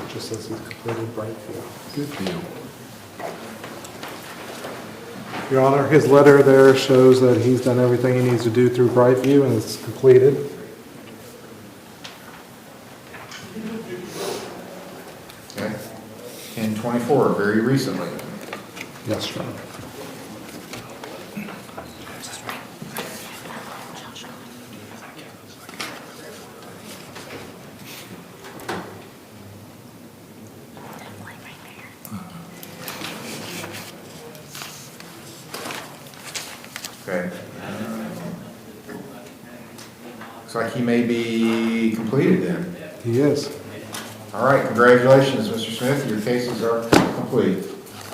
Speaker 22: Just says he's completed Brightview.
Speaker 18: Good deal.
Speaker 22: Your Honor, his letter there shows that he's done everything he needs to do through Brightview and it's completed.
Speaker 2: Okay. 10/24, very recently.
Speaker 22: Yes, Your Honor.
Speaker 2: Okay. Looks like he may be completed then.
Speaker 22: He is.
Speaker 2: All right, congratulations, Mr. Smith. Your cases are complete.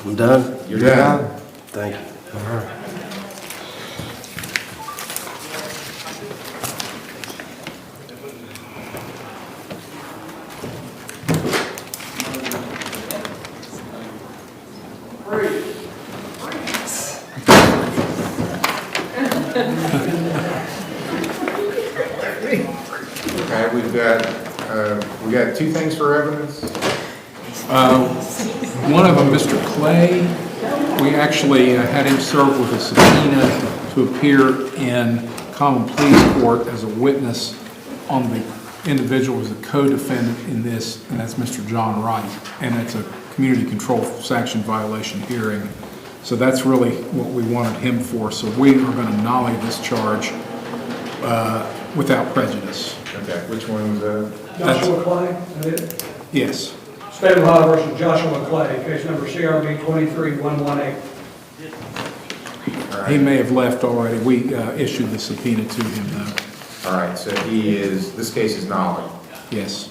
Speaker 4: I'm done.
Speaker 2: You're done.
Speaker 4: Thank you.
Speaker 22: All right.
Speaker 2: Okay, we got two things for evidence.
Speaker 19: One of them, Mr. Clay, we actually had him served with a subpoena to appear in common pleas court as a witness on the individual who's a co-defendant in this, and that's Mr. John Wright. And it's a community control sanction violation hearing. So that's really what we wanted him for. So we are going to nollie this charge without prejudice.
Speaker 2: Okay, which one was that?
Speaker 1: Joshua Clay, is that it?
Speaker 19: Yes.
Speaker 1: State of Ohio versus Joshua Clay, case number CRB 23118.
Speaker 2: All right.
Speaker 19: He may have left already. We issued the subpoena to him, though.
Speaker 2: All right, so this case is nollie.
Speaker 19: Yes.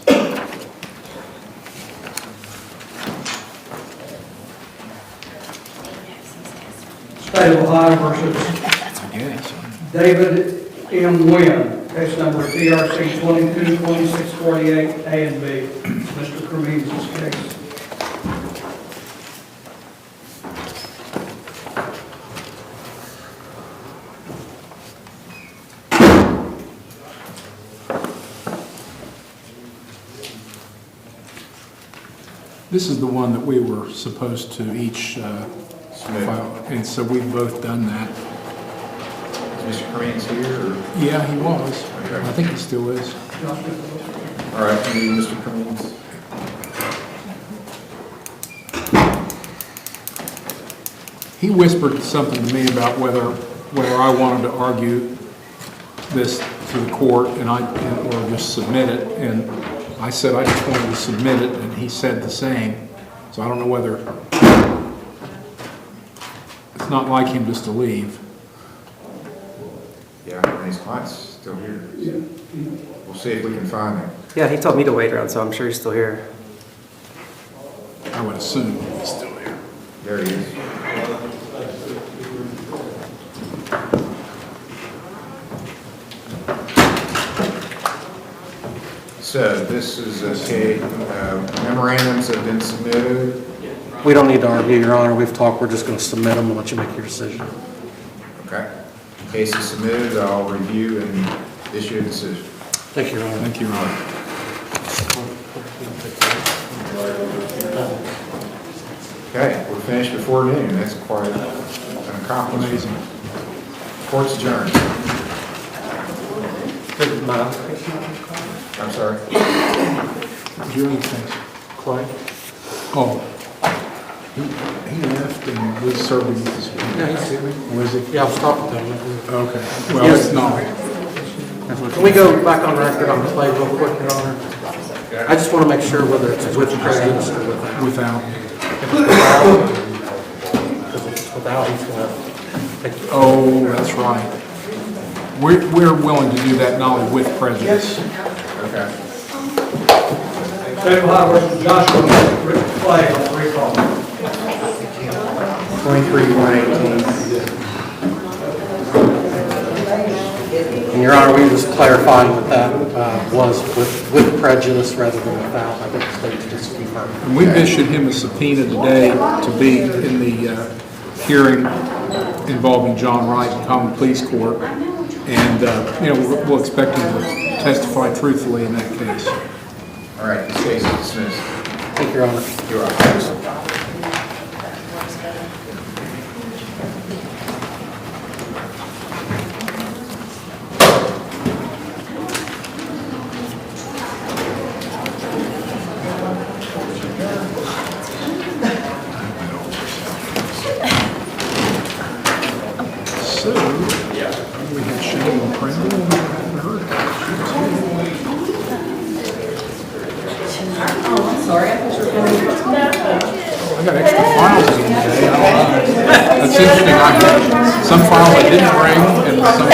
Speaker 1: State of Ohio versus
Speaker 19: Yes.
Speaker 1: David M. Wynn, case number TRC 222648, A and B. Mr. Cremins' case.
Speaker 19: This is the one that we were supposed to each file, and so we've both done that.
Speaker 2: Is Mr. Cremins here, or?
Speaker 19: Yeah, he was.
Speaker 2: Okay.
Speaker 19: I think he still is.
Speaker 2: All right, you need Mr. Cremins.
Speaker 19: He whispered something to me about whether I wanted to argue this to the court or just submit it, and I said I just wanted to submit it, and he said the same. So I don't know whether, it's not like him just to leave.
Speaker 2: Yeah, and his client's still here. We'll see if we can find him.
Speaker 6: Yeah, he told me to wait around, so I'm sure he's still here.
Speaker 19: I would assume he's still here.
Speaker 2: There he is. So this is okay, memorandums have been submitted.
Speaker 6: We don't need to argue, Your Honor. We've talked. We're just going to submit them and let you make your decision.
Speaker 2: Okay. Case is submitted, I'll review and issue a decision.
Speaker 6: Thank you, Your Honor.
Speaker 19: Thank you, Ron.
Speaker 2: Okay, we're finished before noon, that's quite an accomplishment.
Speaker 19: Amazing.
Speaker 2: Court's adjourned. I'm sorry.
Speaker 19: Your other things.
Speaker 6: Clay?
Speaker 19: Oh, he left and we served him with this.
Speaker 6: Yeah, he's here.
Speaker 19: Where is he?
Speaker 6: Yeah, I was talking to him.
Speaker 19: Okay. Well,
Speaker 6: Yes.
Speaker 19: it's not.
Speaker 6: Can we go back on record on Clay real quick, Your Honor? I just want to make sure whether it's with prejudice or without.
Speaker 19: Without.
Speaker 6: Because if it's without, he's going to take the...
Speaker 19: Oh, that's right. We're willing to do that not only with prejudice.
Speaker 2: Okay.
Speaker 1: State of Ohio versus Joshua flag on the recall.
Speaker 6: 23-118. And Your Honor, we were just clarifying that that was with prejudice rather than without. I think the state's just confirmed.
Speaker 19: And we've issued him a subpoena today to be in the hearing involving John Wright in Common Police Court. And, we'll expect him to testify truthfully in that case.
Speaker 2: All right, this case is dismissed.
Speaker 6: Thank you, Your Honor.
Speaker 2: You're up.
Speaker 19: So, we have Shane Pringle. We haven't heard.
Speaker 9: Oh, I'm sorry, I thought you were going to.
Speaker 19: I got extra files in today. That's interesting. I had some files I didn't bring and some